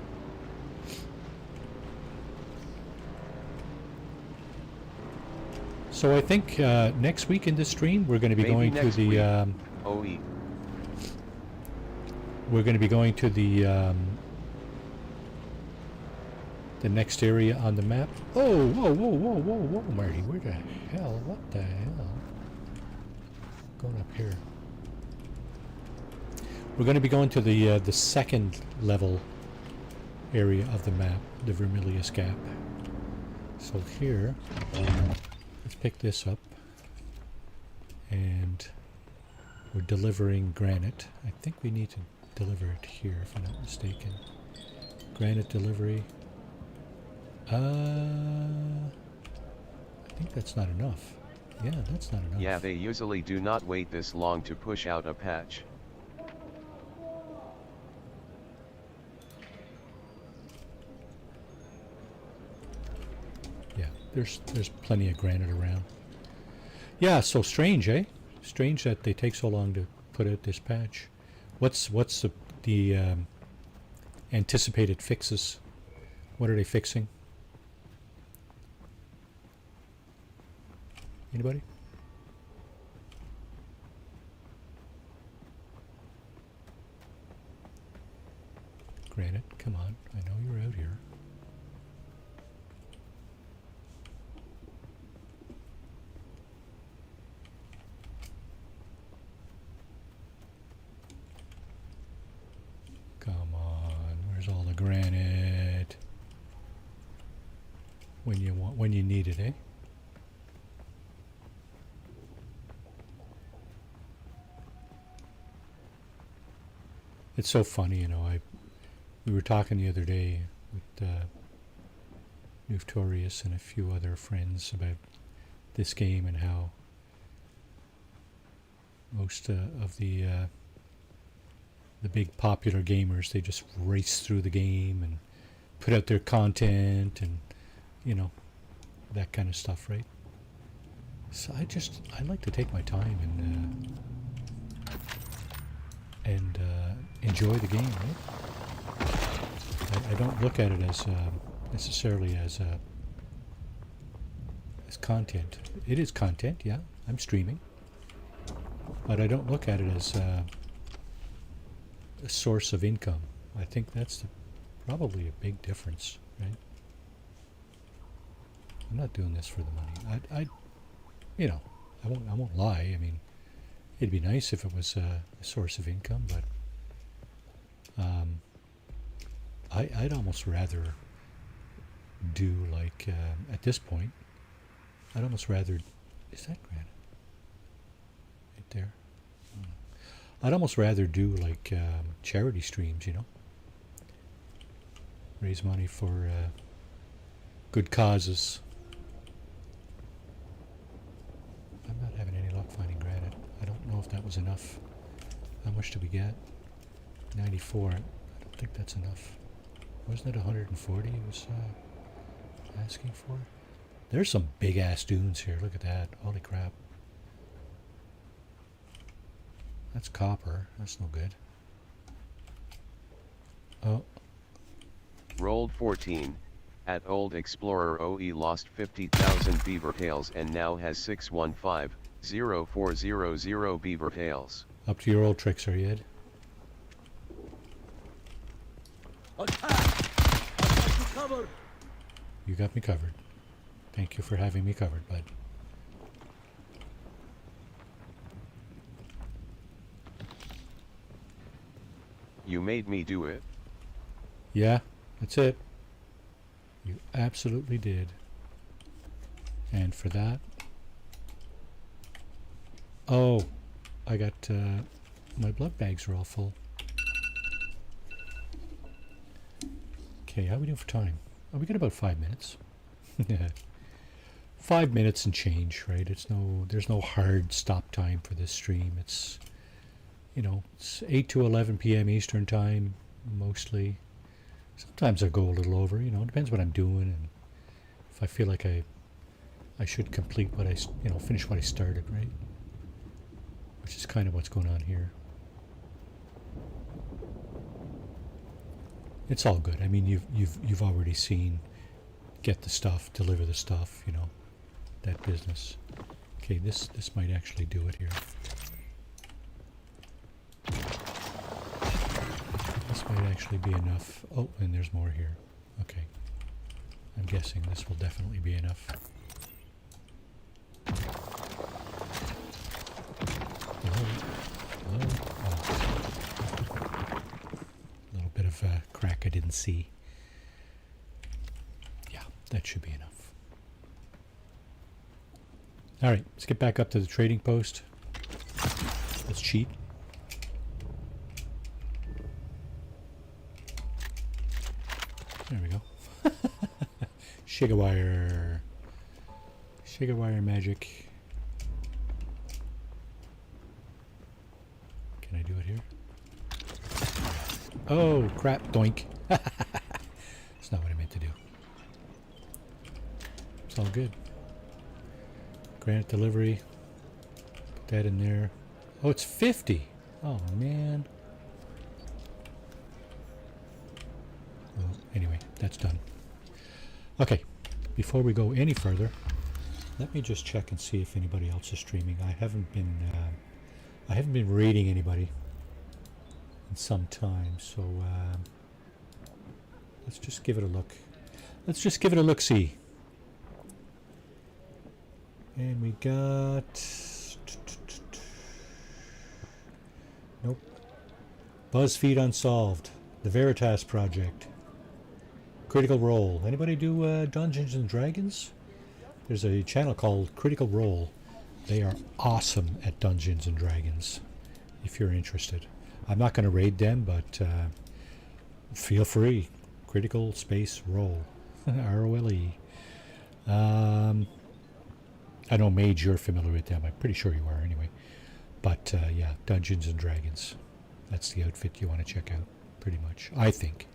So I think next week in this stream we're going to be Maybe going to next the OE. we're going to be going to the next area on the map. Oh, whoa, whoa, whoa, whoa, whoa, Marty, where the hell? What the hell? Going up here. We're going to be going to the second level area of the map, the Vermilius Gap. So here, let's pick this up, and we're delivering granite. I think we need to deliver it here, if I'm not mistaken. Granite delivery. I think that's not enough. Yeah, that's not enough. Yeah, they usually do not wait this long to push out a patch. Yeah, there's plenty of granite around. Yeah, so strange, eh? Strange that they take so long to put out this patch. What's the anticipated fixes? What are they fixing? Anybody? Granite, come on. I know you're out here. Come on, where's all the granite? When you need it, eh? It's so funny, you know. We were talking the other day with Nuftorius and a few other friends about this game and how most of the big popular gamers, they just race through the game and put out their content and, you know, that kind of stuff, right? So I like to take my time and enjoy the game, right? I don't look at it as necessarily as content. It is content, yeah. I'm streaming, but I don't look at it as a source of income. I think that's probably a big difference, right? I'm not doing this for the money. I you know, I won't lie. I mean, it'd be nice if it was a source of income, but I'd almost rather do like at this point. I'd almost rather. Is that granite? Right there. I'd almost rather do like charity streams, you know. Raise money for good causes. I'm not having any luck finding granite. I don't know if that was enough. How much did we get? 94. I don't think that's enough. Wasn't it 140 he was asking for? There's some big ass dunes here. Look at that. Holy crap. That's copper. That's no good. Oh. Rolled 14. At Old Explorer OE lost 50,000 beaver tails and now has 615,0400 beaver tails. Up to your old tricks, are you, Ed? You got me covered. Thank you for having me covered, bud. You made me do it. Yeah, that's it. You absolutely did. And for that... Oh, I got... my blood bags are all full. Okay, how are we doing for time? Oh, we got about 5 minutes. 5 minutes and change, right? There's no hard stop time for this stream. It's, you know, it's 8 to 11 p.m. Eastern time, mostly. Sometimes I go a little over, you know, it depends what I'm doing, and if I feel like I should complete what finish what I started, right? Which is kind of what's going on here. It's all good. I mean, you've already seen get the stuff, deliver the stuff, you know, that business. Okay, this might actually do it here. actually be enough. Oh, and there's more here. Okay. I'm guessing this will definitely be enough. Hello? Hello? Oh. A little bit of a crack I didn't see. Yeah, that should be enough. Alright, let's get back up to the trading post. Let's cheat. There we go. Shigawire. Shigawire magic. Can I do it here? Oh, crap. Doink. That's not what I meant to do. It's all good. Granite delivery. Put that in there. Oh, it's 50. Oh, man. Well, anyway, that's done. Okay, before we go any further, let me just check and see if anybody else is streaming. I haven't been raiding anybody in some time, so let's just give it a look. Let's just give it a look-see. And we got... Nope. BuzzFeed Unsolved. The Veritas Project. Critical Role. Anybody do Dungeons and Dragons? There's a channel called Critical Role. They are awesome at Dungeons and Dragons, if you're interested. I'm not going to raid them, but feel free. Critical Space Role. R-O-L-E. I know, Mage, you're familiar with them. I'm pretty sure you are anyway. But yeah, Dungeons and Dragons. That's the outfit you want to check out, pretty much, I think.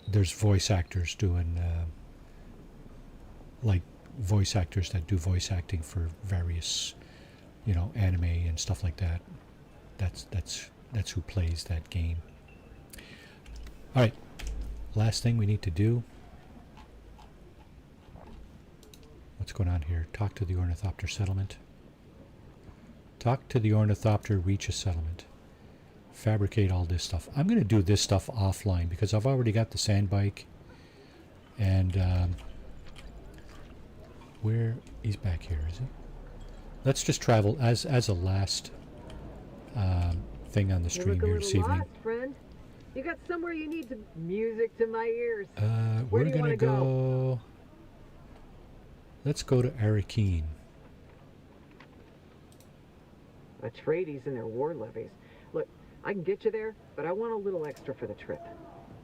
There's voice actors doing, like voice actors that do voice acting for various, you know, anime and stuff like that. That's who plays that game. All right, last thing we need to do. What's going on here? Talk to the Ornithopter settlement. Talk to the Ornithopter, reach a settlement. Fabricate all this stuff. I'm going to do this stuff offline because I've already got the sandbike. And where he's back here, is he? Let's just travel as a last thing on the stream here this evening. Lost, friend. You got somewhere you need to music to my ears. We're gonna go. Let's go to Arakeen. Atreides and their war levies. Look, I can get you there, but I want a little extra for the trip.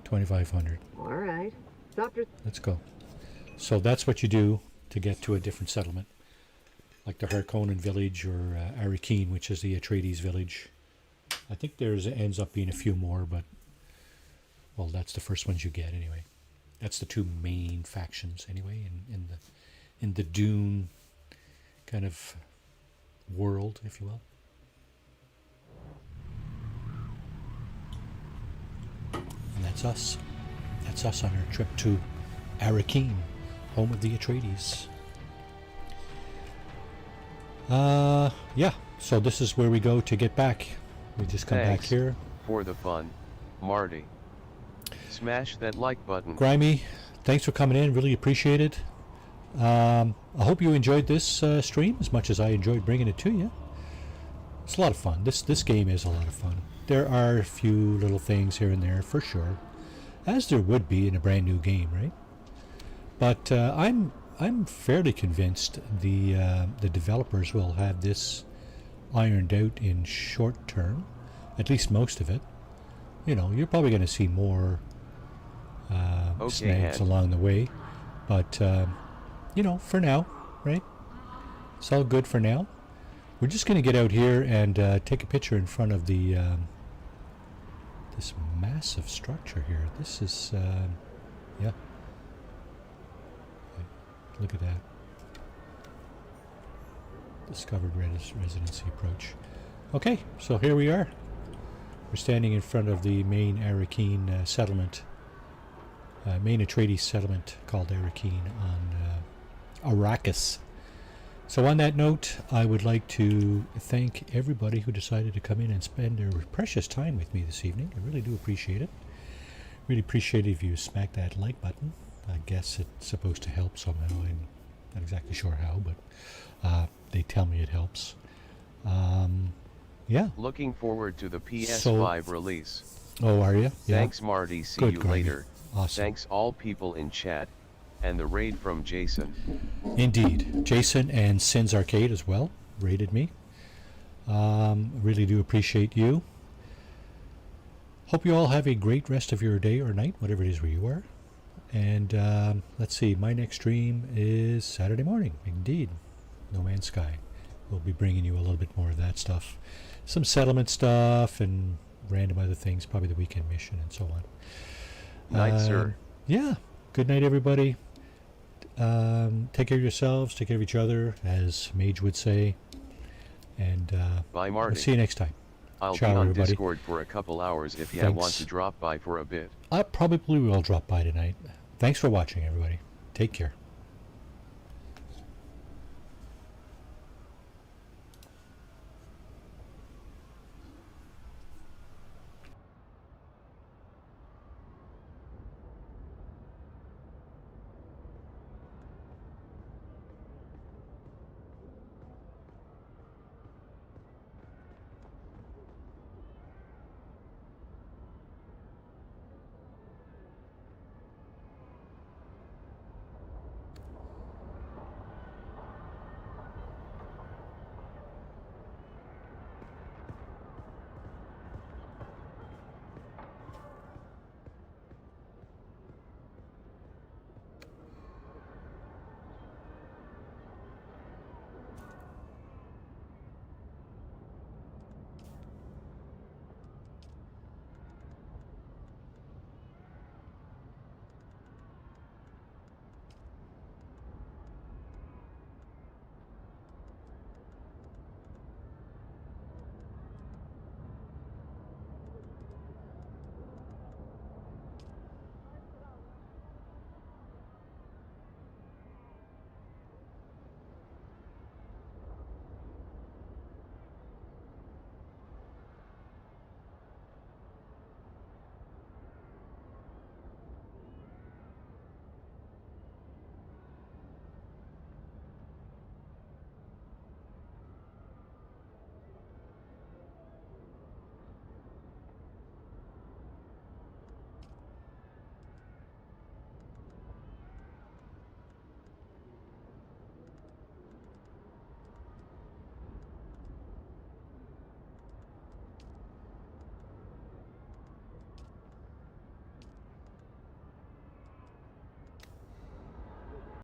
2,500. All right. Stop your... Let's go. So that's what you do to get to a different settlement, like the Harkonnen village or Arakeen, which is the Atreides village. I think there's ends up being a few more, but well, that's the first ones you get anyway. That's the two main factions anyway in the Dune kind of world, if you will. And that's us. That's us on our trip to Arakeen, home of the Atreides. Yeah, so this is where we go to get back. We just come back here. For the fun, Marty. Smash that like button. Grimy, thanks for coming in. Really appreciate it. I hope you enjoyed this stream as much as I enjoyed bringing it to you. It's a lot of fun. This game is a lot of fun. There are a few little things here and there for sure, as there would be in a brand new game, right? But I'm fairly convinced the developers will have this ironed out in short term, at least most of it. You know, you're probably going to see more snags along the way, but you know, for now, right? It's all good for now. We're just going to get out here and take a picture in front of the this massive structure here. This is yeah. Look at that. Discovered residency approach. Okay, so here we are. We're standing in front of the main Arakeen settlement, main Atreides settlement called Arakeen on Arrakis. So on that note, I would like to thank everybody who decided to come in and spend their precious time with me this evening. I really do appreciate it. Really appreciate it if you smack that like button. I guess it's supposed to help somehow. I'm not exactly sure how, but they tell me it helps. Yeah. Looking forward to the PS5 release. Oh, are you? Yeah. Thanks Marty, see Good, you Greggy. later. Awesome. Thanks all people in chat. And the raid from Jason. Indeed. Jason and Sins Arcade as well rated me. Really do appreciate you. Hope you all have a great rest of your day or night, whatever it is where you are. And let's see, my next stream is Saturday morning. Indeed. No Man's Sky. We'll be bringing you a little bit more of that stuff. Some settlement stuff and random other things, probably the weekend mission and so on. Night, sir. Yeah. Good night, everybody. Take care of yourselves, take care of each other, as Mage would say. And bye, Marty. We'll see you next time. I'll Ciao, be on everybody. Discord for a couple hours if you Thanks. want to drop by for a bit. I probably will drop by tonight. Thanks for watching, everybody. Take care.